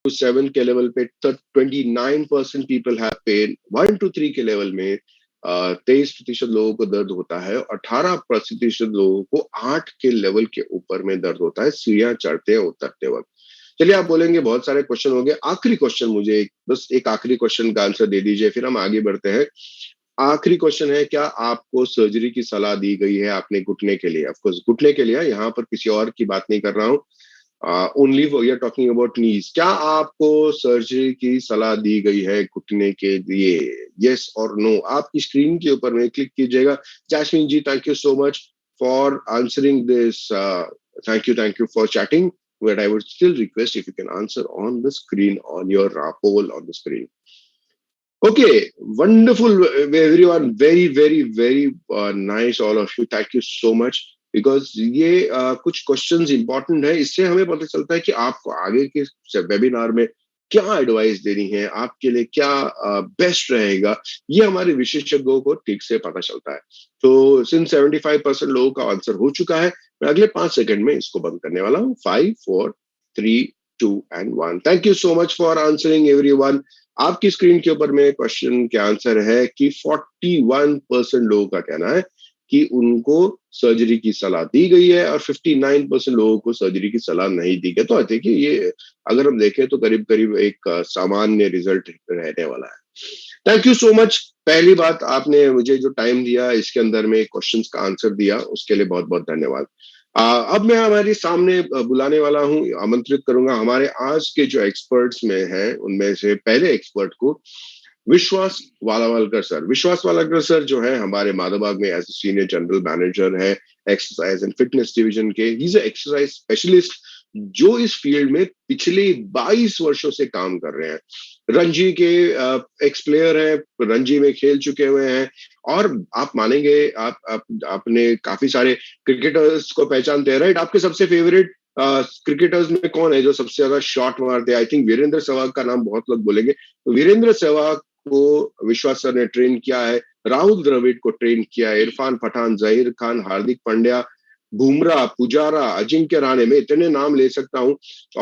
to 7 के level पे 29% people have pen, 1 to 3 के लेवल में 23% लोगों को दर्द होता है, 18% लोगों को 8 के लेवल के ऊपर में दर्द होता है सीढ़ियां चढ़ते उतरते वक्त। चलिए, आप बोलेंगे बहुत सारे क्वेश्चन हो गए, आखिरी क्वेश्चन मुझे बस एक आखिरी क्वेश्चन का आंसर दे दीजिए, फिर हम आगे बढ़ते हैं। आखिरी क्वेश्चन है, क्या आपको सर्जरी की सलाह दी गई है आपने घुटने के लिए? ऑफ कोर्स घुटने के लिए, यहाँ पर किसी और की बात नहीं कर रहा हूँ, only we are talking about knees. क्या आपको सर्जरी की सलाह दी गई है घुटने के लिए? यस और नो, आपकी स्क्रीन के ऊपर में क्लिक कीजिएगा। Jasmine ji, thank you so much for answering this, thank you for chatting, but I would still request if you can answer on the screen, on your poll on the screen. Okay, wonderful, everyone. Very, very, very nice, all of you. Thank you so much. Because ये कुछ questions important है, इससे हमें पता चलता है कि आपको आगे के वेबिनार में क्या एडवाइस देनी है, आपके लिए क्या बेस्ट रहेगा, ये हमारे विशेषज्ञों को ठीक से पता चलता है। तो सिंस 75% लोगों का आंसर हो चुका है, मैं अगले 5 सेकंड में इसको बंद करने वाला हूँ। 5, 4, 3, 2 and 1। Thank you so much for answering everyone. आपकी स्क्रीन के ऊपर में क्वेश्चन के आंसर है कि 41% लोगों का कहना है कि उनको सर्जरी की सलाह दी गई है और 59% लोगों को सर्जरी की सलाह नहीं दी गई। तो आई थिंक ये अगर हम देखें तो करीब करीब एक सामान्य रिजल्ट रहने वाला है। Thank you so much. पहली बात, आपने मुझे जो टाइम दिया इसके अंदर में क्वेश्चंस का आंसर दिया, उसके लिए बहुत बहुत धन्यवाद। अब मैं हमारे सामने बुलाने वाला हूं, आमंत्रित करूंगा हमारे आज के जो एक्सपर्ट्स में हैं, उनमें से पहले एक्सपर्ट को विश्वास वालावलकर सर। विश्वास वालावलकर सर जो है हमारे माधवबाग में एज सीनियर जनरल मैनेजर है एक्सरसाइज एंड फिटनेस डिवीजन के। ही इज एक्सरसाइज स्पेशलिस्ट जो इस फील्ड में पिछले 22 वर्षों से काम कर रहे हैं। रणजी के एक्स प्लेयर है, रणजी में खेल चुके हुए हैं, और आप मानेंगे, आपने काफी सारे क्रिकेटर्स को पहचानते हैं, राइट? आपके सबसे फेवरेट क्रिकेटर्स में कौन है जो सबसे ज्यादा शॉट मारते हैं? आई थिंक वीरेंद्र सहवाग का नाम बहुत लोग बोलेंगे। तो वीरेंद्र सहवाग को विश्वास सर ने ट्रेन किया है, राहुल द्रविड़ को ट्रेन किया है, इरफान पठान, जहीर खान, हार्दिक पांड्या, बुमराह, पुजारा, अजिंक्य रहाणे, में इतने नाम ले सकता हूं।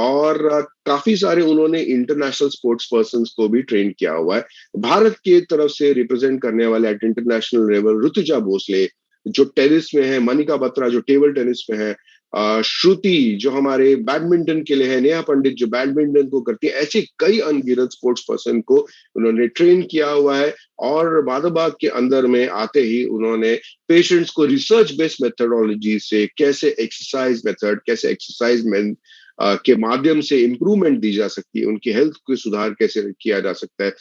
और काफी सारे उन्होंने इंटरनेशनल स्पोर्ट्स पर्सन को भी ट्रेन किया हुआ है। भारत की तरफ से रिप्रेजेंट करने वाले at international level Rutuja Bhosale जो टेनिस में है, मनिका बत्रा जो टेबल टेनिस में है, श्रुति जो हमारे बैडमिंटन के लिए है, नेहा पंडित जो बैडमिंटन को करती है, ऐसे कई अनगिनत स्पोर्ट्स पर्सन को उन्होंने ट्रेन किया हुआ है। और माधवबाग के अंदर में आते ही उन्होंने पेशेंट्स को रिसर्च बेस्ड मेथडोलॉजी से कैसे एक्सरसाइज मेथड, कैसे एक्सरसाइज में के माध्यम से इंप्रूवमेंट दी जा सकती है, उनकी हेल्थ को सुधार कैसे किया जा सकता है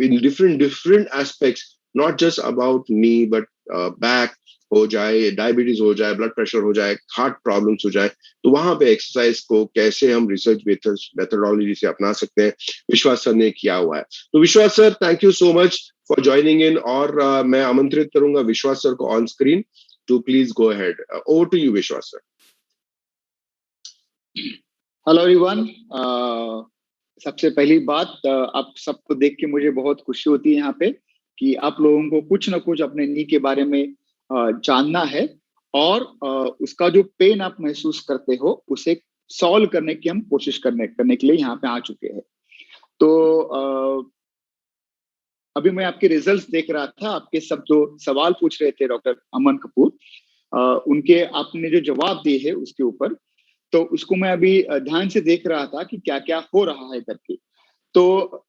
in different different aspects, not just about knee but back हो जाए, डायबिटीज हो जाए, ब्लड प्रेशर हो जाए, हार्ट प्रॉब्लम्स हो जाए, तो वहां पे एक्सरसाइज को कैसे हम रिसर्च मेथडोलॉजी से अपना सकते हैं, विश्वास सर ने किया हुआ है। तो Vishwas sir, thank you so much for joining in, और मैं आमंत्रित करूंगा विश्वास सर को on screen to please go ahead. Over to you Vishwas sir. Hello everyone. सबसे पहली बात, आप सबको देख के मुझे बहुत खुशी होती है यहाँ पे कि आप लोगों को कुछ ना कुछ अपने नी के बारे में जानना है, और उसका जो पेन आप महसूस करते हो उसे सॉल्व करने की हम कोशिश करने के लिए यहाँ पे आ चुके हैं। तो अभी मैं आपके रिजल्ट्स देख रहा था, आपके सब जो सवाल पूछ रहे थे डॉक्टर अमन कपूर, उनके आपने जो जवाब दिए है उसके ऊपर, तो उसको मैं अभी ध्यान से देख रहा था कि क्या क्या हो रहा है करके। तो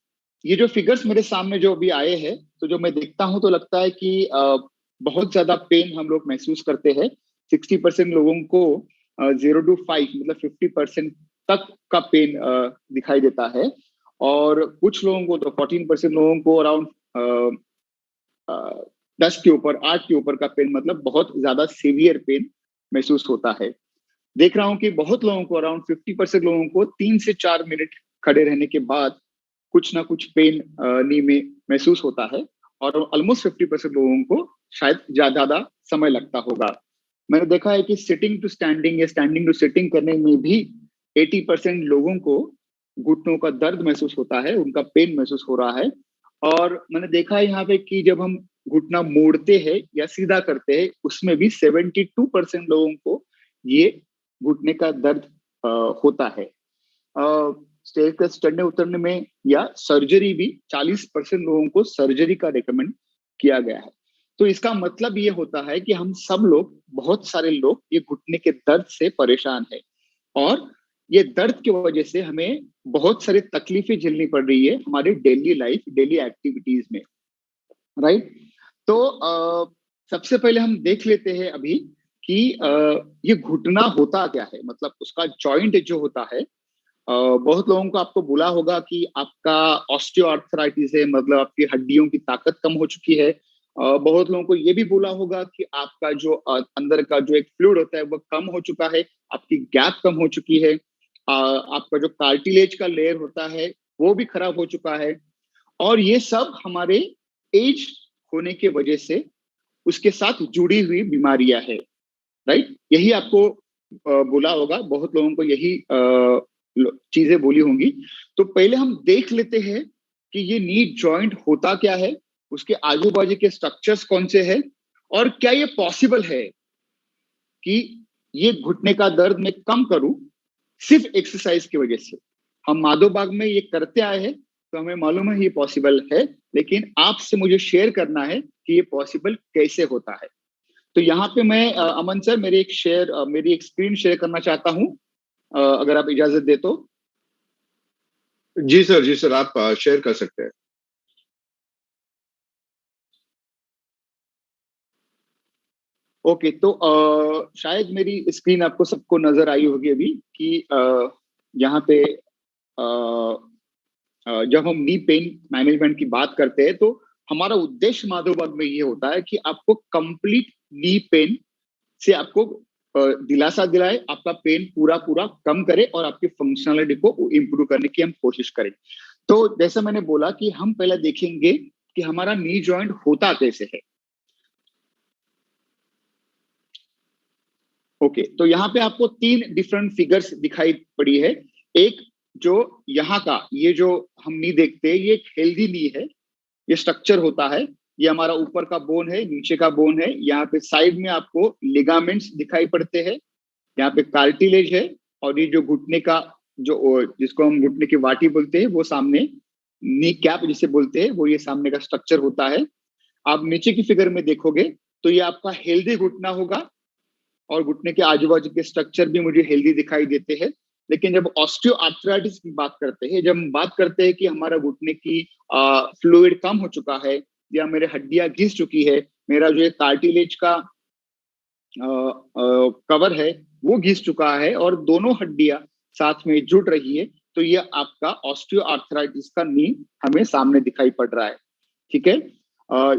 ये जो फिगर्स मेरे सामने जो अभी आए हैं, तो जो मैं देखता हूं तो लगता है कि बहुत ज्यादा पेन हम लोग महसूस करते हैं। 60% लोगों को 0 to 5 मतलब 50% तक का पेन दिखाई देता है, और कुछ लोगों को तो 14% लोगों को अराउंड 10 के ऊपर 8 के ऊपर का पेन, मतलब बहुत ज्यादा सीवियर पेन महसूस होता है। देख रहा हूं कि बहुत लोगों को अराउंड 50% लोगों को 3 से 4 मिनट खड़े रहने के बाद कुछ ना कुछ पेन नी में महसूस होता है, और ऑलमोस्ट 50% लोगों को शायद ज्यादा समय लगता होगा। मैंने देखा है कि सिटिंग टू स्टैंडिंग या स्टैंडिंग टू सिटिंग करने में भी 80% लोगों को घुटनों का दर्द महसूस होता है, उनका पेन महसूस हो रहा है। और मैंने देखा है यहाँ पे कि जब हम घुटना मोड़ते हैं या सीधा करते हैं, उसमें भी 72% लोगों को ये घुटने का दर्द होता है। स्टेयरकेस चढ़ने उतरने में, या सर्जरी भी 40% लोगों को सर्जरी का रिकमेंड किया गया है। तो इसका मतलब ये होता है कि हम सब लोग, बहुत सारे लोग ये घुटने के दर्द से परेशान है, और ये दर्द की वजह से हमें बहुत सारी तकलीफें झेलनी पड़ रही है हमारी डेली लाइफ, डेली एक्टिविटीज में, राइट। तो सबसे पहले हम देख लेते हैं अभी कि ये घुटना होता क्या है, मतलब उसका जॉइंट जो होता है। बहुत लोगों को आपको बोला होगा कि आपका ऑस्टियोआर्थराइटिस है, मतलब आपकी हड्डियों की ताकत कम हो चुकी है। बहुत लोगों को ये भी बोला होगा कि आपका जो अंदर का जो एक फ्लूइड होता है वो कम हो चुका है, आपकी गैप कम हो चुकी है, आपका जो कार्टिलेज का लेयर होता है वो भी खराब हो चुका है। और ये सब हमारे एज होने के वजह से उसके साथ जुड़ी हुई बीमारियां है, राइट। यही आपको बोला होगा, बहुत लोगों को यही चीजें बोली होंगी। तो पहले हम देख लेते हैं कि ये नी जॉइंट होता क्या है, उसके आजू बाजू के स्ट्रक्चर्स कौन से हैं, और क्या ये पॉसिबल है कि ये घुटने का दर्द मैं कम करूं सिर्फ एक्सरसाइज की वजह से। हम माधोबाग में ये करते आए हैं, तो हमें मालूम है ये पॉसिबल है, लेकिन आपसे मुझे शेयर करना है कि ये पॉसिबल कैसे होता है। तो यहाँ पे मैं अमन सर, मेरी एक स्क्रीन शेयर करना चाहता हूँ, अगर आप इजाजत दे तो। जी सर, जी सर, आप शेयर कर सकते हैं। ओके, तो शायद मेरी स्क्रीन आपको सबको नजर आई होगी अभी कि यहाँ पे जब हम नी पेन मैनेजमेंट की बात करते हैं, तो हमारा उद्देश्य माधोबाग में ये होता है कि आपको कंप्लीट नी पेन से आपको दिलासा दिलाए, आपका पेन पूरा पूरा कम करे और आपकी फंक्शनलिटी को इम्प्रूव करने की हम कोशिश करें। तो जैसे मैंने बोला कि हम पहले देखेंगे कि हमारा नी जॉइंट होता कैसे है। ओके, तो यहाँ पे आपको 3 डिफरेंट फिगर्स दिखाई पड़ी है। एक जो यहाँ का, ये जो हम नी देखते हैं, ये एक हेल्दी नी है, ये स्ट्रक्चर होता है। ये हमारा ऊपर का बोन है, नीचे का बोन है, यहाँ पे साइड में आपको लिगामेंट्स दिखाई पड़ते हैं, यहाँ पे कार्टिलेज है, और ये जो घुटने का जो, जिसको हम घुटने की वाटी बोलते हैं, वो सामने नी कैप जिसे बोलते हैं, वो ये सामने का स्ट्रक्चर होता है। आप नीचे की फिगर में देखोगे तो ये आपका हेल्दी घुटना होगा, और घुटने के आजू बाजू के स्ट्रक्चर भी मुझे हेल्दी दिखाई देते हैं। लेकिन जब ऑस्टियो आर्थराइटिस की बात करते हैं, जब हम बात करते हैं कि हमारा घुटने की फ्लूइड कम हो चुका है, या मेरे हड्डियां घिस चुकी है, मेरा जो कार्टिलेज का कवर है वो घिस चुका है, और दोनों हड्डियां साथ में जुड़ रही है, तो ये आपका ऑस्टियो आर्थराइटिस का नी हमें सामने दिखाई पड़ रहा है। ठीक है,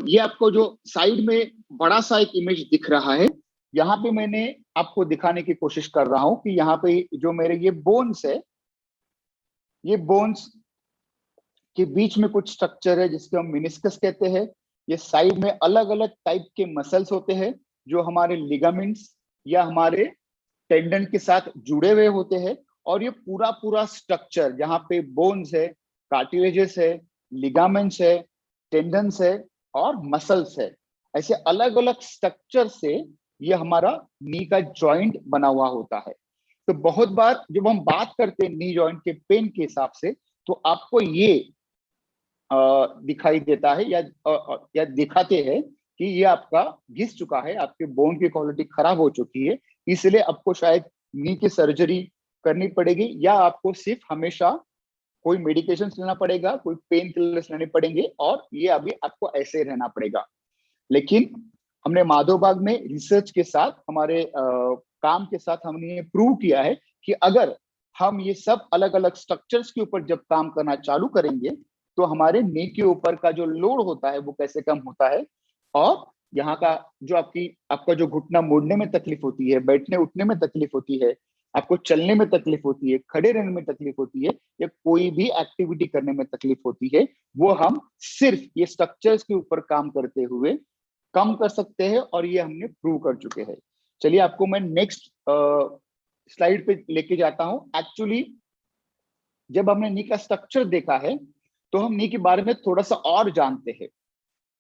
ये आपको जो साइड में बड़ा सा एक इमेज दिख रहा है, यहाँ पे मैंने आपको दिखाने की कोशिश कर रहा हूं कि यहाँ पे जो मेरे ये बोन्स है, ये बोन्स के बीच में कुछ स्ट्रक्चर है जिसको हम मिनिस्कस कहते हैं। ये साइड में अलग अलग टाइप के मसल्स होते हैं जो हमारे लिगामेंट्स या हमारे टेंडन के साथ जुड़े हुए होते हैं, और ये पूरा पूरा स्ट्रक्चर जहाँ पे बोन्स है, कार्टिलेजेस है, लिगामेंट्स है, टेंडन्स है और मसल्स है, ऐसे अलग अलग स्ट्रक्चर से ये हमारा नी का जॉइंट बना हुआ होता है। तो बहुत बार जब हम बात करते हैं नी जॉइंट के पेन के हिसाब से, तो आपको ये दिखाई देता है या दिखाते हैं कि ये आपका घिस चुका है, आपके बोन की क्वालिटी खराब हो चुकी है, इसलिए आपको शायद नी की सर्जरी करनी पड़ेगी, या आपको सिर्फ हमेशा कोई मेडिकेशन लेना पड़ेगा, कोई पेन किलर्स लेने पड़ेंगे, और ये अभी आपको ऐसे रहना पड़ेगा। लेकिन हमने माधोबाग में रिसर्च के साथ, हमारे काम के साथ हमने ये प्रूव किया है कि अगर हम ये सब अलग अलग स्ट्रक्चर्स के ऊपर जब काम करना चालू करेंगे, तो हमारे नी के ऊपर का जो लोड होता है वो कैसे कम होता है, और यहाँ का जो आपका जो घुटना मोड़ने में तकलीफ होती है, बैठने उठने में तकलीफ होती है, आपको चलने में तकलीफ होती है, खड़े रहने में तकलीफ होती है, या कोई भी एक्टिविटी करने में तकलीफ होती है, वो हम सिर्फ ये स्ट्रक्चर्स के ऊपर काम करते हुए कम कर सकते हैं, और ये हमने प्रूव कर चुके हैं। चलिए आपको मैं नेक्स्ट स्लाइड पे लेके जाता हूं। एक्चुअली जब हमने नी का स्ट्रक्चर देखा है, तो हम नी के बारे में थोड़ा सा और जानते हैं।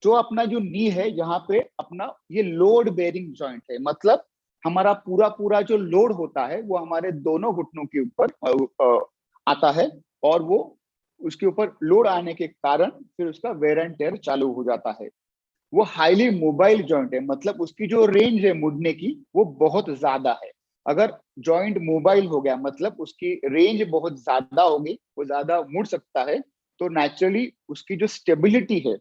जो अपना जो नी है, यहाँ पे अपना ये लोड बेयरिंग जॉइंट है, मतलब हमारा पूरा पूरा जो लोड होता है वो हमारे दोनों घुटनों के ऊपर आता है, और वो उसके ऊपर लोड आने के कारण फिर उसका वेयर एंड टेयर चालू हो जाता है। वो हाईली मोबाइल जॉइंट है, मतलब उसकी जो रेंज है मुड़ने की वो बहुत ज्यादा है। अगर जॉइंट मोबाइल हो गया मतलब उसकी रेंज बहुत ज्यादा होगी, वो ज्यादा मुड़ सकता है, तो नेचुरली उसकी जो स्टेबिलिटी है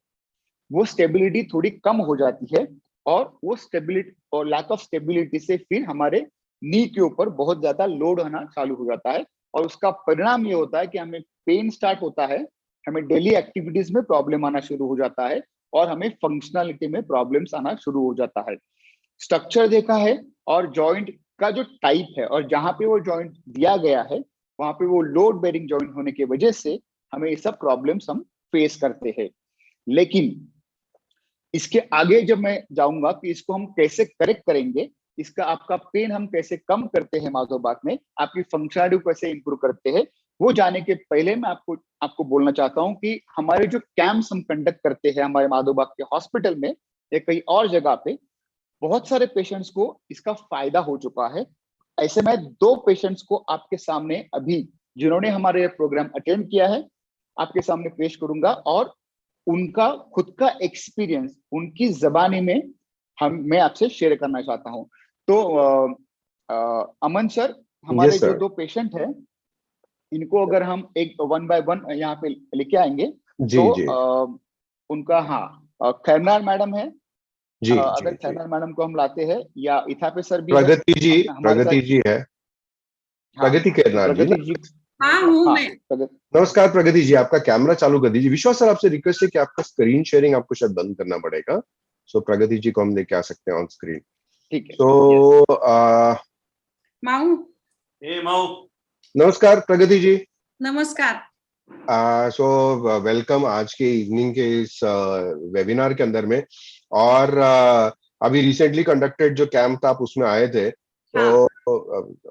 वो स्टेबिलिटी थोड़ी कम हो जाती है, और वो स्टेबिलिटी और लैक ऑफ स्टेबिलिटी से फिर हमारे नी के ऊपर बहुत ज्यादा लोड आना चालू हो जाता है, और उसका परिणाम ये होता है कि हमें पेन स्टार्ट होता है, हमें डेली एक्टिविटीज में प्रॉब्लम आना शुरू हो जाता है, और हमें फंक्शनलिटी में प्रॉब्लम्स आना शुरू हो जाता है। स्ट्रक्चर देखा है और जॉइंट का जो टाइप है और जहां पे वो जॉइंट दिया गया है वहां पे वो लोड बेरिंग जॉइंट होने की वजह से हमें ये सब प्रॉब्लम्स हम फेस करते हैं। लेकिन इसके आगे जब मैं जाऊंगा कि इसको हम कैसे करेक्ट करेंगे, इसका आपका पेन हम कैसे कम करते हैं माधव बाग में, आपकी फंक्शनलिटी को कैसे इंप्रूव करते हैं, वो जाने के पहले मैं आपको आपको बोलना चाहता हूं कि हमारे जो कैंप्स हम कंडक्ट करते हैं हमारे माधव बाग के हॉस्पिटल में या कहीं और जगह पे, बहुत सारे पेशेंट्स को इसका फायदा हो चुका है। ऐसे में 2 पेशेंट्स को आपके सामने अभी जिन्होंने हमारे प्रोग्राम अटेंड किया है आपके सामने पेश करूंगा, और उनका खुद का एक्सपीरियंस उनकी जबानी में मैं आपसे शेयर करना चाहता हूं। तो अमन सर, हमारे यस जो सर। 2 पेशेंट हैं इनको अगर हम एक वन बाय वन यहाँ पे लेके आएंगे जी तो जी उनका, हाँ, खैरनार मैडम है। जी अगर जी जी। खैरनार मैडम को हम लाते हैं या इथापे सर भी है प्रगति जी, अपना हमारे प्रगति साथ। जी है। हाँ, प्रगति केरनार जी ना? प्रगति जी। हाँ हूँ हाँ, मैं। नमस्कार प्रगति जी, आपका कैमरा चालू कर दीजिए। विश्वास सर, आपसे रिक्वेस्ट है कि आपका स्क्रीन शेयरिंग आपको शायद बंद करना पड़ेगा। सो प्रगति जी को हम लेके आ सकते हैं ऑन स्क्रीन। ठीक है। तो माऊ, माऊ, नमस्कार प्रगति जी। नमस्कार। सो वेलकम आज के इवनिंग के इस वेबिनार के अंदर में। और अभी रिसेंटली कंडक्टेड जो कैंप था आप उसमें आए थे, तो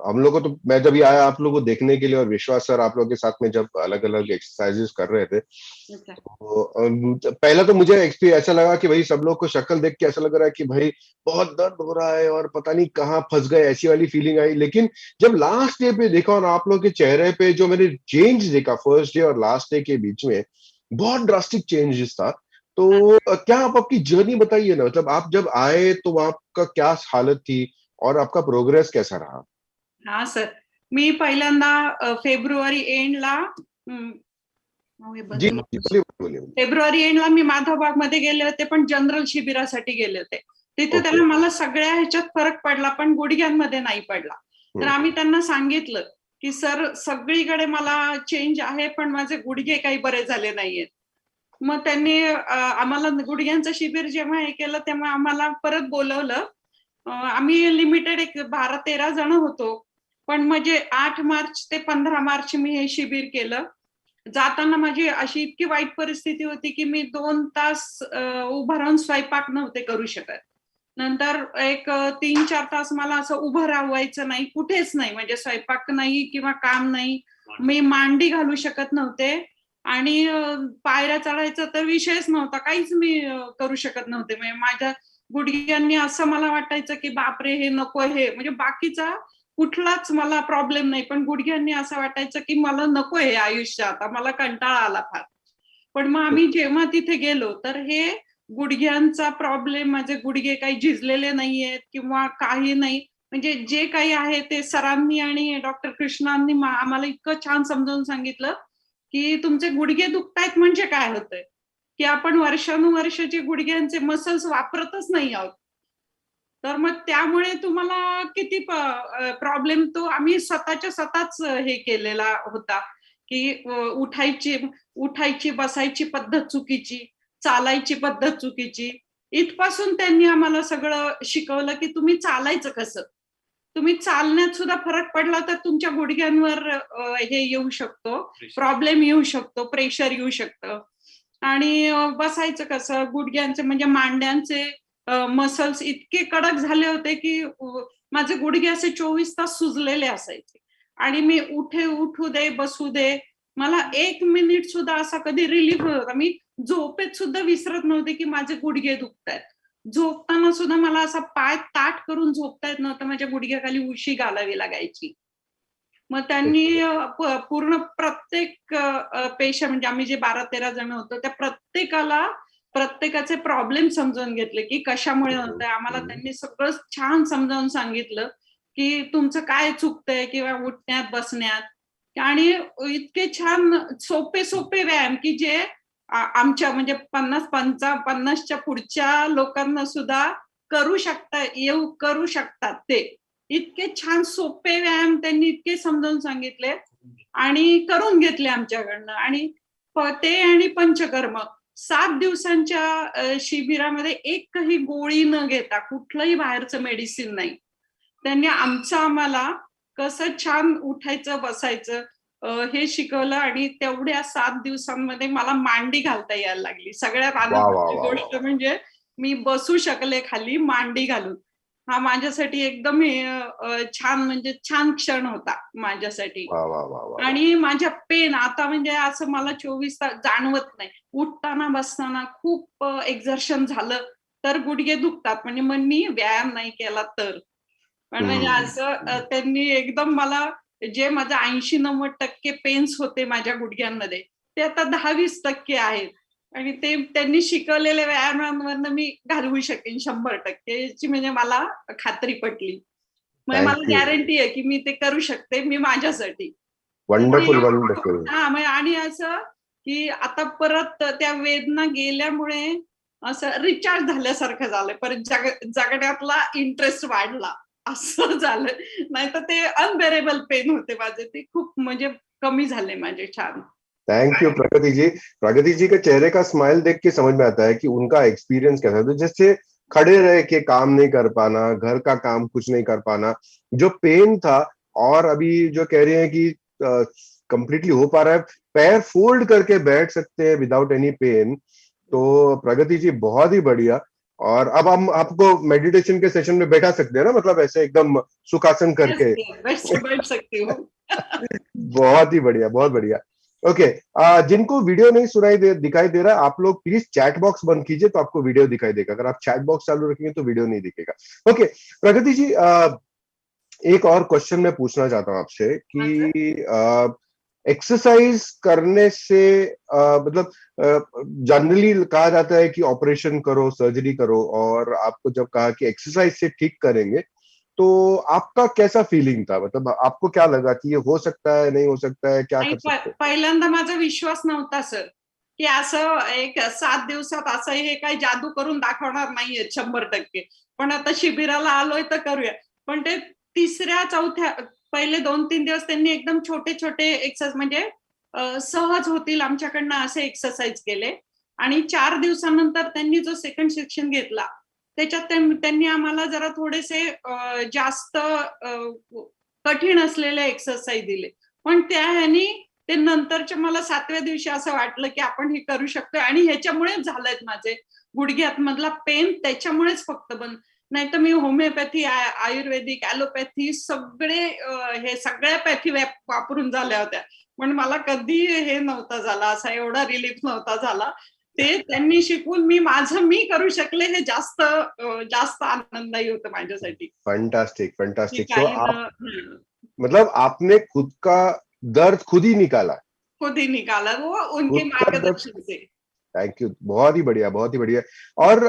हम लोग को तो, मैं जब आया आप लोगों को देखने के लिए, और विश्वास सर आप लोगों के साथ में जब अलग अलग एक्सरसाइजेस कर रहे थे, तो पहला तो मुझे एक्सपीरियंस ऐसा लगा कि भाई सब लोग को शक्ल देख के ऐसा लग रहा है कि भाई बहुत दर्द हो रहा है और पता नहीं कहाँ फंस गए, ऐसी वाली फीलिंग आई। लेकिन जब लास्ट डे पे देखा और आप लोग के चेहरे पे जो मैंने चेंज देखा फर्स्ट डे और लास्ट डे के बीच में, बहुत ड्रास्टिक चेंजेस था। तो क्या आप आपकी जर्नी बताइए ना, मतलब आप जब आए तो वहां का क्या हालत थी और आपका प्रोग्रेस कैसा रहा? हा सर, मी पहिल्यांदा फेब्रुवारी एंडला जी बोलिए बोलिए। फेब्रुवारी एंडला मी माधवबाग मध्ये गेले होते, पण जनरल शिबिरासाठी गेले होते. तिथे त्याला मला सगळ्या ह्याच्यात फरक पडला, पण गुडघ्यांमध्ये नाही पडला. तर आम्ही त्यांना सांगितलं की सर सगळीकडे मला चेंज आहे, पण माझे गुडघे काही बरे झाले नाहीयेत. मग त्यांनी आम्हाला गुडघ्यांचं शिबिर जेव्हा हे केलं तेव्हा आम्हाला परत बोलवलं. आम्ही लिमिटेड एक 12-13 जण होतो, पण म्हणजे 8 मार्च ते 15 मार्च मी हे शिबिर केलं. जाताना माझी अशी इतकी वाईट परिस्थिती होती की मी 2 तास उभं राहून स्वयंपाक नव्हते करू शकत. नंतर एक 3-4 तास मला असं उभं राहायचं नाही, कुठेच नाही, म्हणजे स्वयंपाक नाही किंवा काम नाही. मी मांडी घालू शकत नव्हते आणि पायऱ्या चढायचा तर विषयच नव्हता, काहीच मी करू शकत नव्हते. म्हणजे माझ्या गुडघ्यांनी असं मला वाटायचं की बापरे हे नको, हे म्हणजे बाकीचा कुठलाच मला प्रॉब्लेम नाही, पण गुडघ्यांनी असं वाटायचं की मला नको हे आयुष्य, आता मला कंटाळा आला फार. पण मग आम्ही जेव्हा तिथे गेलो तर हे गुडघ्यांचा प्रॉब्लेम, माझे गुडघे काही झिजलेले नाहीयेत किंवा काही नाही, म्हणजे जे काही आहे ते सरांनी आणि डॉक्टर कृष्णांनी आम्हाला इतकं छान समजावून सांगितलं की तुमचे गुडघे दुखतायत म्हणजे काय होतंय, की आपण वर्षानुवर्षाचे गुडघ्यांचे मसल्स वापरतच नाही आहोत. तर मग त्यामुळे तुम्हाला किती प्रॉब्लेम, तो आम्ही स्वतःच हे केलेला होता की उठायची बसायची पद्धत चुकीची, चालायची पद्धत चुकीची. इथपासून त्यांनी आम्हाला सगळं शिकवलं की तुम्ही चालायचं कसं. तुम्ही चालण्यात सुद्धा फरक पडला तर तुमच्या गुडघ्यांवर हे येऊ शकतो, प्रॉब्लेम येऊ शकतो, प्रेशर येऊ शकतं. आणि बसायचं कसं, गुडघ्यांचे म्हणजे मांड्यांचे मसल्स इतके कडक झाले होते की माझे गुडघे असे 24 तास सुजलेले असायचे. आणि मी उठू दे बसू दे, मला 1 मिनिट सुद्धा असा कधी रिलीफ होत होता. मी झोपेत सुद्धा विसरत नव्हते की माझे गुडघे दुखतायत. झोपताना सुद्धा मला असा पाय ताठ करून झोपता येत नव्हतं, माझ्या गुडघ्याखाली उशी घालावी लागायची. मग त्यांनी पूर्ण प्रत्येक पेशंट, म्हणजे आम्ही जे 12-13 जण होतो त्या प्रत्येकाचे प्रॉब्लेम समजावून घेतले की कशामुळे होतंय. आम्हाला त्यांनी सगळं छान समजावून सांगितलं की तुमचं काय चुकतंय किंवा उठण्यात बसण्यात, आणि इतके छान सोपे व्यायाम की जे आमच्या म्हणजे 50-50च्या पुढच्या लोकांना सुद्धा करू शकतात. ते इतके छान सोपे व्यायाम त्यांनी इतके समजावून सांगितले आणि करून घेतले आमच्याकडनं. आणि ते आणि पंचकर्म 7 दिवसांच्या शिबिरामध्ये एकही गोळी न घेता, कुठलंही बाहेरचं मेडिसिन नाही, त्यांनी आम्हाला कसं छान उठायचं बसायचं हे शिकवलं. आणि तेवढ्या 7 दिवसांमध्ये मला मांडी घालता यायला लागली. सगळ्यात आनंदाची गोष्ट म्हणजे मी बसू शकले खाली मांडी घालून. हा माझ्यासाठी एकदम छान, म्हणजे छान क्षण होता माझ्यासाठी. आणि माझ्या पेन आता म्हणजे असं मला 24 तास जाणवत नाही. उठताना बसताना खूप एक्झर्शन झालं तर गुडघे दुखतात, म्हणजे मग मी व्यायाम नाही केला तर. पण म्हणजे असं त्यांनी एकदम मला, जे माझं 80-90% पेन्स होते माझ्या गुडघ्यांमध्ये, ते आता 10-20% आहेत. आणि ते त्यांनी शिकवलेल्या व्यायामांवरनं मी घालवू शकेन 100%, याची म्हणजे मला खात्री पटली. म्हणजे मला गॅरंटी आहे की मी ते करू शकते, मी माझ्यासाठी. वंडरफुल. आणि असं की आता परत त्या वेदना गेल्यामुळे असं रिचार्ज झाल्यासारखं झालं, परत जगण्यातला इंटरेस्ट वाढला असं झालं. नाही तर ते अनबेरेबल पेन होते माझे, ते खूप म्हणजे कमी झाले माझे. छान. थैंक यू प्रगति जी के चेहरे का स्माइल देख के समझ में आता है कि उनका एक्सपीरियंस कैसा था। जैसे खड़े रह के काम नहीं कर पाना, घर का काम कुछ नहीं कर पाना, जो पेन था, और अभी जो कह रहे हैं कि कंप्लीटली हो पा रहा है, पैर फोल्ड करके बैठ सकते हैं विदाउट एनी पेन। तो प्रगति जी बहुत ही बढ़िया। और अब हम आपको मेडिटेशन के सेशन में बैठा सकते हैं ना, मतलब ऐसे एकदम सुखासन करके? बैठ सकती हूँ। बहुत ही बढ़िया, बहुत बढ़िया। ओके, जिनको वीडियो नहीं दिखाई दे रहा, आप लोग प्लीज चैट बॉक्स बंद कीजिए तो आपको वीडियो दिखाई देगा। अगर आप चैट बॉक्स चालू रखेंगे तो वीडियो नहीं दिखेगा। ओके प्रगति जी, एक और क्वेश्चन मैं पूछना चाहता हूं आपसे कि एक्सरसाइज करने से मतलब जनरली कहा जाता है कि ऑपरेशन करो, सर्जरी करो, और आपको जब कहा कि एक्सरसाइज से ठीक करेंगे, तो आपका कैसा फीलिंग था? मतलब आपको क्या लगा कि ये हो सकता है, नहीं हो सकता है, क्या कर सकते हैं? पहिल्यांदा माझा विश्वास नव्हता सर, की असं एक 7 दिवसात असं हे काही जादू करून दाखवणार नाहीये 100%. पण आता शिबिराला आलोय तर करूया. पण ते तिसऱ्या-चौथ्या पहिले 2-3 दिवस त्यांनी एकदम छोटे एक्सरसाइज, म्हणजे सहज होतील आमच्याकडनं असे एक्सरसाइज केले. आणि 4 दिवसानंतर त्यांनी जो सेकंड सेक्शन घेतला, त्याच्यात त्यांनी आम्हाला जरा थोडेसे जास्त कठीण असलेले एक्सरसाइज दिले. पण त्या ह्यानी ते नंतरच्या मला 7व्या दिवशी असं वाटलं की आपण हे करू शकतो. आणि ह्याच्यामुळेच झालंय माझे गुडघ्यात मधला पेन, त्याच्यामुळेच फक्त बंद. नाही तर मी होमिओपॅथी, आयुर्वेदिक, ॲलोपॅथी हे सगळ्या पॅथी वापरून झाल्या होत्या, पण मला कधी हे नव्हता झाला, असा एवढा रिलीफ नव्हता झाला. ते त्यांनी शिकवून मी करू शकले, हे जास्त आनंददायी होतं माझ्यासाठी. फैंटास्टिक। सो आप मतलब आपने खुद का दर्द खुद ही निकाला वो उनके मार्गदर्शन से। थैंक यू, बहुत ही बढ़िया, बहुत ही बढ़िया। और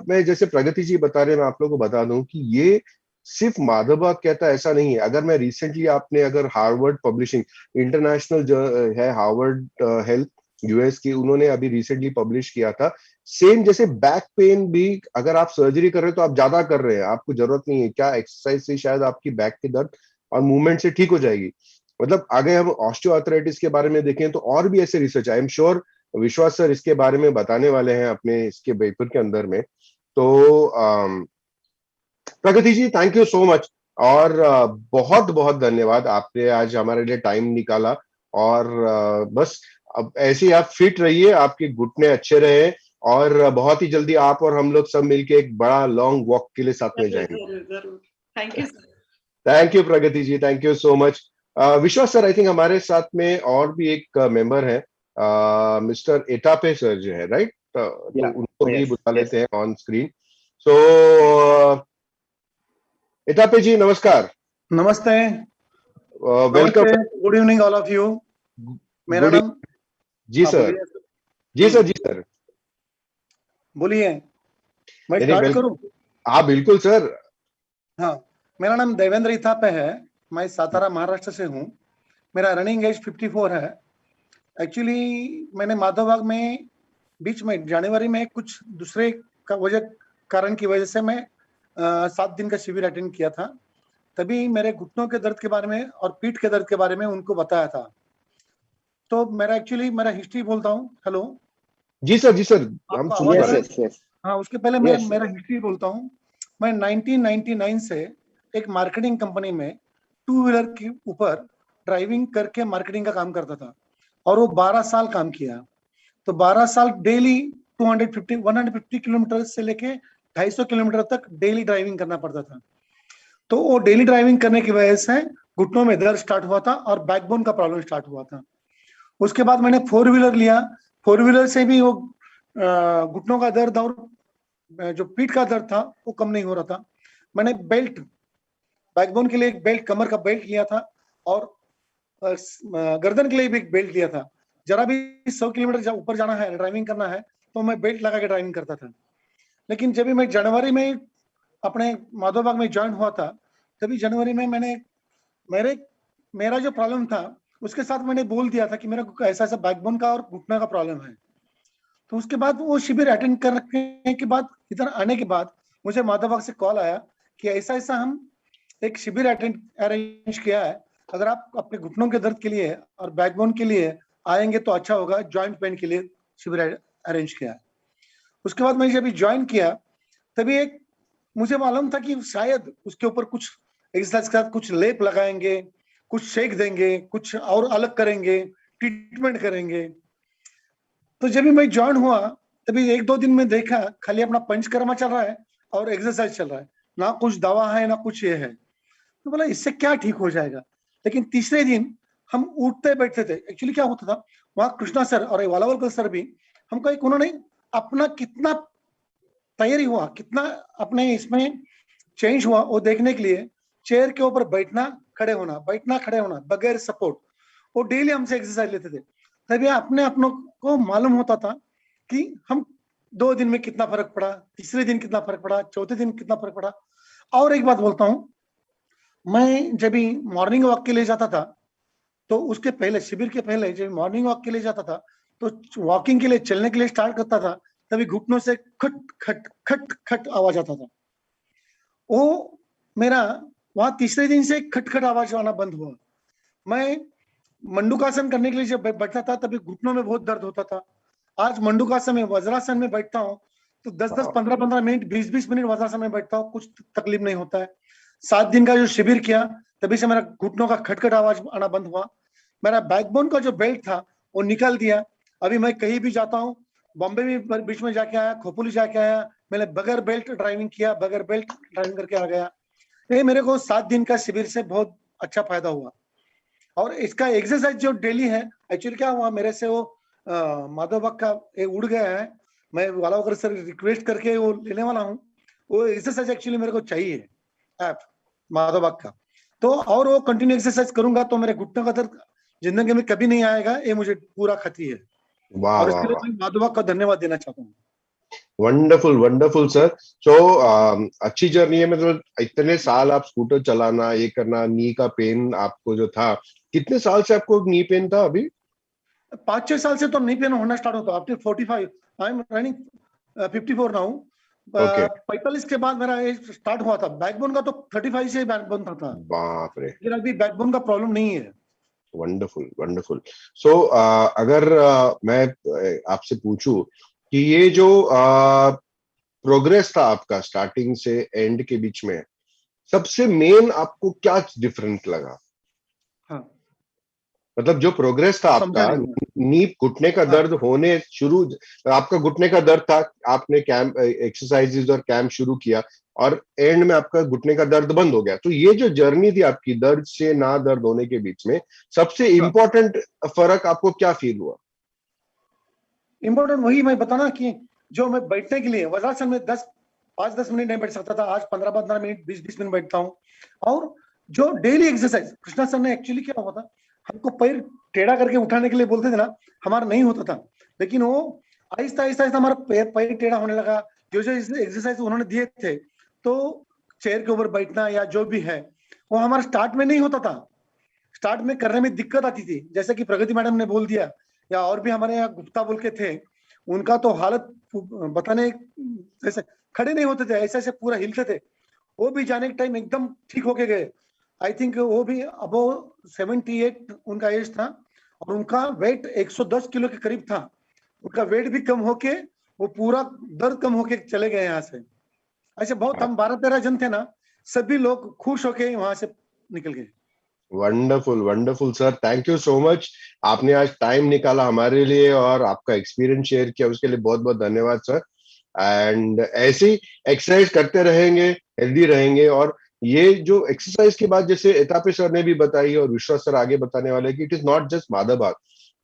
मैं जैसे प्रगति जी बता रहे हैं, मैं आप लोगों को बता दूं कि ये सिर्फ माधव कहता ऐसा नहीं है। अगर मैं रिसेंटली आपने अगर हार्वर्ड पब्लिशिंग इंटरनेशनल है, हार्वर्ड हेल्थ यूएस की, उन्होंने अभी रिसेंटली पब्लिश किया था, सेम जैसे बैक पेन भी अगर आप सर्जरी कर रहे हैं तो आप ज्यादा कर रहे हैं, आपको जरूरत नहीं है, क्या एक्सरसाइज से शायद आपकी बैक के दर्द और मूवमेंट से ठीक हो जाएगी। मतलब अगर हम ऑस्टियोआर्थराइटिस के बारे में देखें तो और भी ऐसे रिसर्च, आई एम श्योर विश्वास सर इसके बारे में बताने वाले हैं अपने इसके पेपर के अंदर में। तो प्रगति ji, thank you so much, और बहुत बहुत धन्यवाद, आपने आज हमारे लिए टाइम निकाला। और बस अब ऐसे ही आप फिट रहिए, आपके घुटने अच्छे रहे, और बहुत ही जल्दी आप और हम लोग सब मिलके एक बड़ा लॉन्ग वॉक के लिए साथ में जाएंगे। जरूर। Thank you sir. Thank you Pragati ji, thank you so much. Vishwas sir, I think हमारे साथ में और भी एक मेंबर है, मिस्टर एटापे सर जो है, राइट? तो उनको भी बुला लेते हैं ऑन स्क्रीन। सो एटापे जी, नमस्कार। नमस्ते। Welcome. Good evening all of you. मेरा गुड नाम, जी हाँ सर। बोलिए। जी सर, जी सर। बोलिए, मैं नहीं स्टार्ट नहीं, करूं? हाँ बिल्कुल सर। हाँ, मेरा नाम देवेंद्र इथापे है। मैं सातारा महाराष्ट्र से हूँ। मेरा रनिंग एज 54 है। एक्चुअली मैंने माधवबाग में बीच में जनवरी में कुछ दूसरे कारण की वजह से मैं 7 दिन का शिविर अटेंड किया था। तभी मेरे घुटनों के दर्द के बारे में और पीठ के दर्द के बारे में उनको बताया था। तो मेरा हिस्ट्री बोलता हूँ। हेलो जी सर, जी सर, हम आपको सुन आवाज पा आ रहे रहा हैं। है? यस। हाँ, उसके पहले मेरा हिस्ट्री बोलता हूँ। मैं 1999 से एक मार्केटिंग कंपनी में 2 व्हीलर के ऊपर ड्राइविंग करके मार्केटिंग का काम करता था और वो 12 साल काम किया। तो 12 साल डेली 150 किलोमीटर से लेके 250 किलोमीटर तक डेली ड्राइविंग करना पड़ता था। तो वो डेली ड्राइविंग करने की वजह से घुटनों में दर्द स्टार्ट हुआ था और बैकबोन का प्रॉब्लम स्टार्ट हुआ था। उसके बाद मैंने 4 व्हीलर लिया। 4 व्हीलर से भी वो घुटनों का दर्द और जो पीठ का दर्द था वो कम नहीं हो रहा था। मैंने बेल्ट, बैकबोन के लिए एक बेल्ट, कमर का बेल्ट लिया था और गर्दन के लिए भी एक बेल्ट लिया था। जरा भी 100 किलोमीटर ऊपर जाना है, ड्राइविंग करना है, तो मैं बेल्ट लगा के ड्राइविंग करता था। लेकिन जब भी मैं जनवरी में अपने माधवबाग में ज्वाइन हुआ था, तभी जनवरी में मेरा जो प्रॉब्लम था उसके साथ मैंने बोल दिया था कि मेरा ऐसा ऐसा बैकबोन का और घुटने का प्रॉब्लम है। तो उसके बाद वो शिविर अटेंड करने के बाद, इधर आने के बाद मुझे माधवबाग से कॉल आया कि ऐसा ऐसा हम एक शिविर अरेंज किया है, अगर आप अपने घुटनों के दर्द के लिए और बैकबोन के लिए आएंगे तो अच्छा होगा। जॉइंट पेन के लिए शिविर अरेंज किया है। उसके बाद मैंने जब ज्वाइन किया तभी एक मुझे मालूम था कि शायद उसके ऊपर कुछ एक्सरसाइज के साथ कुछ लेप लगाएंगे, कुछ शेक देंगे, कुछ और अलग करेंगे, ट्रीटमेंट करेंगे। तो जब भी मैं ज्वाइन हुआ तभी 1-2 दिन में देखा खाली अपना पंचकर्मा चल रहा है और एक्सरसाइज चल रहा है, ना कुछ दवा है ना कुछ ये है। तो बोला इससे क्या ठीक हो जाएगा। लेकिन तीसरे दिन हम उठते बैठते थे। एक्चुअली क्या होता था, वहाँ कृष्णा सर और वालावलकर सर भी हमको एक, उन्होंने अपना कितना तैयारी हुआ, कितना अपने इसमें चेंज हुआ वो देखने के लिए चेयर के ऊपर बैठना खड़े होना, बैठना खड़े होना बगैर सपोर्ट, वो डेली हमसे एक्सरसाइज लेते थे। तभी अपनों को मालूम होता था कि हम 2 दिन में कितना फर्क पड़ा, तीसरे दिन कितना फर्क पड़ा, चौथे दिन कितना फर्क पड़ा। और एक बात बोलता हूँ, मैं जब भी मॉर्निंग वॉक के लिए जाता था तो उसके पहले, शिविर के पहले जब मॉर्निंग वॉक के लिए जाता था तो वॉकिंग के लिए, चलने के लिए स्टार्ट करता था, तभी घुटनों से खट खट खट खट आवाज आता था। वो मेरा वहां तीसरे दिन से खटखट आवाज आना बंद हुआ। मैं मंडूकासन करने के लिए जब बैठता था तभी घुटनों में बहुत दर्द होता था। आज मंडूकासन में, वज्रासन में बैठता हूँ तो 10-10, 15-15 मिनट, 20-20 मिनट वज्रासन में बैठता हूँ, कुछ तकलीफ नहीं होता है। 7 दिन का जो शिविर किया तभी से मेरा घुटनों का खटखट आवाज आना बंद हुआ। मेरा बैकबोन का जो बेल्ट था वो निकाल दिया। अभी मैं कहीं भी जाता हूँ, बॉम्बे में बीच में जाके आया, खोपोली जाके आया, मैंने बगैर बेल्ट ड्राइविंग किया, बगैर बेल्ट ड्राइविंग करके आ गया। ये मेरे को 7 दिन का शिविर से बहुत अच्छा फायदा हुआ। और इसका एक्सरसाइज जो डेली है, एक्चुअली क्या हुआ मेरे से, वो माधवबाग का उड़ गया है। मैं वालावकर सर रिक्वेस्ट करके वो लेने वाला हूँ। वो एक्सरसाइज एक्चुअली मेरे को चाहिए ऐप माधवबाग का। तो और वो कंटिन्यू एक्सरसाइज करूंगा तो मेरे घुटनों का दर्द जिंदगी में कभी नहीं आएगा, ये मुझे पूरा खाती है। वाह और वाह इसके लिए वाह, मैं माधवबाग का धन्यवाद देना चाहता हूँ। Wonderful wonderful sir. सो अच्छी जर्नी है। मतलब इतने साल आप स्कूटर चलाना, ये करना, नी का पेन आपको जो था, कितने साल से आपको नी पेन था अभी? 5-6 साल से तो नहीं पेन होना स्टार्ट होता। After 45 I am running 54 now. Okay. 45 के बाद मेरा एज स्टार्ट हुआ था। बैकबोन का तो 35 से बैकबोन था, बाप रे। लेकिन अभी बैकबोन का प्रॉब्लम नहीं है। Wonderful wonderful. सो अगर मैं आपसे पूछूं कि ये जो प्रोग्रेस था आपका स्टार्टिंग से एंड के बीच में, सबसे मेन आपको क्या डिफरेंट लगा? हाँ, मतलब जो प्रोग्रेस था समझा आपका, नहीं। नी घुटने का हाँ, दर्द होने शुरू, आपका घुटने का दर्द था, आपने कैम्प एक्सरसाइजेज और कैंप शुरू किया और एंड में आपका घुटने का दर्द बंद हो गया। तो ये जो जर्नी थी आपकी दर्द से ना दर्द होने के बीच में, सबसे हाँ। इंपॉर्टेंट फर्क आपको क्या फील हुआ? इम्पोर्टेंट वही मैं बताना कि जो मैं बैठने के लिए वज्रासन में 5-10 मिनट नहीं बैठ सकता था, आज 15-15 मिनट, 20-20 मिनट बैठता हूँ। और जो डेली एक्सरसाइज कृष्णा सर ने एक्चुअली क्या हुआ था, हमको पैर टेढ़ा करके उठाने के लिए बोलते थे ना, हमारा नहीं होता था, लेकिन वो आहिस्ता आहिस्ता आहिस्ता हमारा पैर टेढ़ा होने लगा। जो जो एक्सरसाइज उन्होंने दिए थे, तो चेयर के ऊपर बैठना या जो भी है, वो हमारा स्टार्ट में नहीं होता था, स्टार्ट में करने में दिक्कत आती थी। जैसे कि प्रगति मैडम ने बोल दिया, या और भी हमारे यहाँ गुप्ता बोल के थे, उनका तो हालत बताने जैसे खड़े नहीं होते थे, ऐसे ऐसे पूरा हिलते थे। वो भी जाने के टाइम एकदम ठीक होके गए। आई थिंक वो भी अबो 78 उनका एज था, और उनका वेट 110 किलो के करीब था। उनका वेट भी कम होके वो पूरा दर्द कम होके चले गए यहाँ से। ऐसे बहुत हम 12-13 जन थे ना, सभी लोग खुश होके वहां से निकल गए। Wonderful wonderful sir, thank you so much. आपने आज टाइम निकाला हमारे लिए और आपका एक्सपीरियंस शेयर किया, उसके लिए बहुत बहुत धन्यवाद सर। एंड ऐसे ही एक्सरसाइज करते रहेंगे, हेल्दी रहेंगे। और ये जो एक्सरसाइज की बात जैसे एतापे सर ने भी बताई और विश्वास सर आगे बताने वाले कि it is not just Madhav Bagh,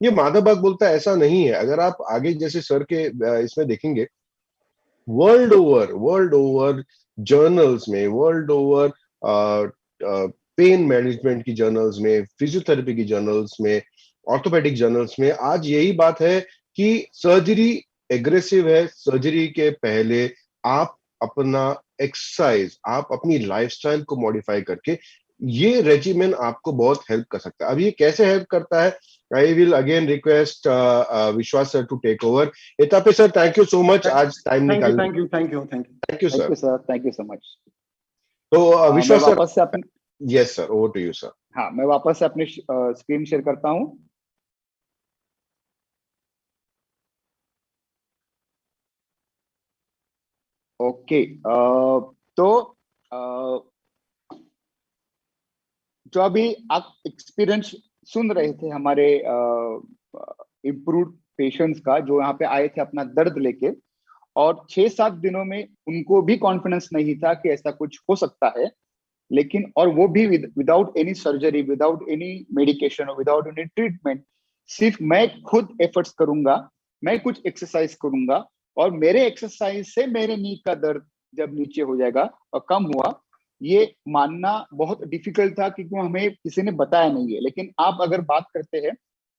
ये माधव बाग बोलता है ऐसा नहीं है। अगर आप आगे जैसे सर के इसमें देखेंगे, वर्ल्ड ओवर जर्नल्स में, वर्ल्ड ओवर पेन मैनेजमेंट की जर्नल्स में, फिजियोथेरेपी की जर्नल्स में, ऑर्थोपेडिक जर्नल्स में आज यही बात है कि सर्जरी एग्रेसिव है। सर्जरी के पहले आप अपना एक्सरसाइज, आप अपनी लाइफस्टाइल को मॉडिफाई करके ये रेजिमेन आपको बहुत हेल्प कर सकता है। अब ये कैसे हेल्प करता है, I will again request Vishwas sir to take over. एतापे sir, thank you so much आज टाइम निकाल। Thank you sir, thank you so much. तो विश्वास सर, वापस से अपने, yes sir, over to you sir. हाँ, मैं वापस से अपनी स्क्रीन शेयर करता हूँ। ओके, तो जो अभी आप एक्सपीरियंस सुन रहे थे हमारे इम्प्रूव पेशेंट्स का, जो यहाँ पे आए थे अपना दर्द लेके, और 6-7 दिनों में उनको भी कॉन्फिडेंस नहीं था कि ऐसा कुछ हो सकता है, लेकिन और वो भी without any surgery, without any medication, without any treatment, सिर्फ मैं खुद एफर्ट्स करूंगा, मैं कुछ एक्सरसाइज करूंगा, और मेरे एक्सरसाइज से मेरे नी का दर्द जब नीचे हो जाएगा और कम हुआ, ये मानना बहुत डिफिकल्ट था क्योंकि हमें किसी ने बताया नहीं है। लेकिन आप अगर बात करते हैं,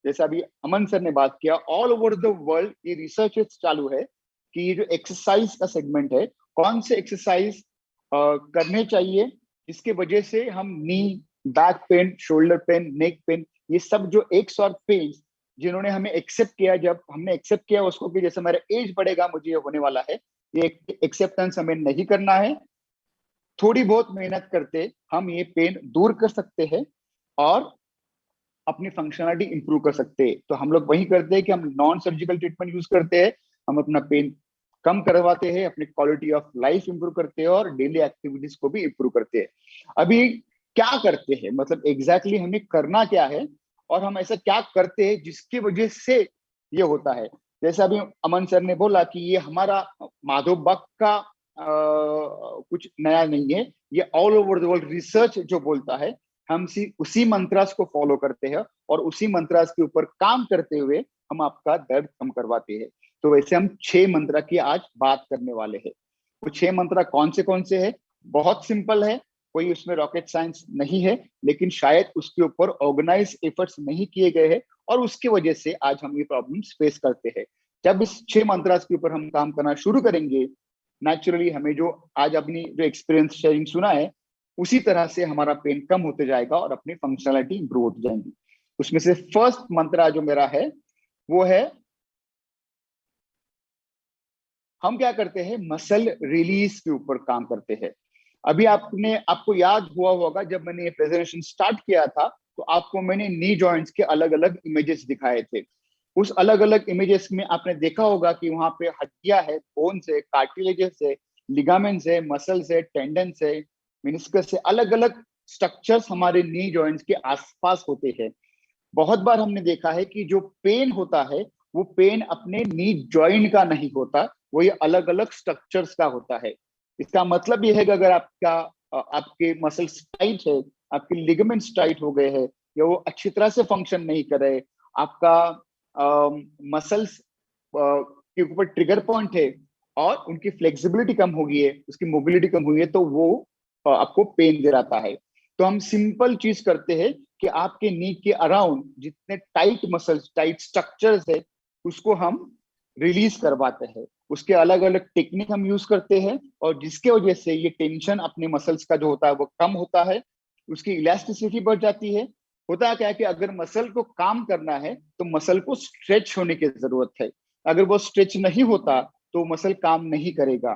जैसे अभी अमन सर ने बात किया, ऑल ओवर द वर्ल्ड ये रिसर्च चालू है कि ये जो एक्सरसाइज का सेगमेंट है, कौन से एक्सरसाइज करने चाहिए, इसके वजह से हम knee, back pain, shoulder pain, neck pain, ये सब जो एक और पेन जिन्होंने हमें एक्सेप्ट किया, जब हमने एक्सेप्ट किया उसको कि जैसे मेरा एज बढ़ेगा मुझे ये होने वाला है, ये एक्सेप्टेंस हमें नहीं करना है। थोड़ी बहुत मेहनत करते हम ये पेन दूर कर सकते हैं और अपनी फंक्शनलिटी इंप्रूव कर सकते हैं। तो हम लोग वही करते हैं कि हम नॉन सर्जिकल ट्रीटमेंट यूज करते हैं, हम अपना पेन कम करवाते हैं, अपनी क्वालिटी ऑफ लाइफ इंप्रूव करते हैं और डेली एक्टिविटीज को भी इंप्रूव करते हैं। अभी क्या करते हैं, मतलब एग्जैक्टली हमें करना क्या है और हम ऐसा क्या करते हैं जिसकी वजह से ये होता है। जैसे अभी अमन सर ने बोला कि ये हमारा माधव बाग का कुछ नया नहीं है, ये all over the world research जो बोलता है, हम उसी मंत्रास को फॉलो करते हैं और उसी मंत्रास के ऊपर काम करते हुए हम आपका दर्द कम करवाते हैं। तो वैसे हम 6 मंत्र की आज बात करने वाले हैं। वो 6 मंत्र कौन से हैं? बहुत सिंपल है, कोई उसमें रॉकेट साइंस नहीं है, लेकिन शायद उसके ऊपर ऑर्गेनाइज एफर्ट्स नहीं किए गए हैं और उसकी वजह से आज हम ये प्रॉब्लम्स फेस करते हैं। जब इस 6 मंत्रास के ऊपर हम काम करना शुरू करेंगे, नेचुरली हमें जो आज अपनी जो एक्सपीरियंस शेयरिंग सुना है, उसी तरह से हमारा पेन कम होते जाएगा और अपनी फंक्शनलिटी इंप्रूव होती जाएंगी। उसमें से फर्स्ट मंत्र जो मेरा है वो है, हम क्या करते हैं, मसल रिलीज के ऊपर काम करते हैं। अभी आपको याद हुआ होगा, जब मैंने ये प्रेजेंटेशन स्टार्ट किया था तो आपको मैंने नी जॉइंट्स के अलग अलग इमेजेस दिखाए थे। उस अलग अलग इमेजेस में आपने देखा होगा कि वहां पे हड्डियां है, बोन्स है, कार्टिलेजेस है, लिगामेंट्स है, मसल्स है, टेंडन्स है, मेनिस्कस है, अलग अलग स्ट्रक्चर्स हमारे नी जॉइंट्स के आसपास होते हैं। बहुत बार हमने देखा है कि जो पेन होता है वो पेन अपने नी जॉइंट का नहीं होता, वो ये अलग अलग स्ट्रक्चर्स का होता है। इसका मतलब ये है कि अगर आपके मसल्स टाइट है, आपके लिगामेंट्स टाइट हो गए हैं या वो अच्छी तरह से फंक्शन नहीं कर रहे, आपका मसल्स के ऊपर ट्रिगर पॉइंट है और उनकी फ्लेक्सिबिलिटी कम हो गई है, उसकी मोबिलिटी कम हुई है, तो वो आपको पेन दिलाता है। तो हम सिंपल चीज करते हैं कि आपके नी के अराउंड जितने टाइट मसल्स, टाइट स्ट्रक्चर्स है, उसको हम रिलीज करवाते हैं। उसके अलग अलग टेक्निक हम यूज करते हैं, और जिसके वजह से ये टेंशन अपने मसल्स का जो होता है वो कम होता है, उसकी इलास्टिसिटी बढ़ जाती है। होता क्या है कि अगर मसल को काम करना है तो मसल को स्ट्रेच होने की जरूरत है। अगर वो स्ट्रेच नहीं होता तो मसल काम नहीं करेगा।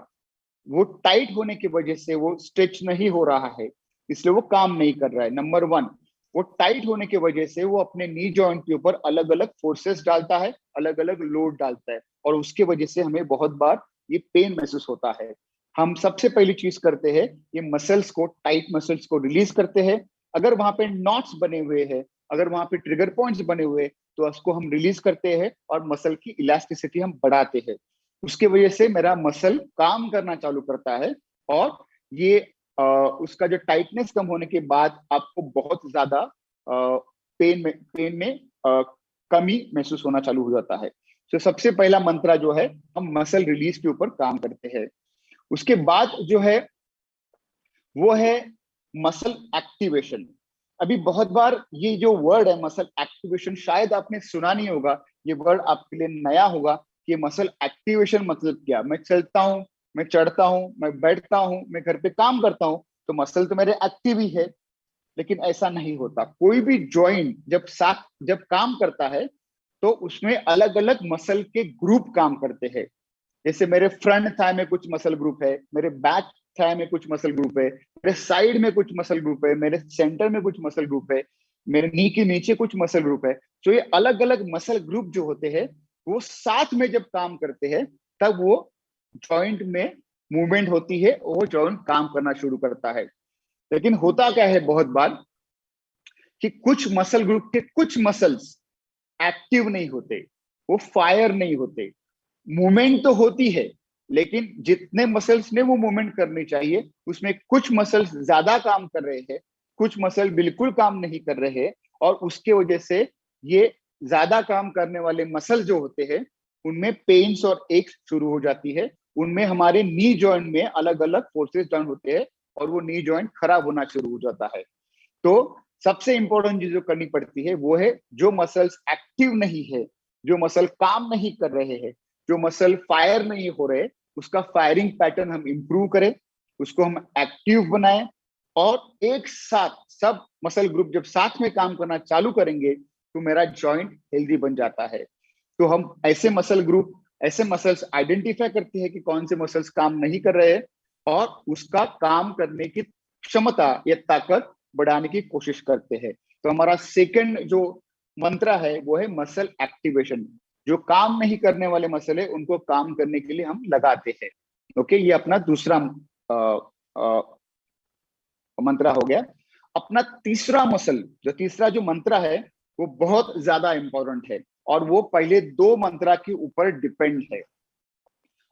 वो टाइट होने की वजह से वो स्ट्रेच नहीं हो रहा है, इसलिए वो काम नहीं कर रहा है। नंबर वन, वो टाइट होने की वजह से वो अपने नी जॉइंट के ऊपर अलग अलग फोर्सेस डालता है, अलग अलग लोड डालता है, और उसके वजह से हमें बहुत बार ये पेन महसूस होता है। हम सबसे पहली चीज करते हैं, ये मसल्स को, टाइट मसल्स को रिलीज करते हैं। अगर वहां पे नॉट्स बने हुए हैं, अगर वहां पे ट्रिगर पॉइंट्स बने हुए, तो उसको हम रिलीज करते हैं और मसल की इलास्टिसिटी हम बढ़ाते हैं। उसके वजह से मेरा मसल काम करना चालू करता है, और ये उसका जो टाइटनेस कम होने के बाद आपको बहुत ज्यादा पेन में कमी महसूस होना चालू हो जाता है। तो सबसे पहला मंत्रा जो है, हम मसल रिलीज के ऊपर काम करते हैं। उसके बाद जो है वो है मसल एक्टिवेशन। अभी बहुत बार ये जो वर्ड है मसल एक्टिवेशन, शायद आपने सुना नहीं होगा, ये वर्ड आपके लिए नया होगा कि मसल एक्टिवेशन मतलब क्या। मैं चलता हूँ, मैं चढ़ता हूँ, मैं बैठता हूँ, मैं घर पे काम करता हूँ, तो मसल तो मेरे एक्टिव ही है। लेकिन ऐसा नहीं होता। कोई भी जॉइंट जब काम करता है तो उसमें अलग अलग मसल के ग्रुप काम करते हैं। जैसे मेरे फ्रंट थाई में कुछ मसल ग्रुप है, मेरे बैक थाई में कुछ मसल ग्रुप है, मेरे साइड में कुछ मसल ग्रुप है, मेरे सेंटर में कुछ मसल ग्रुप है, मेरे नी के नीचे कुछ मसल ग्रुप है। तो ये अलग अलग मसल ग्रुप जो होते हैं, वो साथ में जब काम करते हैं तब वो जॉइंट में मूवमेंट होती है, वो जॉइंट काम करना शुरू करता है। लेकिन होता क्या है बहुत बार कि कुछ मसल ग्रुप के कुछ मसल्स एक्टिव नहीं होते, वो फायर नहीं होते। मूवमेंट तो होती है, लेकिन जितने मसल्स ने वो मूवमेंट करनी चाहिए, उसमें कुछ मसल्स ज्यादा काम कर रहे हैं, कुछ मसल बिल्कुल काम नहीं कर रहे हैं। और उसके वजह से ये ज्यादा काम करने वाले मसल जो होते हैं, उनमें पेन्स और एक्स शुरू हो जाती है। उनमें हमारे नी जॉइंट में अलग अलग फोर्सेस डाउन होते हैं, और वो नी जॉइंट खराब होना शुरू हो जाता है। तो सबसे इंपॉर्टेंट चीज जो करनी पड़ती है वो है, जो मसल्स एक्टिव नहीं है, जो मसल काम नहीं कर रहे हैं, जो मसल फायर नहीं हो रहे, उसका फायरिंग पैटर्न हम इंप्रूव करें, उसको हम एक्टिव बनाएं। और एक साथ सब मसल ग्रुप जब साथ में काम करना चालू करेंगे तो मेरा जॉइंट हेल्दी बन जाता है। तो हम ऐसे मसल ग्रुप, ऐसे मसल्स आइडेंटिफाई करते हैं कि कौन से मसल्स काम नहीं कर रहे हैं, और उसका काम करने की क्षमता या ताकत बढ़ाने की कोशिश करते हैं। तो हमारा सेकंड जो मंत्र है वो है मसल एक्टिवेशन। जो काम नहीं करने वाले मसल है, उनको काम करने के लिए हम लगाते हैं। ओके, ये अपना दूसरा मंत्र हो गया। अपना तीसरा जो मंत्र है वो बहुत ज्यादा इंपॉर्टेंट है, और वो पहले दो मंत्रा के ऊपर डिपेंड है,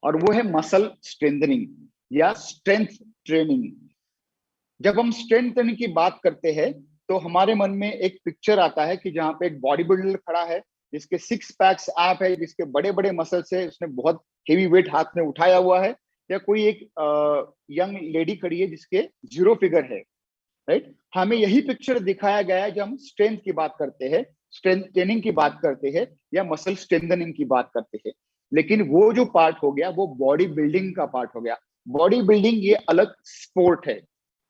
और वो है मसल स्ट्रेंथनिंग या स्ट्रेंथ ट्रेनिंग। जब हम स्ट्रेंथ ट्रेनिंग की बात करते हैं तो हमारे मन में एक पिक्चर आता है कि जहाँ पे एक बॉडी बिल्डर खड़ा है, जिसके 6 पैक्स आप है, जिसके बड़े बड़े मसल्स है, उसने बहुत हेवी वेट हाथ में उठाया हुआ है, या कोई एक यंग लेडी खड़ी है जिसके 0 फिगर है। राइट, हमें यही पिक्चर दिखाया गया है जब हम स्ट्रेंथ की बात करते हैं, स्ट्रेंथ ट्रेनिंग की बात करते हैं, या मसल स्ट्रेंथनिंग की बात करते हैं। लेकिन वो जो पार्ट हो गया वो बॉडी बिल्डिंग का पार्ट हो गया। बॉडी बिल्डिंग ये अलग स्पोर्ट है,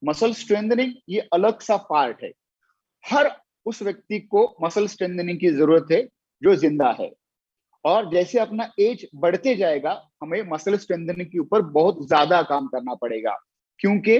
मसल स्ट्रेंथनिंग ये अलग सा पार्ट है। हर उस व्यक्ति को मसल स्ट्रेंथनिंग की जरूरत है जो जिंदा है। और जैसे अपना एज बढ़ते जाएगा, हमें मसल स्ट्रेंथनिंग के ऊपर बहुत ज्यादा काम करना पड़ेगा। क्योंकि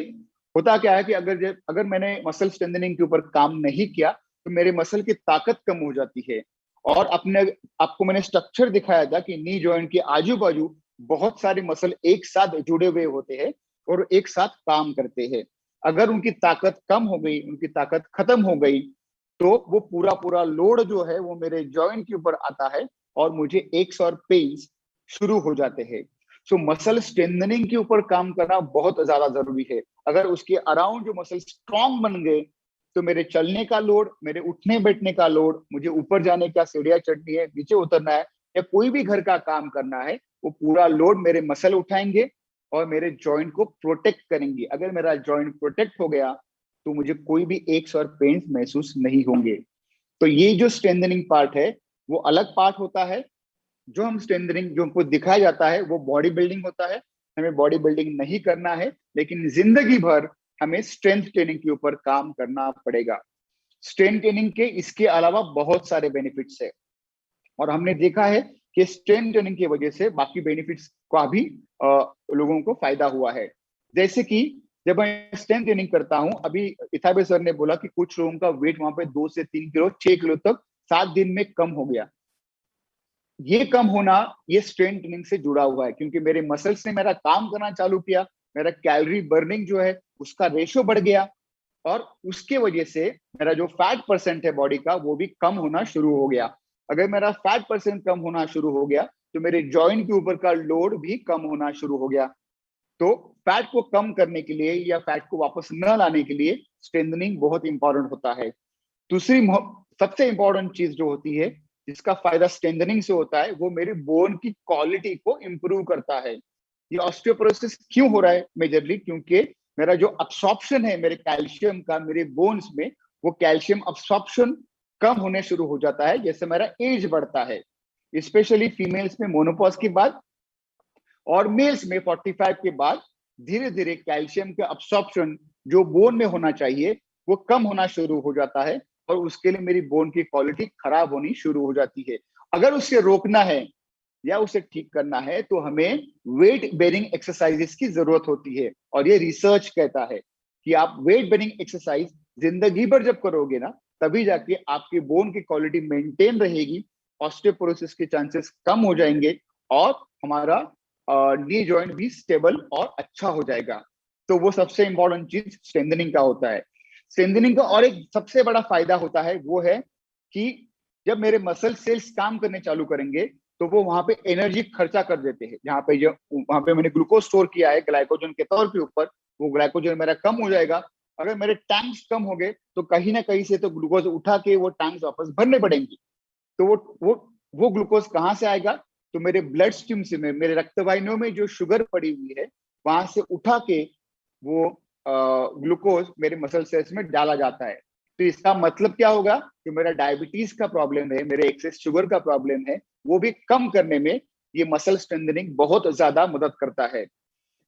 होता क्या है कि अगर मैंने मसल स्ट्रेंथनिंग के ऊपर काम नहीं किया तो मेरे मसल की ताकत कम हो जाती है। और आपको मैंने स्ट्रक्चर दिखाया था कि नी जॉइंट के आजू बाजू बहुत सारे मसल एक साथ जुड़े हुए होते हैं और एक साथ काम करते हैं। अगर उनकी ताकत कम हो गई, उनकी ताकत खत्म हो गई, तो वो पूरा लोड जो है वो मेरे जॉइंट के ऊपर आता है, और मुझे एक्स और पेन्स शुरू हो जाते हैं। सो मसल स्ट्रेंथनिंग के ऊपर काम करना बहुत ज्यादा जरूरी है। अगर उसके अराउंड जो मसल स्ट्रॉन्ग बन गए, तो मेरे चलने का लोड, मेरे उठने बैठने का लोड, मुझे ऊपर जाने का, सीढ़ियां चढ़नी है, नीचे उतरना है, या कोई भी घर का काम करना है, वो पूरा लोड मेरे मसल उठाएंगे और मेरे जॉइंट को प्रोटेक्ट करेंगे। अगर मेरा जॉइंट प्रोटेक्ट हो गया तो मुझे कोई भी एक्स और पेन्स महसूस नहीं होंगे। तो ये जो स्ट्रेंथनिंग पार्ट है वो अलग पार्ट होता है। जो हम स्ट्रेंथनिंग जो हमको दिखाया जाता है वो बॉडी बिल्डिंग होता है। हमें बॉडी बिल्डिंग नहीं करना है, लेकिन जिंदगी भर हमें स्ट्रेंथ ट्रेनिंग के ऊपर काम करना पड़ेगा। स्ट्रेंथ ट्रेनिंग के इसके अलावा बहुत सारे बेनिफिट्स है, और हमने देखा है कि स्ट्रेंथ ट्रेनिंग की वजह से बाकी बेनिफिट्स का भी लोगों को फायदा हुआ है। जैसे कि जब मैं स्ट्रेंथ ट्रेनिंग करता हूं, अभी इथाबे सर ने बोला कि कुछ लोगों का वेट वहां पे 2 से 3 किलो 6 किलो तक 7 दिन में कम हो गया। ये कम होना ये स्ट्रेंथ ट्रेनिंग से जुड़ा हुआ है, क्योंकि मेरे मसल्स ने मेरा काम करना चालू किया, मेरा कैलोरी बर्निंग जो है उसका रेशो बढ़ गया, और उसके वजह से मेरा जो फैट परसेंट है बॉडी का वो भी कम होना शुरू हो गया। अगर मेरा फैट परसेंट कम होना शुरू हो गया तो मेरे जॉइंट के ऊपर का लोड भी कम होना शुरू हो गया। तो फैट को कम करने के लिए या फैट को वापस न लाने के लिए स्ट्रेंथनिंग बहुत इंपॉर्टेंट होता है। दूसरी सबसे इंपॉर्टेंट चीज जो होती है जिसका फायदा स्ट्रेंथनिंग से होता है वो मेरे बोन की क्वालिटी को इंप्रूव करता है। ये ऑस्टियोपोरोसिस क्यों हो रहा है? मेजरली क्योंकि मेरा जो अब्सॉर्प्शन है मेरे कैल्शियम का मेरे बोन्स में, वो कैल्शियम अब्सॉर्प्शन कम होने शुरू हो जाता है जैसे मेरा एज बढ़ता है। स्पेशली फीमेल्स में मोनोपॉज के बाद और मेल्स में 45 के बाद धीरे धीरे कैल्शियम का अब्सॉर्प्शन जो बोन में होना चाहिए वो कम होना शुरू हो जाता है, और उसके लिए मेरी बोन की क्वालिटी खराब होनी शुरू हो जाती है। अगर उसे रोकना है या उसे ठीक करना है तो हमें वेट बेरिंग एक्सरसाइजेस की जरूरत होती है। और ये रिसर्च कहता है कि आप वेट बेरिंग एक्सरसाइज जिंदगी भर जब करोगे ना, तभी जाके आपकी बोन की क्वालिटी मेंटेन रहेगी, ऑस्टियोपोरोसिस के चांसेस कम हो जाएंगे, और हमारा नी जॉइंट भी स्टेबल और अच्छा हो जाएगा। तो वो सबसे इंपॉर्टेंट चीज स्ट्रेंथनिंग का होता है। स्ट्रेंथनिंग का और एक सबसे बड़ा फायदा होता है वो है कि जब मेरे मसल सेल्स काम करने चालू करेंगे तो वो वहां पे एनर्जी खर्चा कर देते हैं। जहां पे जो वहां पे मैंने ग्लूकोज स्टोर किया है ग्लाइकोजन के तौर के ऊपर, वो ग्लाइकोजन मेरा कम हो जाएगा। अगर मेरे टैंक्स कम हो गए तो कहीं ना कहीं से तो ग्लूकोज उठा के वो टैंक्स वापस भरने पड़ेंगे। तो वो ग्लूकोज कहाँ से आएगा? तो मेरे ब्लड स्ट्रीम से, मेरे रक्त वाहिनियों में जो शुगर पड़ी हुई है वहां से उठा के वो ग्लूकोज मेरे मसल सेल्स में डाला जाता है। तो इसका मतलब क्या होगा? जो मेरा डायबिटीज का प्रॉब्लम है, मेरे एक्सेस शुगर का प्रॉब्लम है, वो भी कम करने में ये मसल स्ट्रेंथनिंग बहुत ज्यादा मदद करता है।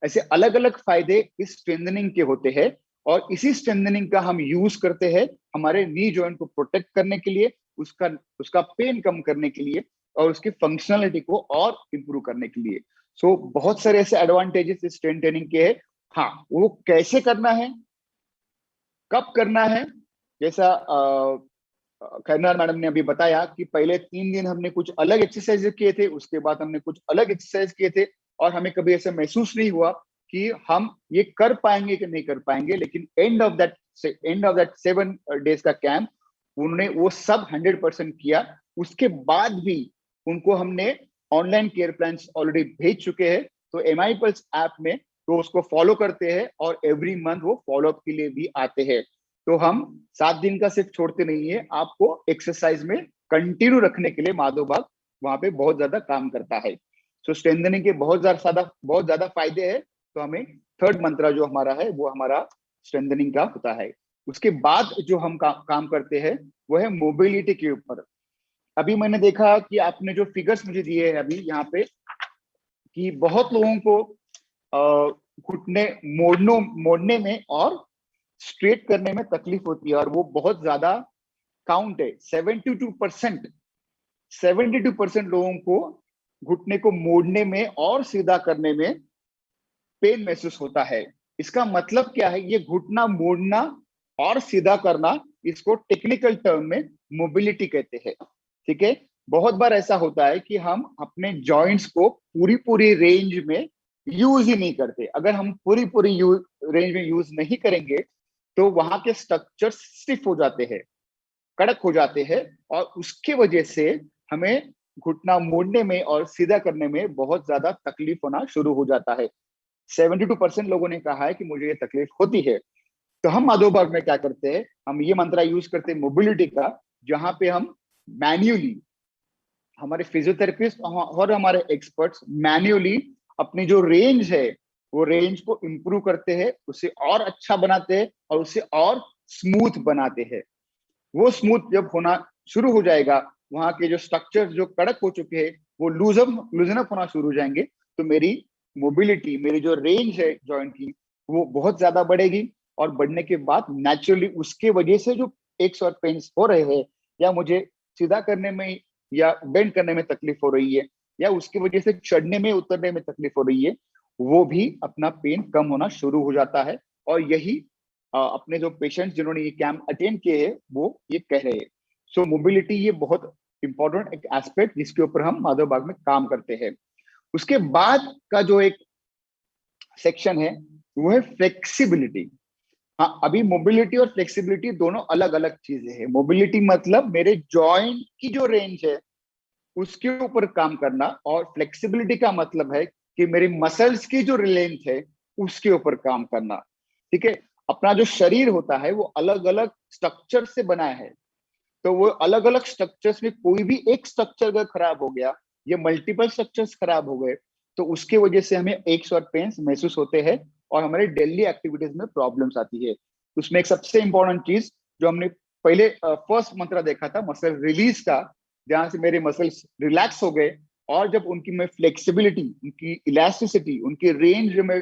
ऐसे अलग अलग फायदे इस स्ट्रेंथनिंग के होते हैं, और इसी स्ट्रेंथनिंग का हम यूज करते हैं हमारे नी जॉइंट को प्रोटेक्ट करने के लिए, उसका पेन कम करने के लिए, और उसकी फंक्शनलिटी को और इंप्रूव करने के लिए। सो बहुत सारे ऐसे एडवांटेजेस इस स्ट्रेंथनिंग के हैं। हाँ, वो कैसे करना है, कब करना है, जैसा खैरनार मैडम ने अभी बताया कि पहले 3 दिन हमने कुछ अलग एक्सरसाइज किए थे, उसके बाद हमने कुछ अलग एक्सरसाइज किए थे, और हमें कभी ऐसा महसूस नहीं हुआ कि हम ये कर पाएंगे कि नहीं कर पाएंगे। लेकिन एंड ऑफ दैट 7 डेज का कैंप उन्होंने वो सब 100% किया। उसके बाद भी उनको हमने ऑनलाइन केयर प्लान ऑलरेडी भेज चुके हैं। तो MI पल्स ऐप में तो उसको फॉलो करते हैं, और एवरी मंथ वो फॉलोअप के लिए भी आते हैं। तो हम 7 दिन का सिर्फ छोड़ते नहीं है, आपको एक्सरसाइज में कंटिन्यू रखने के लिए माधव बाग वहां पे बहुत ज्यादा काम करता है। तो स्ट्रेंथनिंग के बहुत ज्यादा फायदे हैं। तो हमें थर्ड मंत्र जो हमारा है वो हमारा स्ट्रेंथनिंग का होता है। उसके बाद जो हम काम करते हैं वो है मोबिलिटी के ऊपर। अभी मैंने देखा कि आपने जो फिगर्स मुझे दिए हैं अभी यहाँ पे, कि बहुत लोगों को घुटने मोड़ने में और स्ट्रेट करने में तकलीफ होती है, और वो बहुत ज्यादा काउंट है। 72% लोगों को घुटने को मोड़ने में और सीधा करने में पेन महसूस होता है। इसका मतलब क्या है? ये घुटना मोड़ना और सीधा करना, इसको टेक्निकल टर्म में मोबिलिटी कहते हैं। ठीक है, बहुत बार ऐसा होता है कि हम अपने जॉइंट्स को पूरी रेंज में यूज ही नहीं करते। अगर हम पूरी रेंज में यूज नहीं करेंगे तो वहां के स्ट्रक्चर स्टिफ हो जाते हैं, कड़क हो जाते हैं, और उसके वजह से हमें घुटना मोड़ने में और सीधा करने में बहुत ज्यादा तकलीफ होना शुरू हो जाता है। 72% लोगों ने कहा है कि मुझे ये तकलीफ होती है। तो हम माधव बाग में क्या करते हैं, हम ये मंत्र यूज करते हैं मोबिलिटी का, जहां पे हम मैन्युअली, हमारे फिजियोथेरेपिस्ट और हमारे एक्सपर्ट्स मैन्युअली अपनी जो रेंज है वो रेंज को इम्प्रूव करते हैं, उसे और अच्छा बनाते हैं और उसे और स्मूथ बनाते हैं। वो स्मूथ जब होना शुरू हो जाएगा, वहां के जो स्ट्रक्चर जो कड़क हो चुके हैं वो लूजन अप होना शुरू हो जाएंगे, तो मेरी मोबिलिटी, मेरी जो रेंज है जॉइंट की, वो बहुत ज्यादा बढ़ेगी। और बढ़ने के बाद नेचुरली उसके वजह से जो एक्स और पेन्स हो रहे हैं, या मुझे सीधा करने में या बेंड करने में तकलीफ हो रही है, या उसकी वजह से चढ़ने में उतरने में तकलीफ हो रही है, वो भी अपना पेन कम होना शुरू हो जाता है। और यही अपने जो पेशेंट्स जिन्होंने ये कैंप अटेंड किए हैं वो ये कह रहे हैं। सो मोबिलिटी ये बहुत इंपॉर्टेंट एक एस्पेक्ट जिसके ऊपर हम माधव बाग में काम करते हैं। उसके बाद का जो एक सेक्शन है वो है फ्लेक्सिबिलिटी। हाँ, अभी मोबिलिटी और फ्लेक्सिबिलिटी दोनों अलग अलग चीजें हैं। मोबिलिटी मतलब मेरे जॉइंट की जो रेंज है उसके ऊपर काम करना, और फ्लेक्सिबिलिटी का मतलब है कि मेरी मसल्स की जो लेंथ है उसके ऊपर काम करना। ठीक है, अपना जो शरीर होता है वो अलग अलग स्ट्रक्चर से बना है, तो वो अलग अलग स्ट्रक्चर्स में कोई भी एक स्ट्रक्चर अगर खराब हो गया या मल्टीपल स्ट्रक्चर्स खराब हो गए, तो उसके वजह से हमें एक्स और पेन्स महसूस होते हैं और हमारे डेली एक्टिविटीज में प्रॉब्लम्स आती है। उसमें एक सबसे इंपॉर्टेंट चीज जो हमने पहले फर्स्ट मंत्रा देखा था मसल रिलीज का, जहां से मेरे मसल्स रिलैक्स हो गए, और जब उनकी मैं फ्लेक्सिबिलिटी, उनकी इलास्टिसिटी, उनकी रेंज में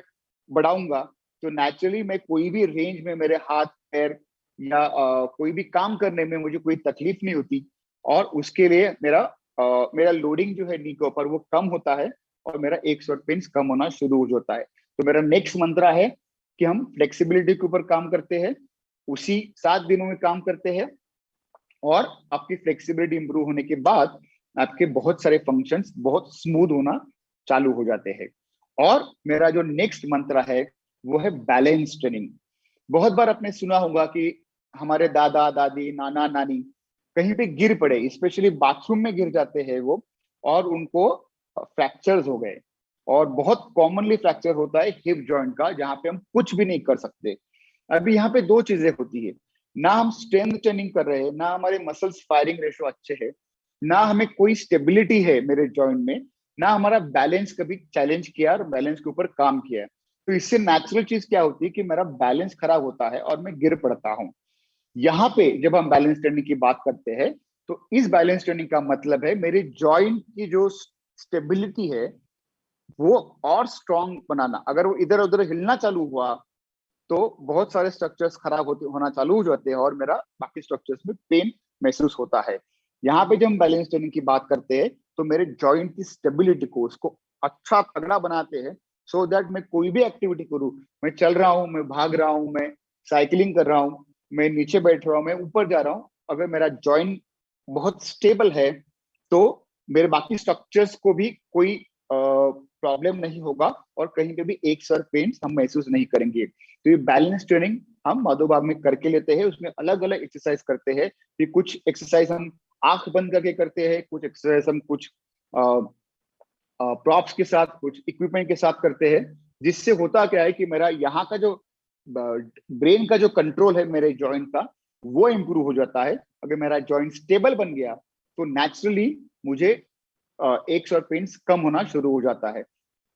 बढ़ाऊंगा, तो नेचुरली मैं कोई भी रेंज में मेरे हाथ पैर या कोई भी काम करने में मुझे कोई तकलीफ नहीं होती, और उसके लिए मेरा लोडिंग जो है नी के ऊपर वो कम होता है, और मेरा एक और पेन्स कम होना शुरू हो जाता है। तो मेरा नेक्स्ट मंत्रा है कि हम फ्लेक्सिबिलिटी के ऊपर काम करते हैं, उसी 7 दिनों में काम करते हैं, और आपकी फ्लेक्सिबिलिटी इंप्रूव होने के बाद आपके बहुत सारे फंक्शंस बहुत स्मूथ होना चालू हो जाते हैं। और मेरा जो नेक्स्ट मंत्रा है वो है बैलेंस ट्रेनिंग। बहुत बार आपने सुना होगा कि हमारे दादा दादी नाना नानी कहीं पे गिर पड़े, स्पेशली बाथरूम में गिर जाते हैं वो, और उनको फ्रैक्चर्स हो गए। और बहुत कॉमनली फ्रैक्चर होता है हिप जॉइंट का, जहां पे हम कुछ भी नहीं कर सकते। अभी यहाँ पे दो चीजें होती है, ना हम स्ट्रेंथ ट्रेनिंग कर रहे हैं, ना हमारे मसल्स फायरिंग रेशो अच्छे है, ना हमें कोई स्टेबिलिटी है मेरे जॉइंट में, ना हमारा बैलेंस कभी चैलेंज किया और बैलेंस के ऊपर काम किया। तो इससे नेचुरल चीज क्या होती है कि मेरा बैलेंस खराब होता है और मैं गिर पड़ता हूँ। यहाँ पे जब हम बैलेंस ट्रेनिंग की बात करते हैं, तो इस बैलेंस ट्रेनिंग का मतलब है मेरे जॉइंट की जो स्टेबिलिटी है वो और स्ट्रॉन्ग बनाना। अगर वो इधर उधर हिलना चालू हुआ तो बहुत सारे स्ट्रक्चर्स खराब होना चालू हो जाते हैं और मेरा बाकी स्ट्रक्चर्स में पेन महसूस होता है। यहाँ पे जब हम बैलेंस ट्रेनिंग की बात करते हैं तो मेरे जॉइंट की स्टेबिलिटी को, उसको अच्छा तगड़ा बनाते हैं, सो दैट मैं कोई भी एक्टिविटी करूँ, मैं चल रहा हूँ, मैं भाग रहा हूँ, मैं साइकिलिंग कर रहा हूँ, मैं नीचे बैठ रहा हूँ, मैं ऊपर जा रहा हूँ, अगर मेरा जॉइंट बहुत स्टेबल है तो मेरे बाकी स्ट्रक्चर्स को भी कोई प्रॉब्लम नहीं होगा और कहीं पे भी एक सर पेन हम महसूस नहीं करेंगे। तो ये बैलेंस ट्रेनिंग हम माधव बाग में करके लेते हैं। उसमें अलग अलग एक्सरसाइज करते हैं कि कुछ एक्सरसाइज हम आंख बंद करके करते हैं, कुछ एक्सरसाइज हम कुछ प्रॉप्स के साथ, कुछ इक्विपमेंट के साथ करते हैं, जिससे होता क्या है कि मेरा यहाँ का जो ब्रेन का जो कंट्रोल है मेरे जॉइंट का वो इम्प्रूव हो जाता है। अगर मेरा जॉइंट स्टेबल बन गया तो नेचुरली मुझे एक्स और पेन्स कम होना शुरू हो जाता है।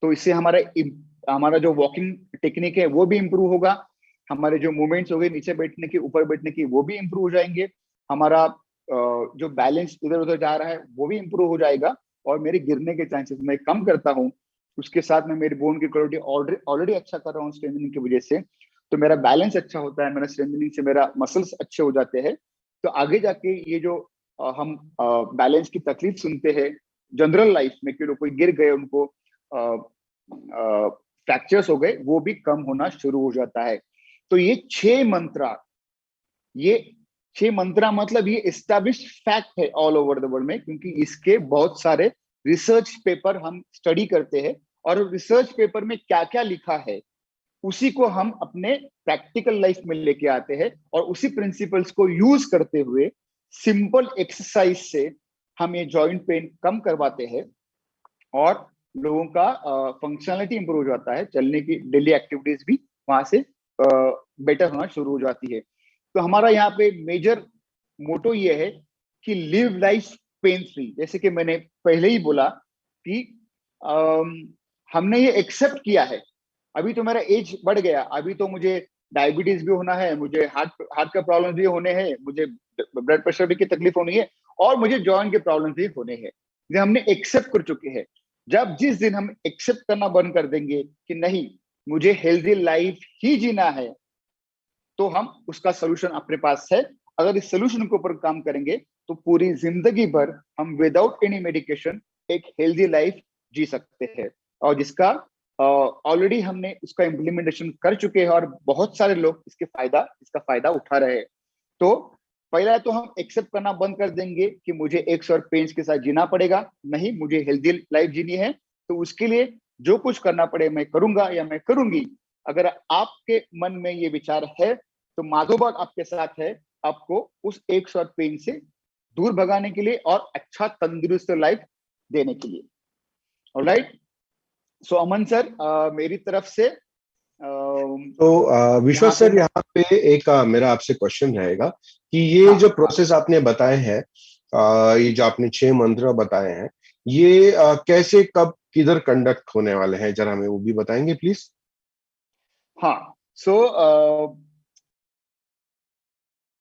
तो इससे हमारा जो वॉकिंग टेक्निक है वो भी इम्प्रूव होगा, हमारे जो मूवमेंट्स हो गए नीचे बैठने के ऊपर बैठने की वो भी इम्प्रूव हो जाएंगे, हमारा जो बैलेंस इधर उधर जा रहा है वो भी इम्प्रूव हो जाएगा, और मेरे गिरने के चांसेस मैं कम करता हूँ। उसके साथ में मेरी बोन की क्वालिटी ऑलरेडी अच्छा कर रहा हूँ स्ट्रेंथनिंग की वजह से, तो मेरा बैलेंस अच्छा होता है, मेरा स्ट्रेंथनिंग से मेरा मसल्स अच्छे हो जाते हैं। तो आगे जाके ये जो हम बैलेंस की तकलीफ सुनते हैं जनरल लाइफ में कि कोई गिर गए, उनको फ्रैक्चर्स हो गए, वो भी कम होना शुरू हो जाता है। तो ये 6 मंत्रा मतलब ये एस्टैब्लिश्ड फैक्ट है ऑल ओवर द वर्ल्ड में, क्योंकि इसके बहुत सारे रिसर्च पेपर हम स्टडी करते हैं, और रिसर्च पेपर में क्या क्या लिखा है उसी को हम अपने प्रैक्टिकल लाइफ में लेके आते हैं, और उसी प्रिंसिपल्स को यूज करते हुए सिंपल एक्सरसाइज से हम ये जॉइंट पेन कम करवाते हैं, और लोगों का फंक्शनलिटी इंप्रूव हो जाता है, चलने की डेली एक्टिविटीज भी वहां से बेटर होना शुरू हो जाती है। तो हमारा यहाँ पे मेजर मोटो ये है कि लिव लाइफ पेन फ्री। जैसे कि मैंने पहले ही बोला कि हमने ये एक्सेप्ट किया है, अभी तो मेरा एज बढ़ गया, अभी तो मुझे डायबिटीज भी होना है, मुझे हार्ट का प्रॉब्लम भी होने हैं, मुझे ब्लड प्रेशर भी की तकलीफ होनी है, और मुझे जॉइंट के प्रॉब्लम भी होने हैं। ये हमने एक्सेप्ट कर चुके हैं। जब जिस दिन हम एक्सेप्ट करना बंद कर देंगे कि नहीं, मुझे हेल्दी लाइफ ही जीना है, तो हम उसका सोल्यूशन अपने पास है। अगर इस सोल्यूशन के ऊपर काम करेंगे तो पूरी जिंदगी भर हम विदाउट एनी मेडिकेशन एक हेल्दी लाइफ जी सकते हैं, और जिसका ऑलरेडी हमने उसका इम्प्लीमेंटेशन कर चुके हैं और बहुत सारे लोग इसका फायदा उठा रहे हैं। तो पहला तो हम एक्सेप्ट करना बंद कर देंगे कि मुझे एक्स और पेन्स के साथ जीना पड़ेगा, नहीं, मुझे हेल्दी लाइफ जीनी है, तो उसके लिए जो कुछ करना पड़े मैं करूंगा या मैं करूंगी। अगर आपके मन में ये विचार है तो माधोबाग आपके साथ है, आपको उस एक्स और पेन से दूर भगाने के लिए और अच्छा तंदुरुस्त लाइफ देने के लिए। ऑलराइट, सो अमन सर, मेरी तरफ से तो विश्वास सर, यहाँ पे एक मेरा आपसे क्वेश्चन रहेगा कि ये जो प्रोसेस आपने बताए हैं, ये जो आपने 6 मंत्र बताए हैं, ये कैसे, कब, किधर कंडक्ट होने वाले हैं, जरा हमें वो भी बताएंगे प्लीज। हाँ, सो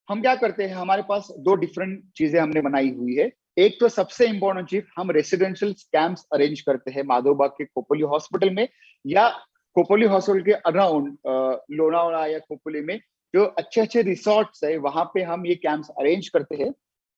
हम क्या करते हैं, हमारे पास 2 डिफरेंट चीजें हमने बनाई हुई है। एक तो सबसे इंपॉर्टेंट चीज, हम रेसिडेंशियल कैंप्स अरेंज करते हैं माधोबाग के खोपोली हॉस्पिटल में, या खोपोली हॉस्पिटल के अराउंड लोनावाला या खोपोली में जो अच्छे अच्छे रिसोर्ट्स है, वहां पे हम ये कैंप्स अरेंज करते हैं।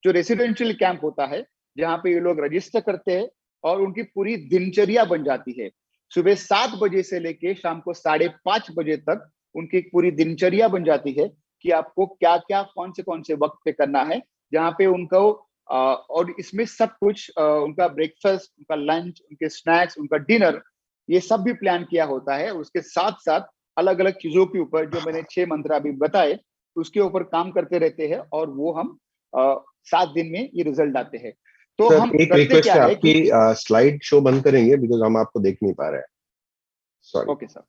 जो रेसिडेंशियल कैंप होता है, जहाँ पे ये लोग रजिस्टर करते हैं और उनकी पूरी दिनचर्या बन जाती है। सुबह 7 बजे से लेके शाम को 5:30 बजे तक उनकी पूरी दिनचर्या बन जाती है कि आपको क्या क्या कौन से वक्त पे करना है, जहाँ पे उनको और इसमें सब कुछ उनका ब्रेकफास्ट, उनका लंच, उनके स्नैक्स, उनका डिनर, ये सब भी प्लान किया होता है। उसके साथ साथ अलग अलग चीजों के ऊपर जो मैंने 6 मंत्र अभी बताए, उसके ऊपर काम करते रहते हैं, और वो हम 7 दिन में ये रिजल्ट आते हैं। तो सर, हम एक करते रिक्वेस्ट क्या है है आपकी, कि स्लाइड शो बंद करेंगे बिकॉज हम आपको देख नहीं पा रहे हैं। सॉरी। Okay sir,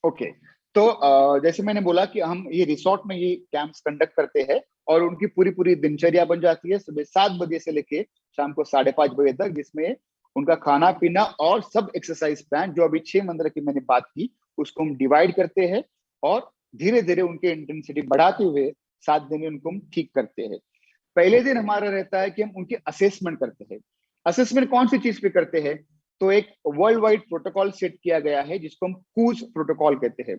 okay. तो जैसे मैंने बोला कि हम ये रिसोर्ट में ये कैंप्स कंडक्ट करते हैं, और उनकी पूरी पूरी दिनचर्या बन जाती है सुबह 7 बजे से लेके शाम को 5:30 बजे तक, जिसमें उनका खाना पीना और सब एक्सरसाइज प्लान, जो अभी 6 मंत्र की मैंने बात की, उसको हम डिवाइड करते हैं और धीरे धीरे उनके इंटेंसिटी बढ़ाते हुए 7 दिन में उनको हम ठीक करते हैं। पहले दिन हमारा रहता है कि हम उनकी असेसमेंट करते हैं। असेसमेंट कौन सी चीज पे करते हैं, तो एक वर्ल्ड वाइड प्रोटोकॉल सेट किया गया है जिसको हम कूज प्रोटोकॉल कहते हैं,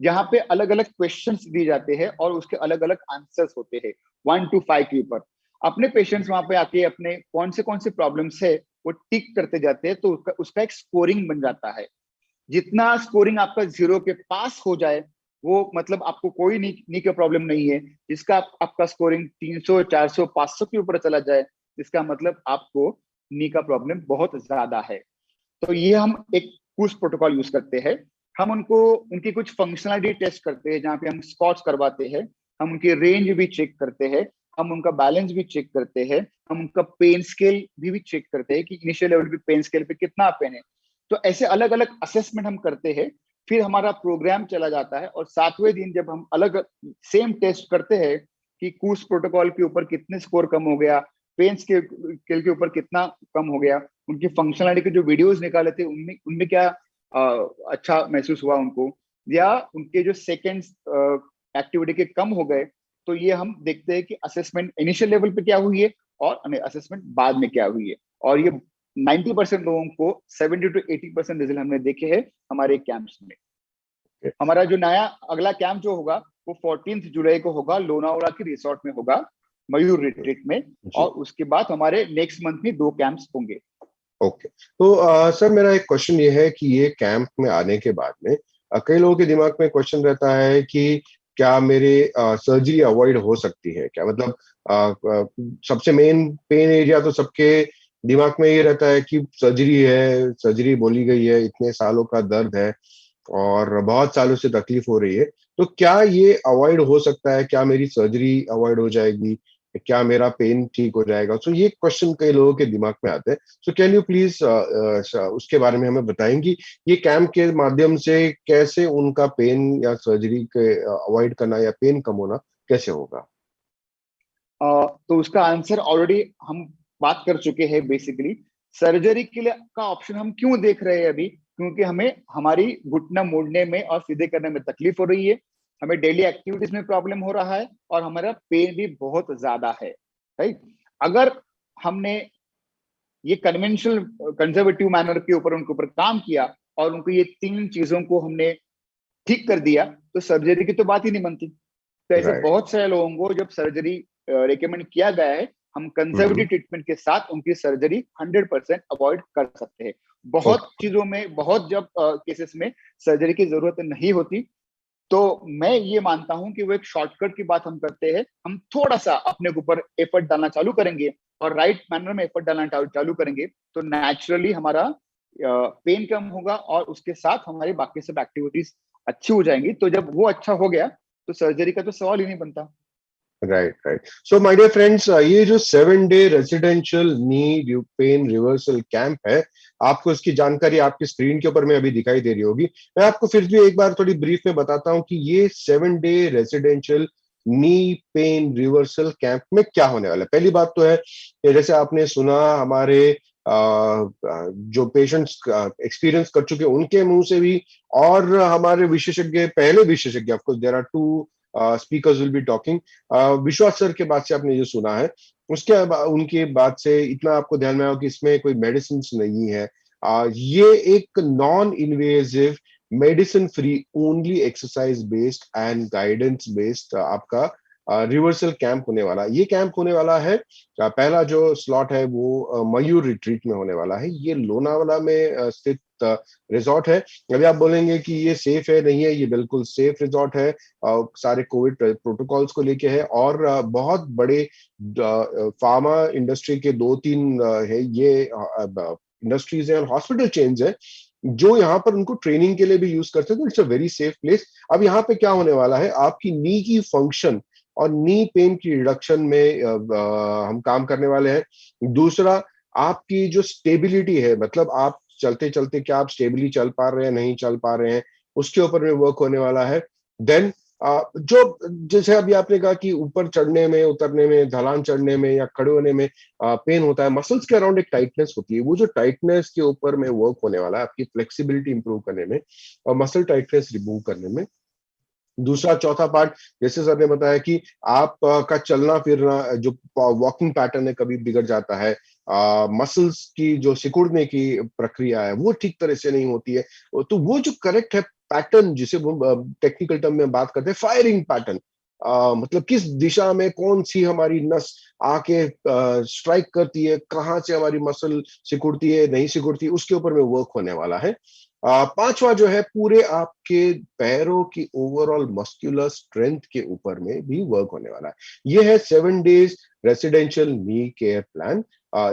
जहाँ पे अलग अलग क्वेश्चंस दिए जाते हैं और उसके अलग अलग आंसर्स होते हैं 1 to 5 के ऊपर। अपने पेशेंट्स वहां पे आके अपने कौन से प्रॉब्लम्स है वो टिक करते जाते हैं, तो उसका एक स्कोरिंग बन जाता है। जितना स्कोरिंग आपका 0 के पास हो जाए, वो मतलब आपको कोई नी का प्रॉब्लम नहीं है। जिसका आपका स्कोरिंग 300, 400, 500 के ऊपर चला जाए, इसका मतलब आपको नी का प्रॉब्लम बहुत ज्यादा है। तो ये हम एक कुछ प्रोटोकॉल यूज करते हैं। हम उनको उनकी कुछ फंक्शनलिटी टेस्ट करते हैं, जहाँ पे हम स्कॉट्स करवाते हैं, हम उनकी रेंज भी चेक करते हैं, हम उनका बैलेंस भी चेक करते हैं, हम उनका पेन स्केल भी चेक करते हैं कि इनिशियल लेवल पे पेन स्केल पे कितना पेन है। तो ऐसे अलग अलग असेसमेंट हम करते हैं। फिर हमारा प्रोग्राम चला जाता है, और 7वें दिन जब हम अलग सेम टेस्ट करते हैं कि कूस प्रोटोकॉल के ऊपर कितने स्कोर कम हो गया, पेन स्केल के ऊपर कितना कम हो गया, उनकी फंक्शनलिटी के जो वीडियोस निकाले थे उनमें उनमें क्या अच्छा महसूस हुआ उनको, या उनके जो सेकेंड एक्टिविटी के कम हो गए, तो ये हम देखते हैं कि असेसमेंट इनिशियल लेवल पे क्या हुई है और असेसमेंट बाद में क्या हुई है। और ये 90% लोगों को 70 to 80% रिजल्ट हमने देखे हैं हमारे कैंप्स में। हमारा जो नया अगला कैंप जो होगा वो 14 जुलाई को होगा, लोनावाला की रिसोर्ट में होगा, मयूर रिट्रीट में, और उसके बाद हमारे नेक्स्ट मंथ में 2 कैंप्स होंगे। ओके, तो सर मेरा एक क्वेश्चन ये है कि ये कैंप में आने के बाद में कई लोगों के दिमाग में क्वेश्चन रहता है कि क्या मेरे सर्जरी अवॉइड हो सकती है क्या, मतलब सबसे मेन पेन एरिया तो सबके दिमाग में ये रहता है कि सर्जरी है, सर्जरी बोली गई है, इतने सालों का दर्द है और बहुत सालों से तकलीफ हो रही है, तो क्या ये अवॉइड हो सकता है, क्या मेरी सर्जरी अवॉइड हो जाएगी, क्या मेरा पेन ठीक हो जाएगा? सो ये क्वेश्चन कई लोगों के दिमाग में आते हैं। सो कैन यू प्लीज उसके बारे में हमें बताएंगी, ये कैंप के माध्यम से कैसे उनका पेन या सर्जरी के अवॉइड करना या पेन कम होना कैसे होगा? तो उसका आंसर ऑलरेडी हम बात कर चुके हैं। बेसिकली सर्जरी के लिए का ऑप्शन हम क्यों देख रहे हैं अभी, क्योंकि हमें हमारी घुटना मोड़ने में और सीधे करने में तकलीफ हो रही है, हमें डेली एक्टिविटीज में प्रॉब्लम हो रहा है और हमारा पेन भी बहुत ज्यादा है, राइट। अगर हमने ये कन्वेंशनल कंजर्वेटिव मैनर के ऊपर काम किया और उनको ये 3 चीजों को हमने ठीक कर दिया, तो सर्जरी की तो बात ही नहीं बनती। तो ऐसे Right. बहुत सारे लोगों को जब सर्जरी रिकमेंड किया गया है, हम कंजर्वेटिव ट्रीटमेंट के साथ उनकी सर्जरी 100% अवॉइड कर सकते हैं। बहुत चीजों में, बहुत जब केसेस में सर्जरी की जरूरत नहीं होती, तो मैं ये मानता हूं कि वो एक शॉर्टकट की बात हम करते हैं। हम थोड़ा सा अपने ऊपर एफर्ट डालना चालू करेंगे और राइट मैनर में एफर्ट डालना चालू करेंगे, तो नेचुरली हमारा पेन कम होगा और उसके साथ हमारी बाकी सब एक्टिविटीज अच्छी हो जाएंगी। तो जब वो अच्छा हो गया तो सर्जरी का तो सवाल ही नहीं बनता। Right right. So my dear friends, ये जो 7-day residential knee pain reversal camp है, आपको इसकी जानकारी आपकी स्क्रीन के ऊपर में अभी दिखाई दे रही होगी। मैं आपको फिर भी एक बार थोड़ी ब्रीफ में बताता हूं कि ये 7-day residential knee pain reversal camp में क्या होने वाला है। पहली बात तो है, जैसे आपने सुना हमारे जो पेशेंट्स एक्सपीरियंस कर चुके उनके मुंह से भी, और हमारे विशेषज्ञ, पहले विशेषज्ञ, of course there are 2 speakers will be talking. Vishwas sir के बात से आपने जो सुना है, उसके उनके बात से इतना आपको ध्यान में आओ कि इसमें कोई मेडिसिन नहीं है। ये एक non invasive, medicine free, only exercise based and guidance based आपका रिवर्सल कैंप होने वाला है। ये कैंप होने वाला है, पहला जो स्लॉट है वो मयूर रिट्रीट में होने वाला है। ये लोनावाला में स्थित रिजॉर्ट है। अभी आप बोलेंगे कि ये सेफ है, नहीं है, ये बिल्कुल सेफ रिजॉर्ट है। सारे कोविड प्रोटोकॉल्स को लेके है, और बहुत बड़े फार्मा इंडस्ट्री के 2-3 है ये इंडस्ट्रीज है और हॉस्पिटल चेन्स है जो यहाँ पर उनको ट्रेनिंग के लिए भी यूज करते हैं। तो it's a very safe place. अब यहाँ पे क्या होने वाला है, आपकी नी की फंक्शन और नी पेन की रिडक्शन में हम काम करने वाले हैं। दूसरा, आपकी जो स्टेबिलिटी है, मतलब आप चलते चलते क्या आप स्टेबली चल पा रहे हैं, नहीं चल पा रहे हैं, उसके ऊपर में वर्क होने वाला है। देन जो, जैसे अभी आपने कहा कि ऊपर चढ़ने में, उतरने में, ढलान चढ़ने में या खड़े होने में पेन होता है, मसल्स के अराउंड एक टाइटनेस होती है, वो जो टाइटनेस के ऊपर में वर्क होने वाला है, आपकी फ्लेक्सिबिलिटी इंप्रूव करने में और मसल टाइटनेस रिमूव करने में। दूसरा, चौथा पार्ट, जैसे सर ने बताया कि आप का चलना फिरना, जो वॉकिंग पैटर्न है, कभी बिगड़ जाता है, मसल्स की जो सिकुड़ने की प्रक्रिया है वो ठीक तरह से नहीं होती है, तो वो जो करेक्ट है पैटर्न, जिसे टेक्निकल टर्म में बात करते हैं फायरिंग पैटर्न, मतलब किस दिशा में कौन सी हमारी नस आके स्ट्राइक करती है, कहाँ से हमारी मसल सिकुड़ती है, नहीं सिकुड़ती, उसके ऊपर में वर्क होने वाला है। पांचवा जो है, पूरे आपके पैरों की ओवरऑल मस्कुलर स्ट्रेंथ के ऊपर में भी वर्क होने वाला है। ये है 7 days रेसिडेंशियल नी केयर प्लान।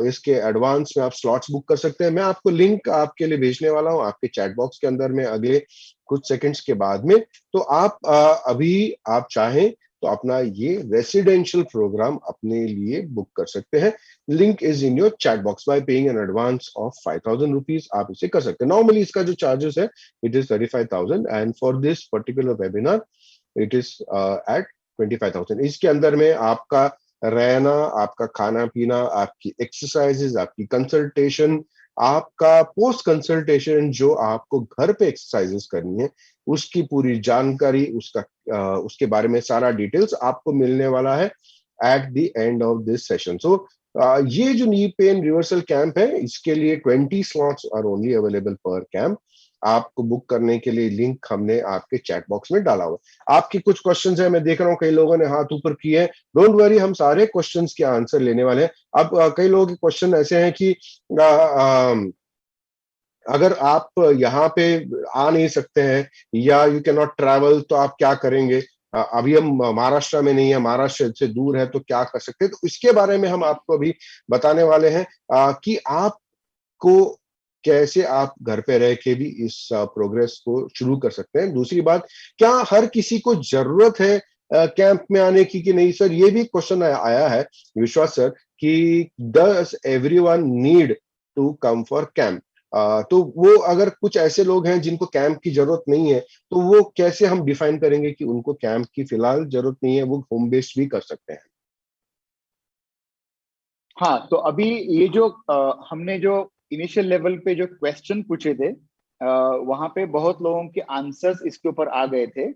इसके एडवांस में आप स्लॉट्स बुक कर सकते हैं। मैं आपको लिंक आपके लिए भेजने वाला हूं आपके चैट बॉक्स के अंदर में अगले कुछ सेकंड्स के बाद में। तो आप अभी आप चाहें तो अपना ये रेसिडेंशियल प्रोग्राम अपने लिए बुक कर सकते हैं। Link is in your chat box. Bye paying an advance of 5,000 rupees आप इसे कर सकते हैं। नॉर्मली इसका जो चार्जेस है it is 35,000 and for this particular webinar it is at 25,000। इसके अंदर में आपका रहना, आपका खाना पीना, आपकी एक्सरसाइजेज, आपकी कंसल्टेशन, आपका पोस्ट कंसल्टेशन जो आपको घर पे एक्सरसाइजेस करनी है उसकी पूरी जानकारी, उसके बारे में सारा डिटेल्स आपको मिलने वाला है at the end of this session. So ये जो नी पेन रिवर्सल कैंप है, इसके लिए 20 स्लॉट्स आर ओनली अवेलेबल पर कैंप। आपको बुक करने के लिए लिंक हमने आपके चैट बॉक्स में डाला हुआ है। आपकी कुछ क्वेश्चंस है, मैं देख रहा हूँ कई लोगों ने हाथ ऊपर किए हैं। डोंट वरी, हम सारे क्वेश्चंस के आंसर लेने वाले हैं। अब कई लोगों के क्वेश्चन ऐसे हैं कि अगर आप यहाँ पे आ नहीं सकते हैं या यू कैन नॉट ट्रैवल, तो आप क्या करेंगे? अभी हम महाराष्ट्र में नहीं है, महाराष्ट्र से दूर है, तो क्या कर सकते हैं? तो इसके बारे में हम आपको अभी बताने वाले हैं कि आपको कैसे आप घर पे रह के भी इस प्रोग्रेस को शुरू कर सकते हैं। दूसरी बात, क्या हर किसी को जरूरत है कैंप में आने की कि नहीं? सर, ये भी क्वेश्चन आया है विश्वास सर कि does everyone need to come for camp? तो वो अगर कुछ ऐसे लोग हैं जिनको कैंप की जरूरत नहीं है, तो वो कैसे हम डिफाइन करेंगे कि उनको कैंप की फिलहाल जरूरत नहीं है, वो होम बेस्ड भी कर सकते हैं? हाँ, तो अभी ये जो हमने जो इनिशियल लेवल पे जो क्वेश्चन पूछे थे, वहां पे बहुत लोगों के आंसर्स इसके ऊपर आ गए थे।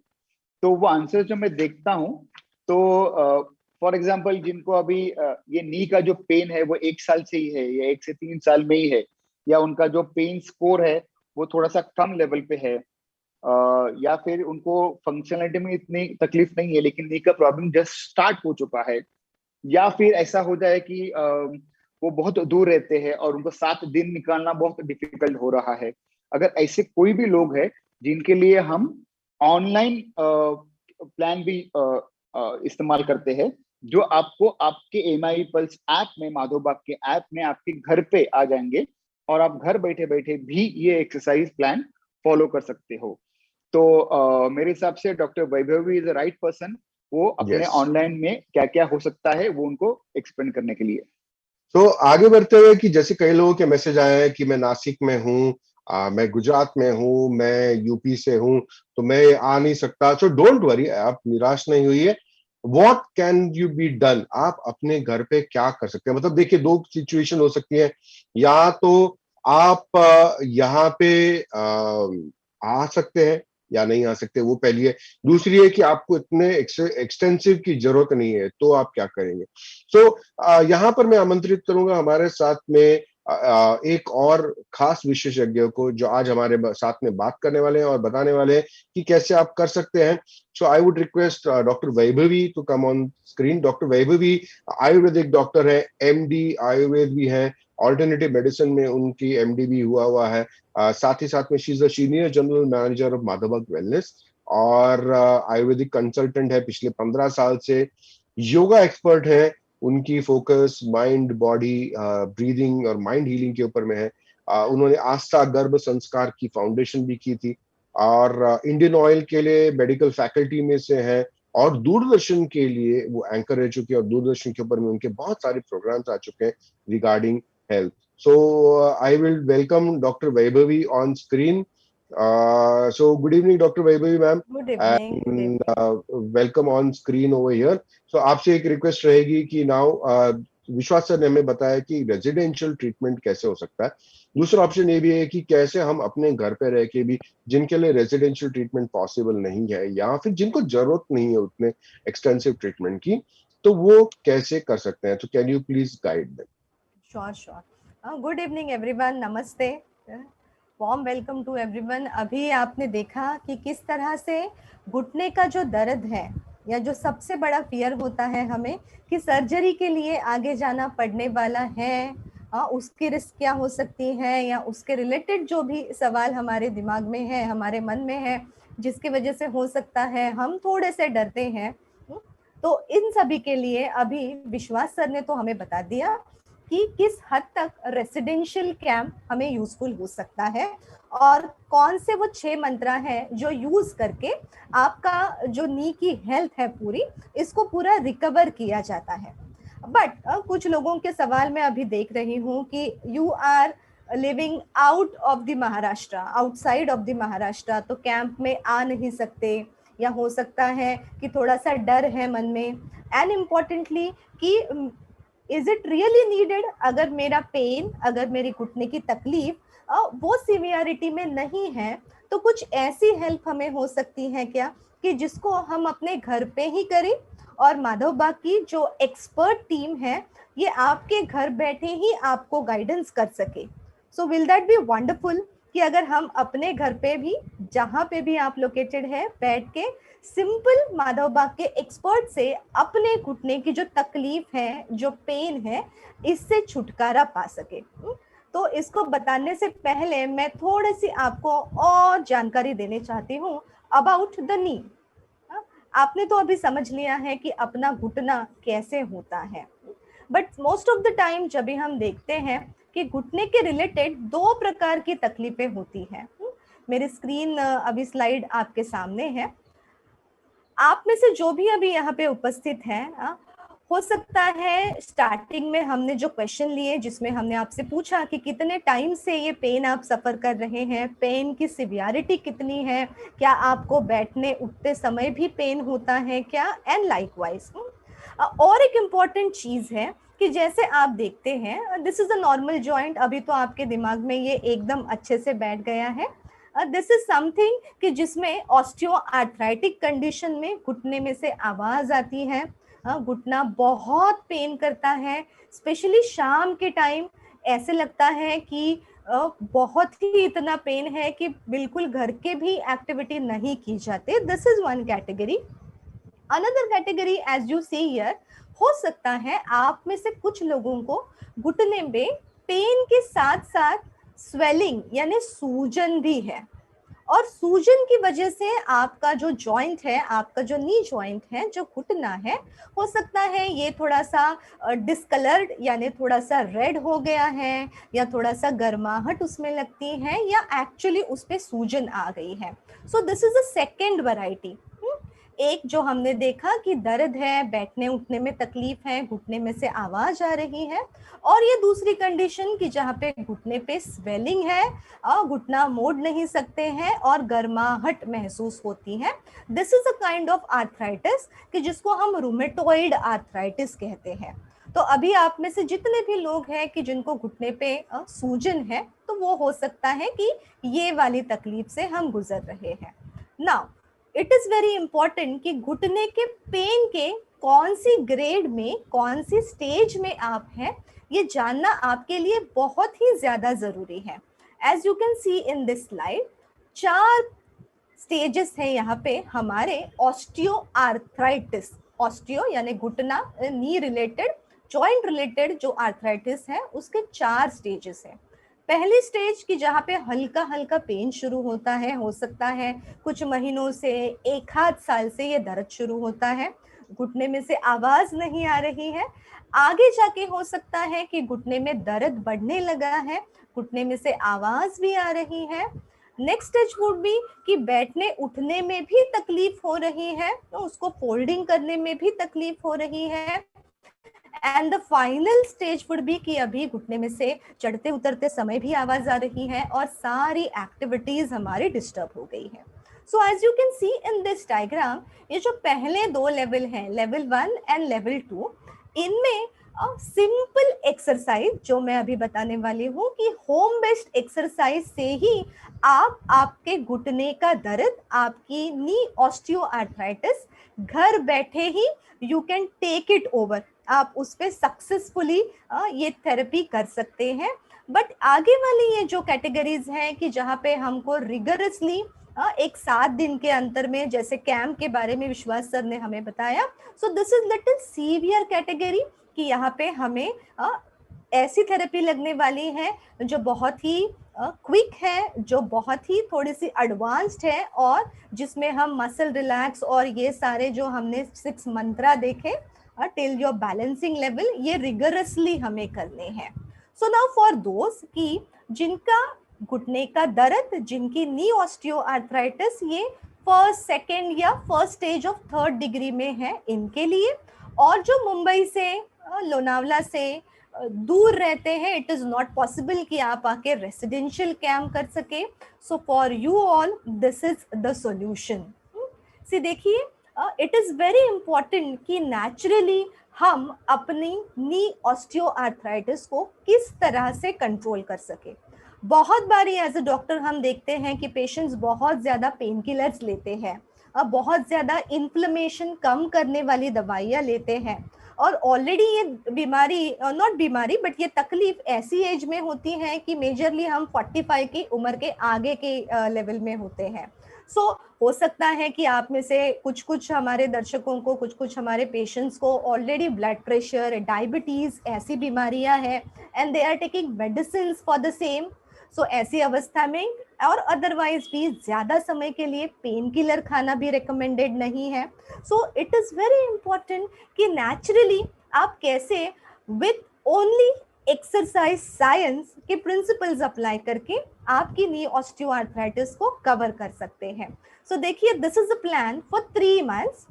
तो वो आंसर्स जो मैं देखता हूँ, तो फॉर एग्जाम्पल जिनको अभी ये नी का जो पेन है वो 1 साल से ही है या 1 से 3 साल में ही है, या उनका जो पेन स्कोर है वो थोड़ा सा कम लेवल पे है, या फिर उनको फंक्शनलिटी में इतनी तकलीफ नहीं है लेकिन नी का प्रॉब्लम जस्ट स्टार्ट हो चुका है, या फिर ऐसा हो जाए कि वो बहुत दूर रहते हैं और उनको 7 दिन निकालना बहुत डिफिकल्ट हो रहा है। अगर ऐसे कोई भी लोग हैं जिनके लिए हम ऑनलाइन प्लान भी इस्तेमाल करते हैं, जो आपको आपके एमआई पल्स ऐप में, माधोबाग के ऐप में आपके घर पे आ जाएंगे और आप घर बैठे बैठे भी ये एक्सरसाइज प्लान फॉलो कर सकते हो। तो मेरे हिसाब से doctor Vaibhavi is the right person, वो अपने Yes. ऑनलाइन में क्या क्या हो सकता है वो उनको एक्सप्लेन करने के लिए। तो आगे बढ़ते हुए कि जैसे कई लोगों के मैसेज आए हैं कि मैं नासिक में हूँ, मैं गुजरात में हूँ, मैं यूपी से हूँ, तो मैं आ नहीं सकता। सो डोंट वरी, आप निराश नहीं हुई। What can you be done, आप अपने घर पे क्या कर सकते हैं? मतलब देखिए, दो सिचुएशन हो सकती है। या तो आप यहाँ पे आ सकते हैं या नहीं आ सकते, वो पहली है। दूसरी है कि आपको इतने एक्सटेंसिव की जरूरत नहीं है, तो आप क्या करेंगे? सो यहाँ पर मैं आमंत्रित करूंगा हमारे साथ में एक और खास विशेषज्ञ को, जो आज हमारे साथ में बात करने वाले हैं और बताने वाले हैं कि कैसे आप कर सकते हैं। So I would request doctor Vaibhavi to come on screen. Doctor Vaibhavi Ayurvedic doctor है, एमडी आयुर्वेद भी है, ऑल्टरनेटिव मेडिसिन में उनकी एमडी भी हुआ है। साथ ही साथ में she is the senior general manager of Madhavbaug wellness और आयुर्वेदिक कंसल्टेंट है पिछले 15 साल से। योगा एक्सपर्ट है, उनकी फोकस माइंड बॉडी ब्रीदिंग और माइंड हीलिंग के ऊपर में है। उन्होंने आस्था गर्भ संस्कार की फाउंडेशन भी की थी और इंडियन ऑयल के लिए मेडिकल फैकल्टी में से है और दूरदर्शन के लिए वो एंकर रह चुके हैं और दूरदर्शन के ऊपर में उनके बहुत सारे प्रोग्राम्स आ चुके हैं regarding health. So I will welcome Dr. Vaibhavi on screen. So good evening, Dr. Vaibhavi, ma'am. Good evening. Good evening. Welcome on screen over here. So आपसे एक रिक्वेस्ट रहेगी कि नाउ विश्वास सर ने हमें बताया कि रेजिडेंशियल ट्रीटमेंट कैसे हो सकता है। दूसरा ऑप्शन ये भी है कि कैसे हम अपने घर पे रह के भी, जिनके लिए रेजिडेंशियल ट्रीटमेंट पॉसिबल नहीं है या फिर जिनको जरूरत नहीं है उतने एक्सटेंसिव ट्रीटमेंट की, तो वो कैसे कर सकते हैं। तो can you please guide them? Sure, sure. Good evening everyone, नमस्ते, वार्म वेलकम टू एवरीवन। अभी आपने देखा कि किस तरह से घुटने का जो दर्द है या जो सबसे बड़ा फियर होता है हमें कि सर्जरी के लिए आगे जाना पड़ने वाला है, उसकी रिस्क क्या हो सकती है या उसके रिलेटेड जो भी सवाल हमारे दिमाग में है, हमारे मन में है, जिसकी वजह से हो सकता है हम थोड़े से डरते हैं। तो इन सभी के लिए अभी विश्वास सर ने तो हमें बता दिया कि किस हद तक रेसिडेंशियल कैंप हमें यूजफुल हो सकता है और कौन से वो 6 मंत्र हैं जो यूज करके आपका जो नी की हेल्थ है पूरी, इसको पूरा रिकवर किया जाता है। बट कुछ लोगों के सवाल मैं अभी देख रही हूँ कि you are living out of the Maharashtra, outside of the Maharashtra, तो कैंप में आ नहीं सकते, या हो सकता है कि थोड़ा सा डर है मन में। एंड इम्पॉर्टेंटली कि इज इट रियली नीडेड, अगर मेरा पेन, अगर मेरी घुटने की तकलीफ वो सीवियरिटी में नहीं है, तो कुछ ऐसी हेल्प हमें हो सकती है क्या कि जिसको हम अपने घर पे ही करें और माधवबाग की जो एक्सपर्ट टीम है ये आपके घर बैठे ही आपको गाइडेंस कर सके। So will that B wonderful कि अगर हम अपने घर पे भी, जहाँ पे भी आप लोकेटेड है, बैठ के सिंपल माधवबाग के एक्सपर्ट से अपने घुटने की जो तकलीफ है, जो पेन है, इससे छुटकारा पा सके। तो इसको बताने से पहले मैं थोड़ी सी आपको और जानकारी देने चाहती हूँ अबाउट द नी। आपने तो अभी समझ लिया है कि अपना घुटना कैसे होता है, but most of the time जब भी हम देखते हैं कि घुटने के रिलेटेड 2 प्रकार की तकलीफें होती हैं। मेरी स्क्रीन अभी स्लाइड आपके सामने है। आप में से जो भी अभी यहाँ पे उपस्थित हैं, हो सकता है स्टार्टिंग में हमने जो क्वेश्चन लिए जिसमें हमने आपसे पूछा कि कितने टाइम से ये पेन आप सफ़र कर रहे हैं, पेन की सिवियरिटी कितनी है, क्या आपको बैठने उठते समय भी पेन होता है क्या, एंड लाइकवाइज। और एक इम्पॉर्टेंट चीज़ है कि जैसे आप देखते हैं, this is a normal joint, अभी तो आपके दिमाग में ये एकदम अच्छे से बैठ गया है। दिस इज समथिंग कि जिसमें ऑस्टियोआर्थराइटिक कंडीशन में घुटने में से आवाज आती है, घुटना बहुत पेन करता है, स्पेशली शाम के टाइम ऐसे लगता है कि बहुत ही इतना पेन है कि बिल्कुल घर के भी एक्टिविटी नहीं की जाते। This is one category. Another category as you see here, हो सकता है आप में से कुछ लोगों को घुटने में पेन के साथ साथ स्वेलिंग यानी सूजन भी है, और सूजन की वजह से आपका जो जॉइंट है, आपका जो नी जॉइंट है, जो घुटना है, हो सकता है ये थोड़ा सा डिस्कलर्ड यानी थोड़ा सा रेड हो गया है, या थोड़ा सा गर्माहट उसमें लगती है, या एक्चुअली उस पे सूजन आ गई है। सो this is a second variety. एक जो हमने देखा कि दर्द है, बैठने उठने में तकलीफ है, घुटने में से आवाज आ रही है, और ये दूसरी कंडीशन कि जहाँ पे घुटने पे स्वेलिंग है, घुटना मोड़ नहीं सकते हैं और गर्माहट महसूस होती है। This is a kind of arthritis कि जिसको हम रूमेटॉइड आर्थराइटिस कहते हैं। तो अभी आप में से जितने भी लोग हैं कि जिनको घुटने पे सूजन है, तो वो हो सकता है कि ये वाली तकलीफ से हम गुजर रहे हैं। Now it is very important कि घुटने के पेन के कौन सी ग्रेड में, कौन सी स्टेज में आप हैं, ये जानना आपके लिए बहुत ही ज्यादा जरूरी है। As you can see in this slide, 4 stages हैं यहाँ पे हमारे ऑस्टियोआर्थराइटिस। ऑस्टियो यानी घुटना, नी रिलेटेड, जॉइंट रिलेटेड जो आर्थराइटिस है उसके 4 स्टेजेस हैं। पहली स्टेज की जहाँ पे हल्का हल्का पेन शुरू होता है, हो सकता है कुछ महीनों से, 1 साल से ये दर्द शुरू होता है, घुटने में से आवाज नहीं आ रही है। आगे जाके हो सकता है कि घुटने में दर्द बढ़ने लगा है, घुटने में से आवाज भी आ रही है। नेक्स्ट स्टेज वुड बी कि बैठने उठने में भी तकलीफ हो रही है, तो उसको फोल्डिंग करने में भी तकलीफ हो रही है। And the final stage would be कि अभी घुटने में से चढ़ते उतरते समय भी आवाज आ रही है और सारी एक्टिविटीज हमारी डिस्टर्ब हो गई है। So as you can see in this diagram, ये जो पहले 2 लेवल हैं, लेवल 1 एंड लेवल 2, इनमें सिंपल एक्सरसाइज जो मैं अभी बताने वाली हूँ कि होम बेस्ड एक्सरसाइज से ही आप आपके घुटने का दर्द, आपकी नी ऑस्टियोआर्थराइटिस घर बैठे ही you can take it over, आप उस पे सक्सेसफुली ये थेरेपी कर सकते हैं। बट आगे वाली ये जो कैटेगरीज हैं कि जहाँ पे हमको रिगरसली एक 7 दिन के अंतर में, जैसे कैम्प के बारे में विश्वास सर ने हमें बताया, सो this is little severe category कि यहाँ पे हमें ऐसी थेरेपी लगने वाली है जो बहुत ही क्विक है, जो बहुत ही थोड़ी सी एडवांस्ड है, और जिसमें हम मसल रिलैक्स और ये सारे जो हमने 6 मंत्रा देखे टिल योर बैलेंसिंग लेवल, ये रिगरसली हमें करने हैं। सो नाउ फॉर दोज की जिनका घुटने का दर्द, जिनकी नी ऑस्टियोआर्थराइटिस ये 1st, 2nd या 1st stage of 3rd degree में है, इनके लिए, और जो मुंबई से, लोनावला से दूर रहते हैं, इट इज नॉट पॉसिबल कि आप आके रेसिडेंशियल कैम्प कर सके, so for you all this is the solution. See देखिए, इट इज वेरी इंपॉर्टेंट कि नेचुरली हम अपनी नी ऑस्टियोआर्थराइटिस को किस तरह से कंट्रोल कर सके। बहुत बारी एज अ डॉक्टर हम देखते हैं कि पेशेंट्स बहुत ज़्यादा पेन किलर्स लेते हैं, बहुत ज़्यादा इन्फ्लेमेशन कम करने वाली दवाइयाँ लेते हैं, और ऑलरेडी ये बीमारी, नॉट बीमारी बट ये तकलीफ ऐसी एज में होती है कि मेजरली हम 45 की उम्र के आगे के लेवल में होते हैं। सो हो सकता है कि आप में से कुछ हमारे दर्शकों को, कुछ हमारे पेशेंट्स को ऑलरेडी ब्लड प्रेशर, डायबिटीज ऐसी बीमारियां हैं and they are taking medicine for the same. So ऐसी अवस्था में और अदरवाइज भी ज्यादा समय के लिए पेन किलर खाना भी रिकमेंडेड नहीं है। So it is very important कि नेचुरली आप कैसे विथ ओनली एक्सरसाइज साइंस के प्रिंसिपल्स अप्लाई करके आपकी नी ऑस्टियोआर्थराइटिस को कवर कर सकते हैं। सो देखिए, this is a plan for 3 months।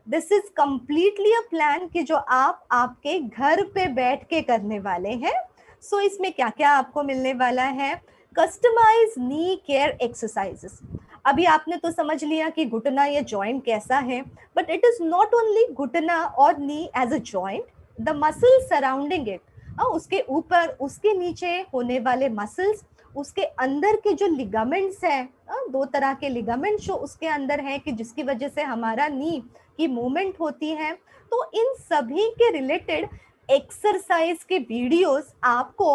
This is completely a plan कि जो आप आपके घर पे बैठ के करने वाले हैं। सो इसमें क्या क्या आपको मिलने वाला है? कस्टमाइज नी केयर एक्सरसाइजेस। अभी आपने तो समझ लिया कि घुटना ये जॉइंट कैसा है, but it is not only घुटना और knee as a joint, the muscle surrounding it, उसके ऊपर उसके नीचे होने वाले मसल्स, उसके अंदर के जो लिगामेंट्स है, 2 तरह के लिगामेंट्स जो उसके अंदर है कि जिसकी वजह से हमारा नी की मूवमेंट होती है, तो इन सभी के रिलेटेड एक्सरसाइज के वीडियोस आपको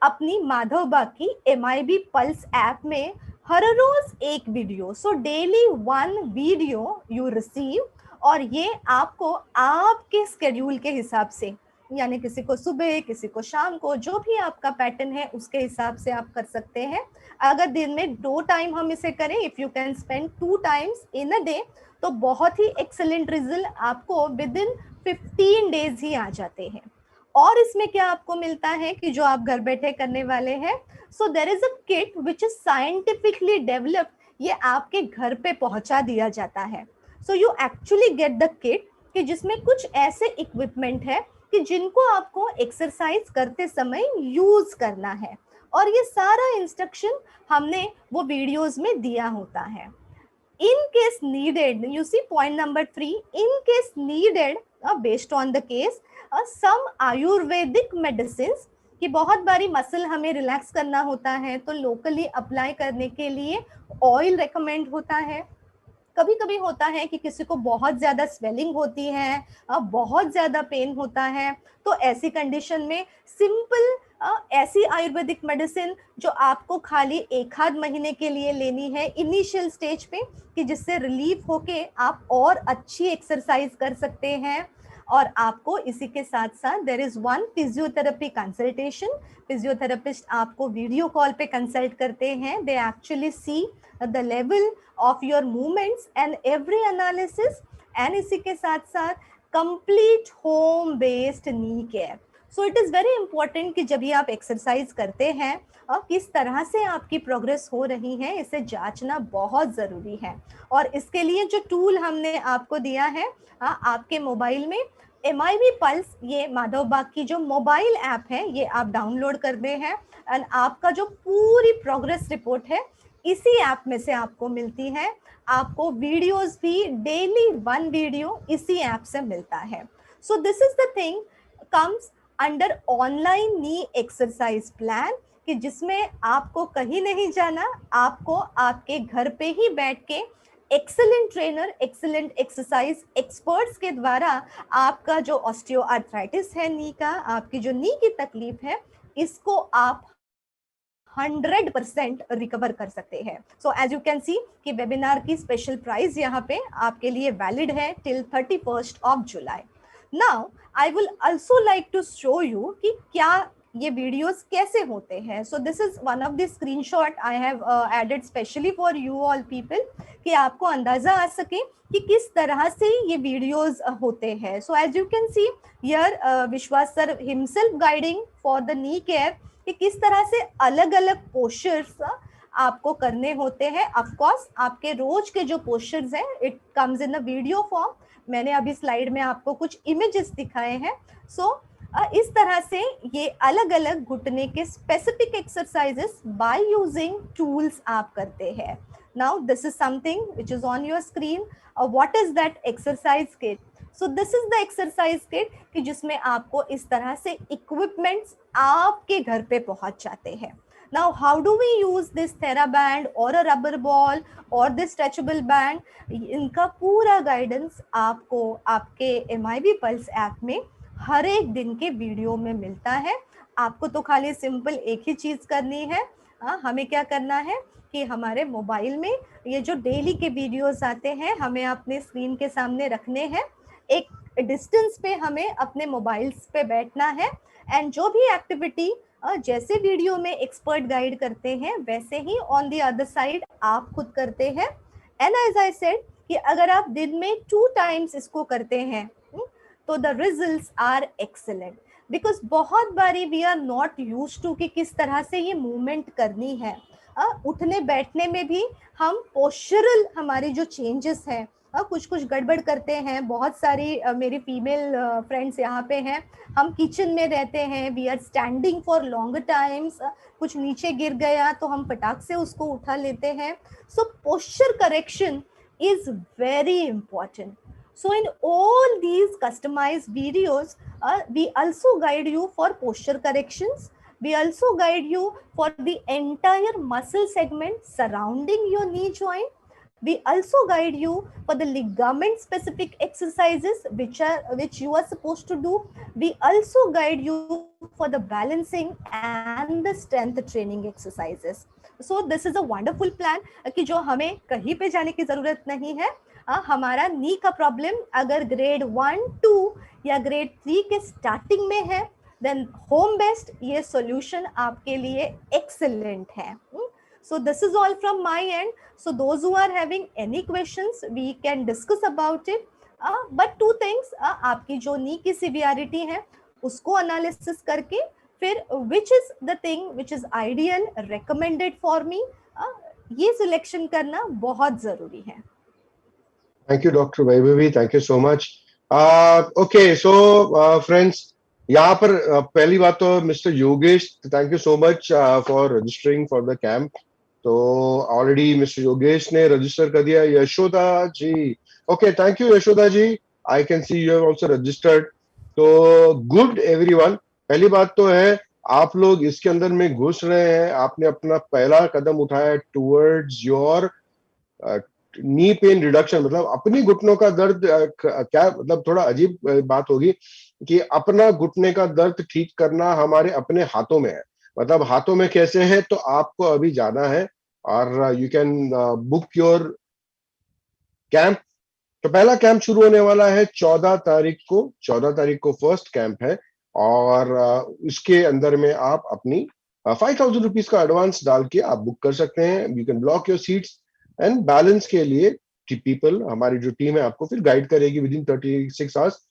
अपनी माधव बाकी MIB पल्स ऐप में हर रोज एक video, so daily 1 video you receive, और ये आपको आपके स्केड्यूल के हिसाब से, यानी किसी को सुबह, किसी को शाम को, जो भी आपका पैटर्न है उसके हिसाब से आप कर सकते हैं। अगर दिन में 2 टाइम हम इसे करें, if you can spend 2 times in a day, तो बहुत ही एक्सेलेंट रिजल्ट आपको विद इन 15 डेज ही आ जाते हैं। और इसमें क्या आपको मिलता है कि जो आप घर बैठे करने वाले हैं, so there is a kit which is scientifically developed, ये आपके घर पे पहुंचा दिया जाता है। So you actually get the kit कि जिसमें कुछ ऐसे इक्विपमेंट है कि जिनको आपको एक्सरसाइज करते समय यूज करना है, और ये सारा इंस्ट्रक्शन हमने वो वीडियोस में दिया होता है। In case needed, you see point number 3, in case needed, based on the case, some Ayurvedic medicines, कि बहुत बारी मसल हमें रिलैक्स करना होता है तो लोकली अप्लाई करने के लिए ऑयल रेकमेंड होता है। कभी कभी होता है कि किसी को बहुत ज़्यादा स्वेलिंग होती है, बहुत ज़्यादा पेन होता है, तो ऐसी कंडीशन में सिंपल ऐसी आयुर्वेदिक मेडिसिन जो आपको खाली 1-आध महीने के लिए लेनी है इनिशियल स्टेज पे, कि जिससे रिलीफ होके आप और अच्छी एक्सरसाइज कर सकते हैं। और आपको इसी के साथ साथ there is 1 physiotherapy consultation, physiotherapist आपको वीडियो कॉल पे कंसल्ट करते हैं, they actually see the level of your movements and every analysis, and इसी के साथ साथ complete home based knee care. So it is very important कि जब भी आप एक्सरसाइज करते हैं और किस तरह से आपकी प्रोग्रेस हो रही है, इसे जांचना बहुत ज़रूरी है। और इसके लिए जो टूल हमने आपको दिया है, आपके मोबाइल में MIB पल्स, ये माधव बाग की जो मोबाइल ऐप है, ये आप डाउनलोड करते हैं, एंड आपका जो पूरी प्रोग्रेस रिपोर्ट है इसी ऐप में से आपको मिलती है। आपको वीडियोस भी डेली 1 वीडियो इसी ऐप से मिलता है। सो this is the thing comes under online knee exercise plan, कि जिसमें आपको कहीं नहीं जाना, आपको आपके घर पे ही बैठ के excellent trainer, excellent exercise experts के द्वारा आपका जो ऑस्टियोआर्थराइटिस है नी का, आपकी जो नी की तकलीफ है, इसको आप 100% रिकवर कर सकते हैं। So as you can see कि वेबिनार की स्पेशल प्राइस यहाँ पे आपके लिए वैलिड है till 31st of July। Now I will also like to show you कि क्या ये वीडियोस कैसे होते हैं। So this is one of the screenshot I have added specially for you all people, कि आपको अंदाजा आ सके कि किस तरह से ये वीडियोस होते हैं। So as you can see here Vishwas sir himself guiding for the knee care, कि किस तरह से अलग अलग पोस्चर्स आपको करने होते हैं। ऑफ कोर्स आपके रोज के जो पोस्चर्स हैं, it comes in a video form. मैंने अभी स्लाइड में आपको कुछ इमेजेस दिखाए हैं। सो इस तरह से ये अलग अलग घुटने के specific exercises by using tools आप करते हैं। Now this is something which is on your screen. What is that exercise kit? So this is the exercise kit, कि जिसमें आपको इस तरह से इक्विपमेंट्स आपके घर पे पहुंच जाते हैं। Now, how do we use this TheraBand or a rubber ball or this stretchable band? इनका पूरा गाइडेंस आपको आपके MIB पल्स ऐप में हर एक दिन के वीडियो में मिलता है। आपको तो खाली सिंपल एक ही चीज़ करनी है। हमें क्या करना है कि हमारे मोबाइल में ये जो डेली के वीडियोस आते हैं, हमें अपने स्क्रीन के सामने रखने हैं। एक डिस्टेंस पे हमें अपने मोबाइल्स पे बैठना है, एंड जो भी एक्टिविटी जैसे वीडियो में एक्सपर्ट गाइड करते हैं, वैसे ही ऑन द अदर साइड आप खुद करते हैं। एंड एज आई सेड कि अगर आप दिन में 2 टाइम्स इसको करते हैं, तो the results are excellent, because बहुत बारी we are not used to कि किस तरह से ये मूवमेंट करनी है। उठने बैठने में भी हम पोस्चरल हमारी जो चेंजेस हैं, कुछ कुछ गड़बड़ करते हैं। बहुत सारी मेरी फीमेल फ्रेंड्स यहाँ पे हैं, हम किचन में रहते हैं, we are standing for long times, कुछ नीचे गिर गया तो हम फटाक से उसको उठा लेते हैं। So posture correction is very important. So in all these customized videos, we also guide you for posture corrections, We also guide you for the entire muscle segment surrounding your knee joint. We also guide you for the ligament specific exercises which you are supposed to do. We also guide you for the balancing and the strength training exercises. So this is a wonderful plan कि जो हमें कहीं पे जाने की जरूरत नहीं है. हमारा नी का प्रॉब्लम अगर ग्रेड 1, 2 या ग्रेड 3 के स्टार्टिंग में है, देन होम बेस्ड ये सॉल्यूशन आपके लिए एक्सेलेंट है. So this is all from my end. So those who are having any questions, we can discuss about it. But two things, आपकी जो नी की severity है उसको analysis करके फिर which is the thing which is ideal recommended for me, ये selection करना बहुत जरूरी है. Thank you, Dr. Vaibhavi. Thank you so much. Okay, so friends, यहाँ पर पहली बात तो mister Yogesh, thank you so much for registering for the camp. तो ऑलरेडी मिस्टर योगेश ने रजिस्टर कर दिया. Yashoda ji, okay, thank you Yashoda ji. I can see you have also registered. तो गुड एवरीवन. पहली बात तो है आप लोग इसके अंदर में घुस रहे हैं, आपने अपना पहला कदम उठाया towards your knee pain reduction. मतलब अपनी घुटनों का दर्द क्या, मतलब थोड़ा अजीब बात होगी कि अपना घुटने का दर्द ठीक करना हमारे अपने हाथों में है. मतलब हाथों में कैसे है, तो आपको अभी जाना है और you can book your camp. तो पहला कैंप शुरू होने वाला है 14 तारीख को. 14 तारीख को फर्स्ट कैंप है और इसके अंदर में आप अपनी 5,000 रुपीज का एडवांस डाल के आप बुक कर सकते हैं. You can block your seats and balance के लिए पीपल, हमारी जो टीम है आपको फिर गाइड करेगी विद इन 36 आवर्स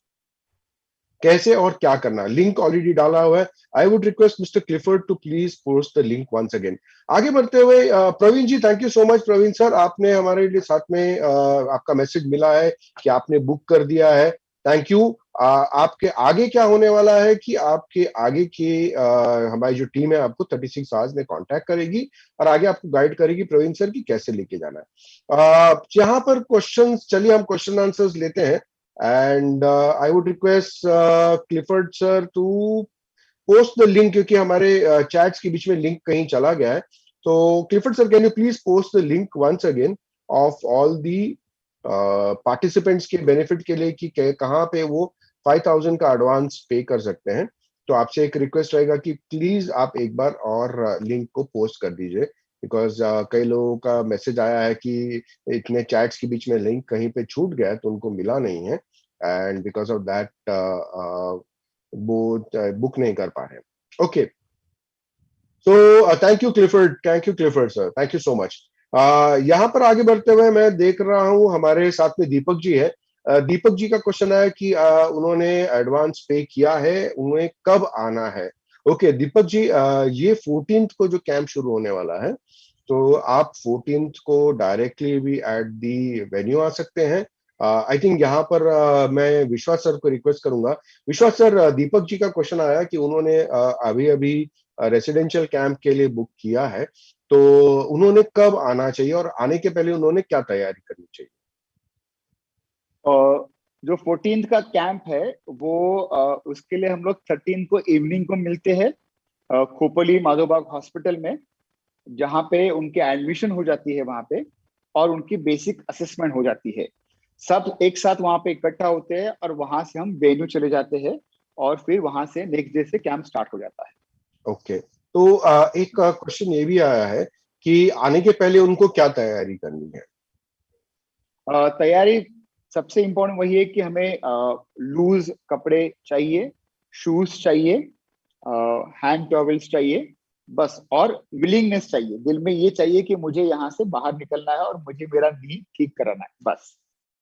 कैसे और क्या करना. लिंक ऑलरेडी डाला हुआ है. I would request mister Clifford to please post the link once again. आगे बढ़ते हुए Praveen ji, thank you so much. Praveen sir, आपने हमारे लिए साथ में आपका मैसेज मिला है कि आपने बुक कर दिया है. Thank you. आपके आगे क्या होने वाला है कि आपके आगे की हमारी जो टीम है आपको 36 आवर्स में कांटेक्ट करेगी और आगे आपको गाइड करेगी प्रवीण सर की कैसे लेके जाना है. यहाँ पर क्वेश्चंस, चलिए हम क्वेश्चन आंसर्स लेते हैं. And I would request Clifford sir to post the link, क्योंकि हमारे चैट्स के बीच में लिंक कहीं चला गया है. तो Clifford sir, can you please post the link once again of all the participants के बेनिफिट के लिए कि कहाँ पे वो 5,000 का एडवांस पे कर सकते हैं. तो आपसे एक रिक्वेस्ट रहेगा कि प्लीज आप एक बार और लिंक को पोस्ट कर दीजिए, बिकॉज कई लोगों का मैसेज आया है कि इतने चैट्स के बीच में लिंक कहीं पे छूट गया है तो उनको मिला नहीं है, एंड बिकॉज ऑफ दैट वो बुक नहीं कर पा रहे. Okay, so thank you Clifford sir, thank you so much. यहाँ पर आगे बढ़ते हुए मैं देख रहा हूँ हमारे साथ में दीपक जी है. दीपक जी का क्वेश्चन है कि उन्होंने एडवांस पे किया है, उन्हें कब आना है. ओके दीपक जी, ये 14th को जो कैंप शुरू होने वाला है, तो आप 14th को डायरेक्टली भी एट दी वेन्यू आ सकते हैं. आई थिंक यहाँ पर मैं विश्वास सर को रिक्वेस्ट करूंगा. विश्वास सर, दीपक जी का क्वेश्चन आया कि उन्होंने अभी अभी रेसिडेंशियल कैंप के लिए बुक किया है, तो उन्होंने कब आना चाहिए और आने के पहले उन्होंने क्या तैयारी करनी चाहिए. जो 14th का कैंप है वो उसके लिए हम लोग 13 को इवनिंग को मिलते हैं खोपोली माधोबाग हॉस्पिटल में, जहाँ पे उनके एडमिशन हो जाती है वहाँ पे और उनकी बेसिक असेसमेंट हो जाती है. सब एक साथ वहाँ पे इकट्ठा होते हैं और वहां से हम वेन्यू चले जाते हैं और फिर वहां से नेक्स्ट डे से कैंप स्टार्ट हो जाता है. ओके, तो एक क्वेश्चन ये भी आया है कि आने के पहले उनको क्या तैयारी करनी है. तैयारी सबसे इम्पोर्टेंट वही है कि हमें लूज कपड़े चाहिए, शूज चाहिए, हैंड टॉवल्स चाहिए बस, और विलिंगनेस चाहिए. दिल में ये चाहिए कि मुझे यहाँ से बाहर निकलना है और मुझे मेरा नी ठीक कराना है बस.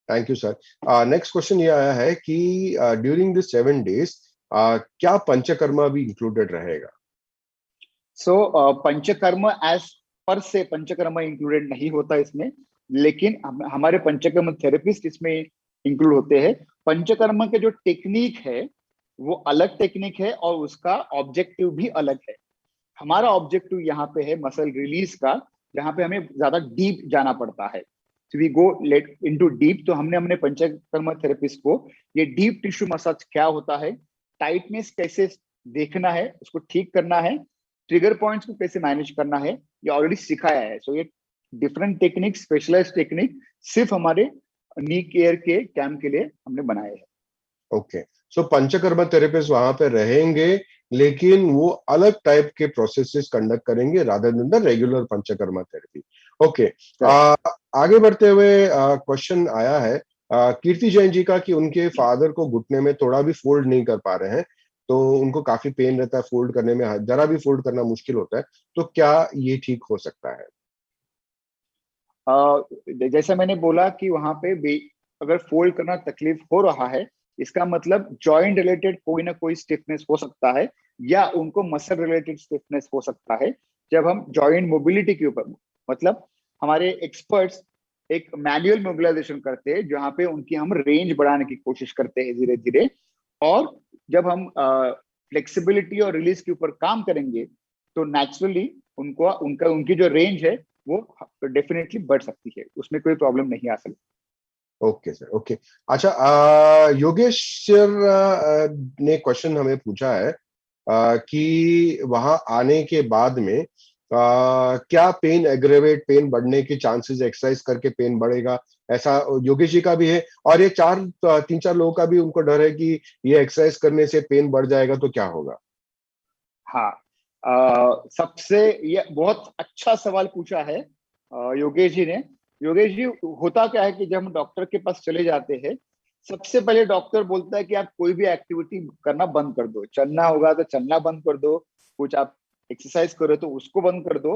Thank you sir. Next question ये आया है कि ड्यूरिंग दिस 7 days क्या पंचकर्मा भी इंक्लूडेड रहेगा. सो पंचकर्म एज पर से पंचकर्म इंक्लूडेड नहीं होता इसमें, लेकिन हमारे पंचकर्म थेरेपिस्ट इसमें इंक्लूड होते हैं. पंचकर्म के जो टेक्निक है वो अलग टेक्निक है और उसका ऑब्जेक्टिव भी अलग है. हमारा ऑब्जेक्टिव यहाँ पे है मसल रिलीज का, जहाँ पे हमें ज्यादा डीप जाना पड़ता है. We go let into deep. तो हमने अपने पंचकर्म थेरेपिस्ट को ये डीप टिश्यू मसाज क्या होता है, टाइटनेस कैसे देखना है, उसको ठीक करना है, ट्रिगर पॉइंट्स को कैसे मैनेज करना है ये ऑलरेडी सिखाया है। सो ये डिफरेंट टेक्निक, स्पेशलाइज्ड टेक्निक सिर्फ हमारे नी केयर के कैम्प के लिए हमने बनाए हैं। ओके, सो पंचकर्मा थेरेपिस्ट वहां पे रहेंगे, लेकिन वो अलग टाइप के प्रोसेसेस कंडक्ट करेंगे rather than the regular panchakarma therapy. Okay, आगे बढ़ते हुए क्वेश्चन आया है कीर्ति जैन जी का कि उनके फादर को घुटने में थोड़ा भी फोल्ड नहीं कर पा रहे हैं, तो उनको काफी पेन रहता है फोल्ड करने में, जरा भी फोल्ड करना मुश्किल होता है, तो क्या ये ठीक हो सकता है? जैसा मैंने बोला कि वहां पे अगर फोल्ड करना तकलीफ हो रहा है, इसका मतलब जॉइंट रिलेटेड कोई ना कोई स्टिफनेस हो सकता है, या उनको मसल रिलेटेड स्टिफनेस हो सकता है। जब हम जॉइंट मोबिलिटी के ऊपर, मतलब हमारे एक्सपर्ट्स एक मैनुअल मोबिलाइजेशन करते हैं जहाँ पे उनकी हम रेंज बढ़ाने की कोशिश करते हैं धीरे धीरे, और जब हम फ्लेक्सिबिलिटी और रिलीज के ऊपर काम करेंगे तो नेचुरली उनकी जो रेंज है वो डेफिनेटली बढ़ सकती है, उसमें कोई प्रॉब्लम नहीं आ सकती। Okay sir, okay. अच्छा, योगेश सर ने क्वेश्चन हमें पूछा है कि वहां आने के बाद में क्या पेन एग्रेवेट, पेन बढ़ने के चांसेस, एक्सरसाइज करके पेन बढ़ेगा, ऐसा योगेश जी का भी है, और ये 3-4 लोगों का भी उनको डर है कि ये एक्सरसाइज करने से पेन बढ़ जाएगा तो क्या होगा? हाँ, सबसे ये बहुत अच्छा सवाल पूछा है योगेश जी ने। योगेश जी, होता क्या है कि जब हम डॉक्टर के पास चले जाते हैं, सबसे पहले डॉक्टर बोलता है कि आप कोई भी एक्टिविटी करना बंद कर दो, चलना होगा तो चलना बंद कर दो, कुछ आप एक्सरसाइज करो तो उसको बंद कर दो।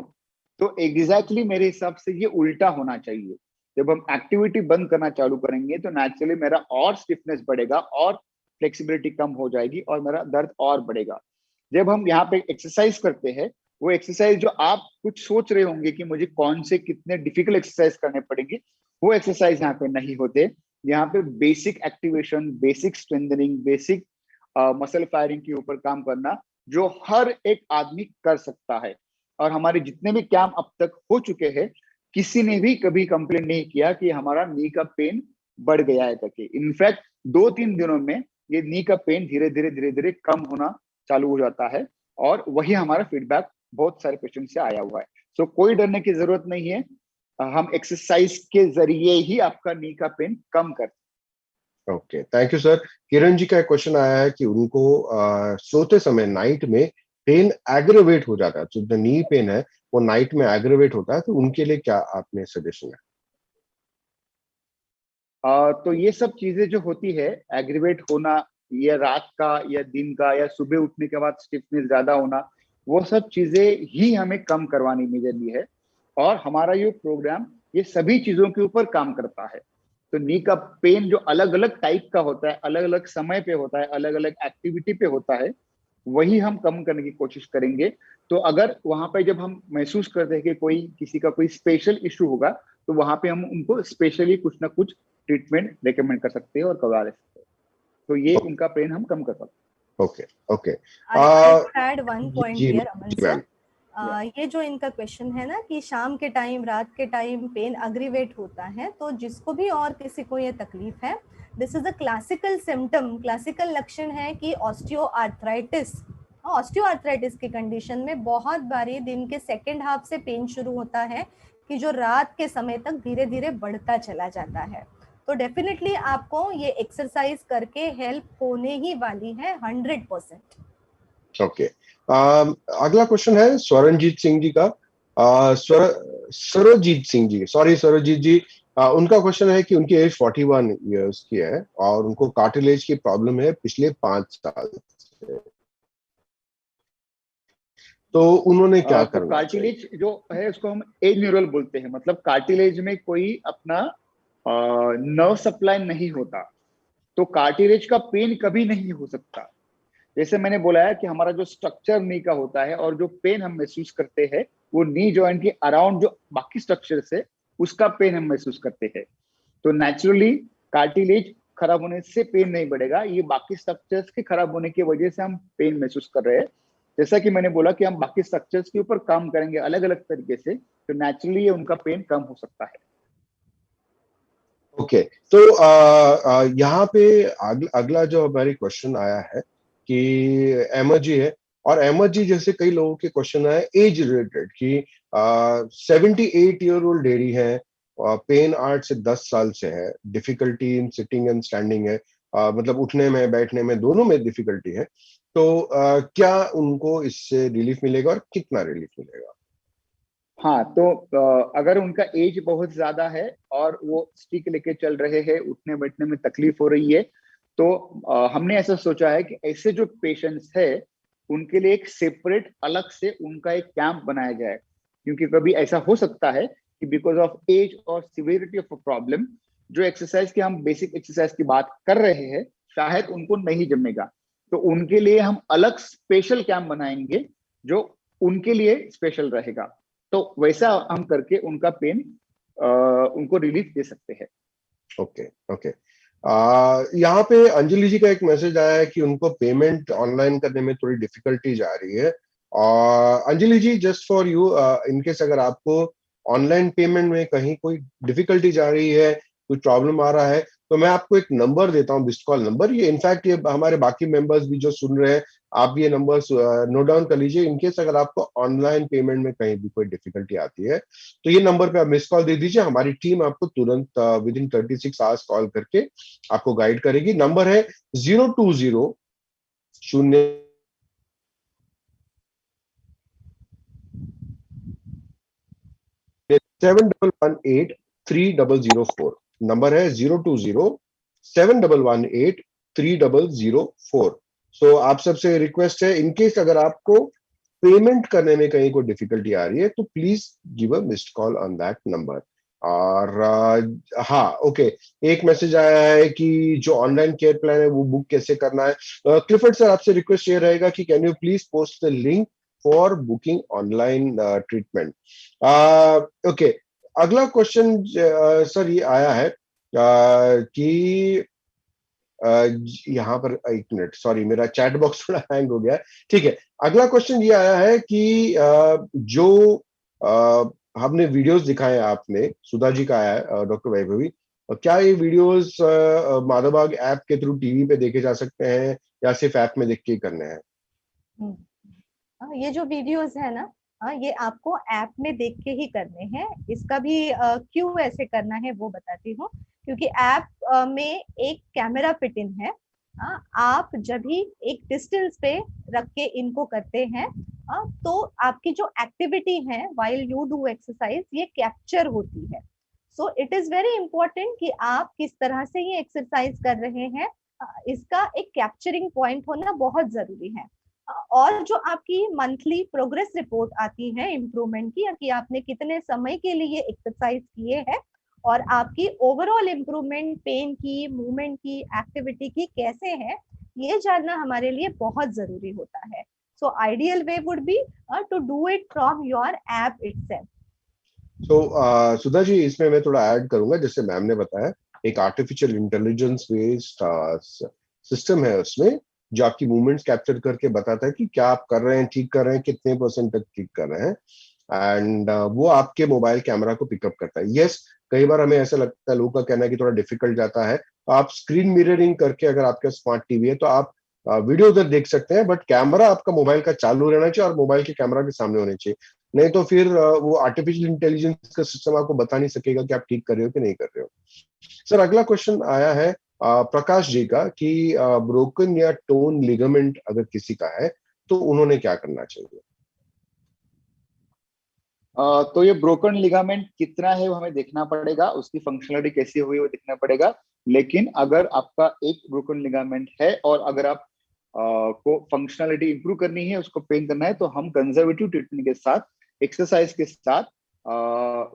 तो एग्जैक्टली मेरे हिसाब से ये उल्टा होना चाहिए। जब हम एक्टिविटी बंद करना चालू करेंगे तो नेचुरली मेरा और स्टिफनेस बढ़ेगा और फ्लेक्सिबिलिटी कम हो जाएगी और मेरा दर्द और बढ़ेगा। जब हम यहाँ पे एक्सरसाइज करते हैं, वो एक्सरसाइज जो आप कुछ सोच रहे होंगे कि मुझे कौन से कितने डिफिकल्ट एक्सरसाइज करने पड़ेंगे, वो एक्सरसाइज यहाँ पे नहीं होते। यहाँ पे basic activation, basic strengthening, basic muscle firing के ऊपर काम करना जो हर एक आदमी कर सकता है। और हमारे जितने भी कैंप अब तक हो चुके हैं, किसी ने भी कभी कंप्लेन नहीं किया कि हमारा नी का पेन बढ़ गया है करके। इनफैक्ट 2-3 दिनों में ये नी का पेन धीरे धीरे कम होना चालू हो जाता है, और वही हमारा फीडबैक बहुत सारे पेशेंट से आया हुआ है। सो कोई डरने की जरूरत नहीं है, हम एक्सरसाइज के जरिए ही आपका नी का पेन कम करते। Okay, thank you sir. Kiran ji का एक क्वेश्चन आया है कि उनको सोते समय नाइट में पेन एग्रेवेट हो जाता है, तो जो नी पेन है वो नाइट में एग्रेवेट होता है, तो उनके लिए क्या आपने सजेशन है? तो ये सब चीजें जो होती है, एग्रीवेट होना, या रात का या दिन का या सुबह उठने के बाद स्टिफनेस ज्यादा होना, वो सब चीजें ही हमें कम करवानी मेजरली है। और हमारा ये प्रोग्राम ये सभी चीजों के ऊपर काम करता है। तो नी का पेन जो अलग अलग टाइप का होता है, अलग अलग समय पे होता है, अलग अलग एक्टिविटी पे होता है, वही हम कम करने की कोशिश करेंगे। तो अगर वहां पे जब हम महसूस करते हैं कि किसी का कोई स्पेशल इशू होगा, तो वहां पे हम उनको स्पेशली कुछ ना कुछ ट्रीटमेंट रेकमेंड कर सकते हैं और करवा सकते हैं। तो ये उनका पेन हम कम कर सकते हैं। Okay, okay. Add one point here Aman sir, ये जो इनका क्वेश्चन है ना कि शाम के टाइम, रात के टाइम पेन अग्रीवेट होता है, तो जिसको भी और किसी को ये तकलीफ है, this is a classical symptom, classical लक्षण है कि ऑस्टियोआर्थराइटिस की कंडीशन में बहुत बारी दिन के सेकेंड हाफ से पेन शुरू होता है कि जो रात के समय तक धीरे धीरे बढ़ता चला जाता है। तो डेफिनेटली आपको ये एक्सरसाइज करके हेल्प होने ही वाली है 100%। ओके, अगला क्वेश्चन है स्वरणजीत सिंह जी का। सरजीत सिंह जी, सॉरी सरजीत जी, उनका क्वेश्चन है कि उनकी एज 41 इयर्स की है और उनको कार्टिलेज की प्रॉब्लम है पिछले 5 साल से, तो उन्होंने क्या करना? कार्टिलेज जो है उसको हम एज न्यूरल बोलते हैं, मतलब कार्टिलेज में कोई अपना नर्व सप्लाई नहीं होता, तो कार्टिलेज का पेन कभी नहीं हो सकता। जैसे मैंने बोला है कि हमारा जो स्ट्रक्चर नी का होता है और जो पेन हम महसूस करते हैं वो नी जॉइंट के अराउंड जो बाकी स्ट्रक्चर है उसका पेन हम महसूस करते हैं। तो नेचुरली कार्टिलेज खराब होने से पेन नहीं बढ़ेगा, ये बाकी स्ट्रक्चर्स के खराब होने की वजह से हम पेन महसूस कर रहे हैं। जैसा कि मैंने बोला कि हम बाकी स्ट्रक्चर्स के ऊपर काम करेंगे अलग अलग तरीके से, तो नेचुरली उनका पेन कम हो सकता है। ओके, तो यहाँ पे अगला जो हमारी क्वेश्चन आया है कि एमर जी है और अहमद जी जैसे कई लोगों के क्वेश्चन आए एज रिलेटेड कि 78-year-old लेडी है, पेन 8 से 10 साल से है, difficulty in sitting and standing है, मतलब उठने में बैठने में दोनों में डिफिकल्टी है, तो क्या उनको इससे रिलीफ मिलेगा और कितना रिलीफ मिलेगा? हाँ, तो अगर उनका एज बहुत ज्यादा है और वो स्टिक लेके चल रहे हैं, उठने बैठने में तकलीफ हो रही है, तो हमने ऐसा सोचा है कि ऐसे जो पेशेंट्स है उनके लिए एक सेपरेट अलग से उनका एक कैंप बनाया जाए, क्योंकि कभी ऐसा हो सकता है कि बिकॉज ऑफ एज और सिवियरिटी ऑफ अ प्रॉब्लम जो एक्सरसाइज की हम बेसिक एक्सरसाइज की बात कर रहे हैं शायद उनको नहीं जमेगा, तो उनके लिए हम अलग स्पेशल कैंप बनाएंगे जो उनके लिए स्पेशल रहेगा। तो वैसा हम करके उनका पेन उनको रिलीफ दे सकते हैं। ओके ओके, यहाँ पे अंजलि जी का एक मैसेज आया है कि उनको पेमेंट ऑनलाइन करने में थोड़ी डिफिकल्टीज आ रही है। और अंजलि जी जस्ट फॉर यू, इनकेस अगर आपको ऑनलाइन पेमेंट में कहीं कोई डिफिकल्टीज आ रही है, कोई प्रॉब्लम आ रहा है, तो मैं आपको एक नंबर देता हूँ, मिस्ड कॉल नंबर। ये इनफैक्ट ये हमारे बाकी मेंबर्स भी जो सुन रहे हैं, आप ये नंबर नोट डाउन कर लीजिए। इनकेस अगर आपको ऑनलाइन पेमेंट में कहीं भी कोई डिफिकल्टी आती है तो ये नंबर पे आप मिस कॉल दे दीजिए, हमारी टीम आपको तुरंत विद इन 36 आवर्स कॉल करके आपको गाइड करेगी। नंबर है 020 7183004। नंबर है 020-718-3004। सो आप सबसे रिक्वेस्ट है, इनकेस अगर आपको पेमेंट करने में कहीं कोई डिफिकल्टी आ रही है तो please give a missed call on that number. और हाँ ओके, एक मैसेज आया है कि जो ऑनलाइन केयर प्लान है वो बुक कैसे करना है। क्लिफर्ड सर आपसे रिक्वेस्ट ये रहेगा कि can you please post the link for booking online treatment. Okay, अगला क्वेश्चन सर ये आया है कि यहाँ पर एक मिनट, सॉरी मेरा चैट बॉक्स थोड़ा हैंग हो गया है। ठीक है, अगला क्वेश्चन ये आया है कि जो हमने वीडियोस दिखाए आपने, सुधा जी का आया है, डॉक्टर वैभवी, क्या ये वीडियोस माधवबाग ऐप के थ्रू टीवी पे देखे जा सकते हैं या सिर्फ ऐप में देख के करने हैं? ये जो वीडियोस है ना, ये आपको ऐप में देख के ही करने हैं। इसका भी क्यों ऐसे करना है वो बताती हूँ, क्योंकि ऐप में एक कैमरा फिट इन है। आप जब भी एक डिस्टेंस पे रख के इनको करते हैं तो आपकी जो एक्टिविटी है व्हाइल यू डू एक्सरसाइज ये कैप्चर होती है। So it is very important कि आप किस तरह से ये एक्सरसाइज कर रहे हैं, इसका एक कैप्चरिंग पॉइंट होना बहुत जरूरी है। और जो आपकी मंथली प्रोग्रेस रिपोर्ट आती है इम्प्रूवमेंट की, कि आपने कितने समय के लिए एक्सरसाइज किए हैं और आपकी ओवरऑल इम्प्रूवमेंट पेन की, मूवमेंट की, एक्टिविटी की कैसे है, ये जानना हमारे लिए बहुत जरूरी होता है। So ideal way would be to do it from your app itself. तो सुधा जी इसमें मैं थोड़ा ऐड करूंगा, जैसे मैम ने बताया एक आर्टिफिशियल इंटेलिजेंस बेस्ड सिस्टम है उसमें, जो आपकी मूवमेंट्स कैप्चर करके बताता है कि क्या आप कर रहे हैं, ठीक कर रहे हैं, कितने % तक ठीक कर रहे हैं, एंड वो आपके मोबाइल कैमरा को पिकअप करता है। यस, कई बार हमें ऐसा लगता है, लोगों का कहना है कि थोड़ा डिफिकल्ट जाता है, तो आप स्क्रीन मिररिंग करके, अगर आपके स्मार्ट टीवी है तो आप वीडियो उधर देख सकते हैं, बट कैमरा आपका मोबाइल का चालू रहना चाहिए और मोबाइल के कैमरा के सामने होने चाहिए, नहीं तो फिर वो आर्टिफिशियल इंटेलिजेंस का सिस्टम आपको बता नहीं सकेगा कि आप ठीक कर रहे हो कि नहीं कर रहे हो। सर अगला क्वेश्चन आया है प्रकाश जी का कि ब्रोकन या टोन लिगामेंट अगर किसी का है तो उन्होंने क्या करना चाहिए? तो ये ब्रोकन लिगामेंट कितना है वो हमें देखना पड़ेगा, उसकी फंक्शनलिटी कैसी हुई वो देखना पड़ेगा। लेकिन अगर आपका एक ब्रोकन लिगामेंट है और अगर आप को फंक्शनलिटी इंप्रूव करनी है, उसको पेन करना है, तो हम कंजर्वेटिव ट्रीटमेंट के साथ, एक्सरसाइज के साथ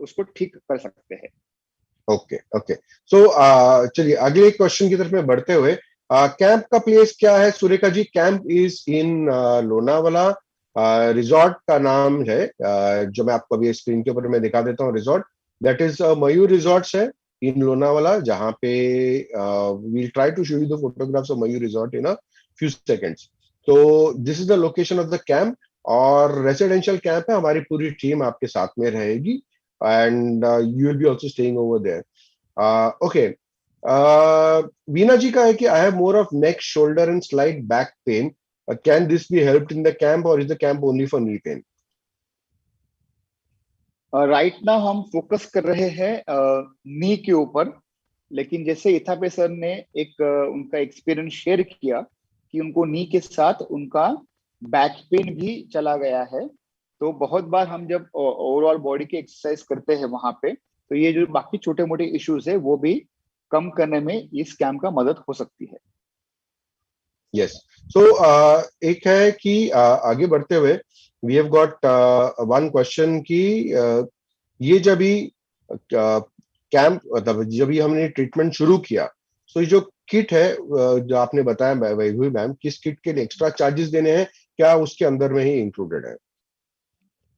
उसको ठीक कर सकते हैं। ओके ओके, सो चलिए अगले क्वेश्चन की तरफ में बढ़ते हुए, कैंप का प्लेस क्या है? Surekha ji, camp is in Lonavala, resort का नाम है जो मैं आपको अभी स्क्रीन के ऊपर मैं दिखा देता हूँ। Resort that is Mayur resorts है इन लोनावाला, जहाँ पे we'll try to show you the photographs of Mayur Resort in a few seconds. तो this is the location of the camp, और रेसिडेंशियल कैंप है, हमारी पूरी टीम आपके साथ में रहेगी and you will be also staying over there. Okay, Veena ji का है कि I have more of neck, shoulder and slight back pain, can this be helped in the camp or is the camp only for knee pain? Right now हम focus कर रहे हैं नी के ऊपर, लेकिन जैसे इथापे सर ने एक उनका एक्सपीरियंस शेयर किया कि उनको नी के साथ उनका बैक पेन भी चला गया है, तो बहुत बार हम जब ओवरऑल बॉडी की एक्सरसाइज करते हैं वहां पे, तो ये जो बाकी छोटे मोटे इश्यूज है वो भी कम करने में इस कैम्प का मदद हो सकती है। यस, सो एक है कि आगे बढ़ते हुए we have got one question कि ये जब भी कैंप मतलब जब भी हमने ट्रीटमेंट शुरू किया, सो ये जो किट है जो आपने बताया वैभवी मैम, किस किट के लिए एक्स्ट्रा चार्जेस देने हैं, क्या उसके अंदर में ही इंक्लूडेड है?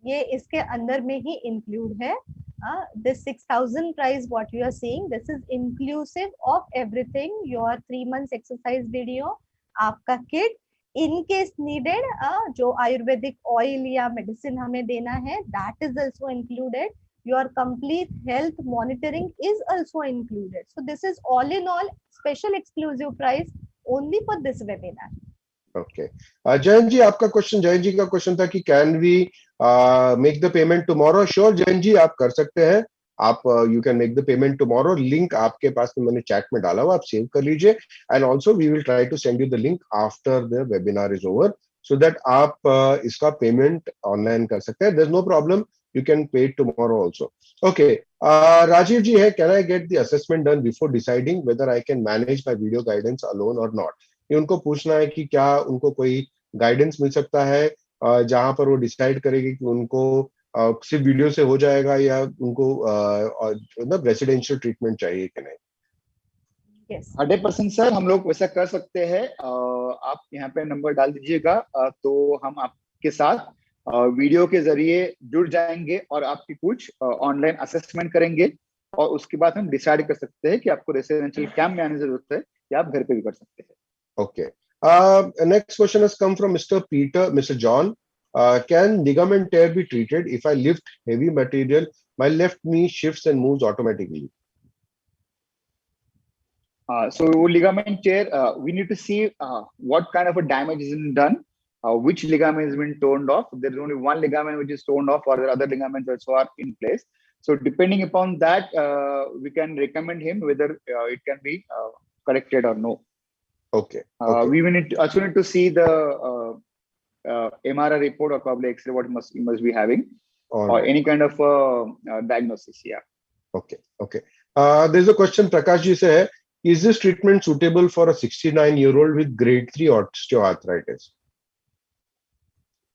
ये इसके अंदर में ही इंक्लूड है। This 6,000 price what you are seeing, this is inclusive of everything, your 3 months exercise video, आपका किट, इन केस नीडेड जो आयुर्वेदिक ऑयल या मेडिसिन हमें देना है, that is also included, your complete health monitoring is also included. So this is all in all special exclusive price only for this webinar. Okay. Jayant ji, आपका question, Jayant ji का question था कि can we make the payment tomorrow? Sure Jayant ji, आप कर सकते हैं, आप you can make the payment tomorrow. Link आपके पास में मैंने चैट में डाला हुआ, आप सेव कर लीजिए, and also we will try to send you the link after the webinar is over, so that आप इसका पेमेंट ऑनलाइन कर सकते हैं। There is no problem, you can pay it tomorrow also. Okay, Rajiv ji hai, can I get the assessment done before deciding whether I can manage my video guidance alone or not? ये उनको पूछना है कि क्या उनको कोई guidance मिल सकता है जहां पर वो डिसाइड करेगी कि उनको सिर्फ वीडियो से हो जाएगा या उनको मतलब रेसिडेंशियल ट्रीटमेंट चाहिए कि नहीं? Yes. 100% सर, हम लोग वैसा कर सकते हैं। आप यहाँ पे नंबर डाल दीजिएगा, तो हम आपके साथ वीडियो के जरिए जुड़ जाएंगे और आपकी कुछ ऑनलाइन असेसमेंट करेंगे, और उसके बाद हम डिसाइड कर सकते हैं कि आपको रेसिडेंशियल कैंप में आने की जरूरत है या आप घर पे भी कर सकते हैं। Okay. Next question has come from Mr. John. Can ligament tear be treated if I lift heavy material? My left knee shifts and moves automatically. So ligament tear, we need to see what kind of a damage is done, which ligament has been torn off. There is only one ligament which is torn off, or the other ligaments also are in place. So depending upon that, we can recommend him whether it can be corrected or no. Okay. We will also need to see the MRI report or probably X-ray what he must be having, or any kind of diagnosis. Yeah. Okay. There's a question Prakash ji se hai, is this treatment suitable for a 69-year-old with grade 3 osteoarthritis?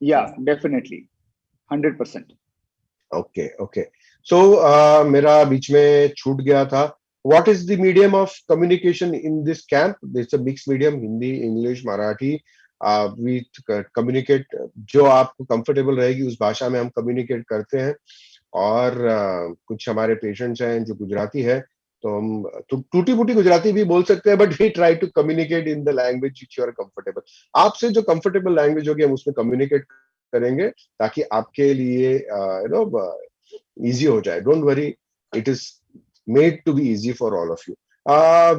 Yeah, definitely. 100%. Okay. So मेरा बीच में छूट गया था. What is the medium of communication in this camp? It's a mixed medium, Hindi, English, Marathi. We communicate, जो आपको comfortable रहेगी उस भाषा में हम communicate करते हैं, और कुछ हमारे patients हैं जो गुजराती है, तो हम टूटी फूटी गुजराती भी बोल सकते हैं, but we try to communicate in the language which you are comfortable. आपसे जो comfortable language होगी हम उसमें communicate करेंगे ताकि आपके लिए easy हो जाए. Don't worry, it is made to be easy for all of you.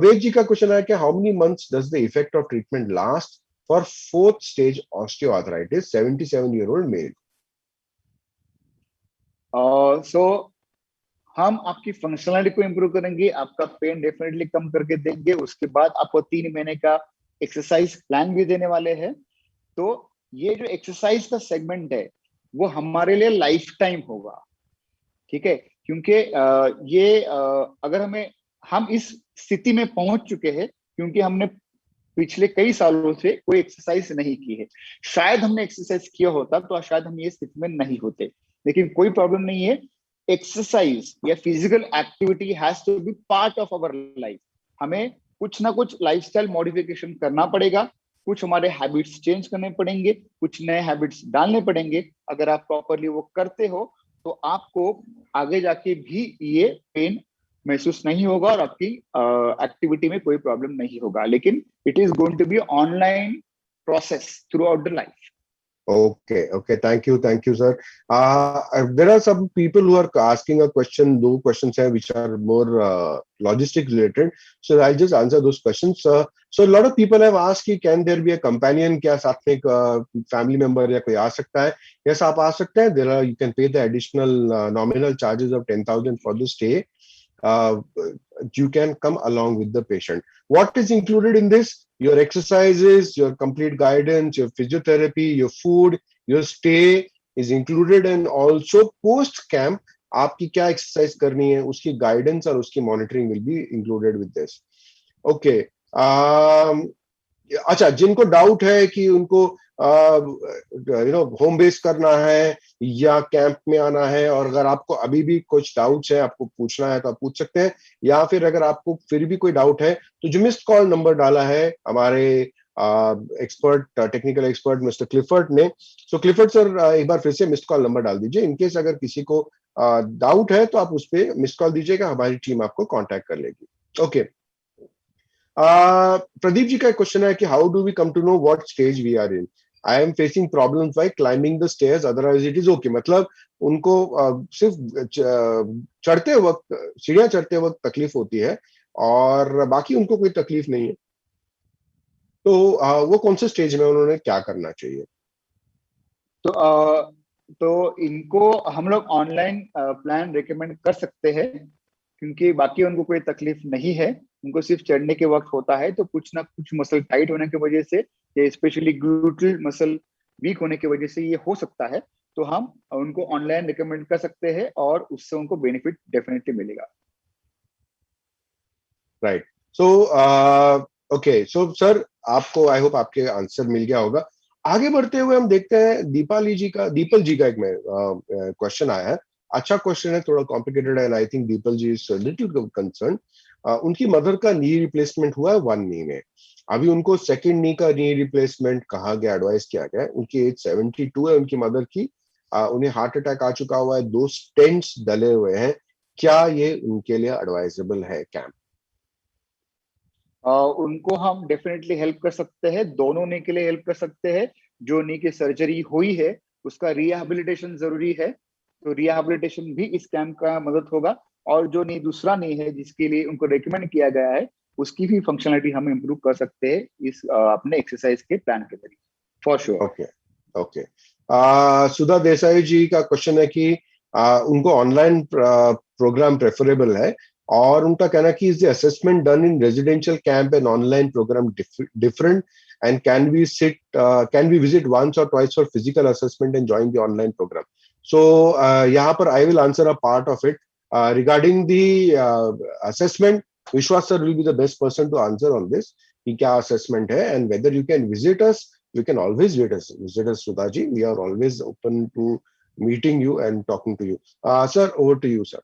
Ved ji का क्वेश्चन है कि how many months does the effect of treatment last for 4th stage osteoarthritis, 77-year-old male? So हम आपकी functionality को improve करेंगे, आपका pen definitely come करके देंगे, उसके बाद आपको 3 महीने का एक्सरसाइज प्लान भी देने वाले हैं। तो ये जो एक्सरसाइज का सेगमेंट है वो हमारे लिए लाइफ टाइम होगा, ठीक है, क्योंकि ये अगर हम इस स्थिति में पहुंच चुके हैं क्योंकि हमने पिछले कई सालों से कोई एक्सरसाइज नहीं की है। शायद हमने एक्सरसाइज किया होता तो शायद हम ये स्थिति में नहीं होते, लेकिन कोई प्रॉब्लम नहीं है। एक्सरसाइज या physical activity has to be part of our life. हमें कुछ ना कुछ लाइफस्टाइल मॉडिफिकेशन करना पड़ेगा, कुछ हमारे हैबिट्स चेंज करने पड़ेंगे, कुछ नए हैबिट्स डालने पड़ेंगे। अगर आप प्रॉपरली वो करते हो तो आपको आगे जाके भी ये पेन महसूस नहीं होगा और आपकी एक्टिविटी में कोई प्रॉब्लम नहीं होगा। लेकिन it is going to be online process throughout the life. Okay. Thank you, sir. There are some people who are asking a question, दो questions हैं which are more logistics related. So I'll just answer those questions. So a lot of people have asked कि can there be a companion? क्या साथ में एक family member या कोई आ सकता है? Yes, आप आ सकते हैं. There are, you can pay the additional nominal charges of 10,000 for the stay. You can come along with the patient. What is included in this? Your exercises, your complete guidance, your physiotherapy, your food, your stay is included, and also post camp आपकी क्या exercise करनी है उसकी guidance और उसकी monitoring will be included with this. Okay. अच्छा, जिनको doubt है कि उनको होम बेस करना है या कैंप में आना है, और अगर आपको अभी भी कुछ डाउट्स है, आपको पूछना है तो आप पूछ सकते हैं, या फिर अगर आपको फिर भी कोई डाउट है तो जो मिस्ड कॉल नंबर डाला है हमारे expert, technical expert mister Clifford ने. सो क्लिफर्ड सर, एक बार फिर से मिस्ड कॉल नंबर डाल दीजिए. इनकेस अगर किसी को डाउट है तो आप उस पर मिस्ड कॉल दीजिएगा, हमारी टीम आपको कॉन्टेक्ट कर लेगी. ओके. प्रदीप जी का क्वेश्चन है कि how do we come to know what stage we are in? I am facing problems by climbing the stairs, otherwise it is okay. मतलब उनको सिर्फ चढ़ते वक्त, सीढ़ियां चढ़ते वक्त तकलीफ होती है और बाकी उनको कोई तकलीफ नहीं है. तो वो कौन से स्टेज में उन्होंने क्या करना चाहिए? तो इनको हम लोग ऑनलाइन प्लान रिकमेंड कर सकते हैं, क्योंकि बाकी उनको कोई तकलीफ नहीं है. उनको सिर्फ चढ़ने के वक्त होता है, तो कुछ ना कुछ मसल टाइट होने की वजह से या स्पेशली ग्लूटल मसल वीक होने की वजह से ये हो सकता है. तो हम उनको ऑनलाइन रिकमेंड कर सकते हैं और उससे उनको बेनिफिट डेफिनेटली मिलेगा. Right. So okay. So sir, आपको आई होप आपके आंसर मिल गया होगा. आगे बढ़ते हुए हम देखते हैं दीपल जी का एक क्वेश्चन आया है. अच्छा क्वेश्चन है, थोड़ा कॉम्प्लिकेटेड है, and I think Deepal ji is little concern. उनकी मदर का नी रिप्लेसमेंट हुआ है 1 नी में. अभी उनको सेकंड नी का नी रिप्लेसमेंट कहा गया, एडवाइस किया गया है. उनकी एज 72 है उनकी मदर की. उन्हें हार्ट अटैक आ चुका हुआ है, 2 स्टेंट्स डले हुए हैं. क्या ये उनके लिए एडवाइजेबल है कैंप? उनको हम डेफिनेटली हेल्प कर सकते हैं. दोनों नी के लिए हेल्प कर सकते हैं. जो नी की सर्जरी हुई है उसका रिहैबिलिटेशन जरूरी है, तो रिहैबिलिटेशन भी इस कैंप का मदद होगा. और जो नी दूसरा नी है जिसके लिए उनको रेकमेंड किया गया है, उसकी भी फंक्शनलिटी हम इम्प्रूव कर सकते हैं इस अपने एक्सरसाइज के प्लान के जरिए, फॉर श्योर. ओके. सुधा देसाई जी का क्वेश्चन है कि उनको ऑनलाइन प्रोग्राम प्रेफरेबल है, और उनका कहना कि is the assessment done in residential camp and online program different, and can we visit once or twice for physical assessment and join the online program? So यहाँ पर I will answer a part of it. Regarding the assessment, Vishwas sir will be the best person to answer on this. कि क्या assessment है and whether you can visit us. You can always visit us, Sudha ji. We are always open to meeting you and talking to you. Sir, over to you, sir.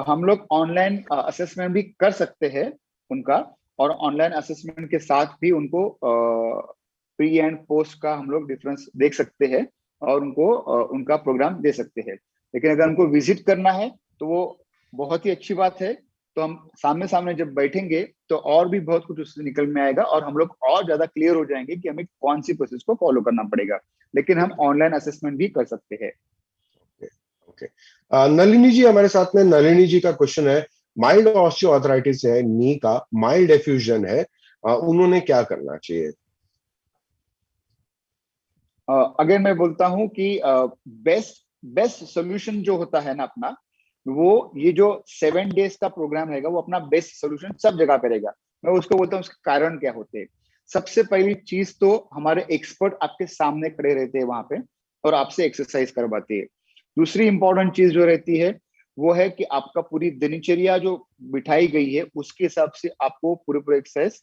हम लोग online assessment भी कर सकते हैं उनका, और online assessment के साथ भी उनको प्री एंड पोस्ट का हम लोग डिफरेंस देख सकते हैं और उनको उनका प्रोग्राम दे सकते हैं. लेकिन अगर उनको विजिट करना है तो वो बहुत ही अच्छी बात है. तो हम सामने सामने जब बैठेंगे तो और भी बहुत कुछ उससे निकल में आएगा और हम लोग और ज्यादा क्लियर हो जाएंगे कि हमें कौन सी प्रोसेस को फॉलो करना पड़ेगा. लेकिन हम ऑनलाइन असेसमेंट भी कर सकते हैं. ओके. नलिनी जी हमारे साथ में. नलिनी जी का क्वेश्चन है, माइल्ड ऑस्टियोआर्थराइटिस है नी का, माइल्ड एफ्यूजन है, उन्होंने क्या करना चाहिए? अगर मैं बोलता हूं कि बेस्ट सोल्यूशन जो होता है ना अपना, वो ये जो 7 डेज का प्रोग्राम रहेगा वो अपना बेस्ट सोल्यूशन सब जगह पे रहेगा. मैं उसको बोलता हूँ उसके कारण क्या होते हैं. सबसे पहली चीज तो हमारे एक्सपर्ट आपके सामने खड़े रहते हैं वहां पे और आपसे एक्सरसाइज करवाते हैं. दूसरी इंपॉर्टेंट चीज जो रहती है वो है कि आपका पूरी दिनचर्या जो बिठाई गई है उसके हिसाब से आपको पूरे एक्सरसाइज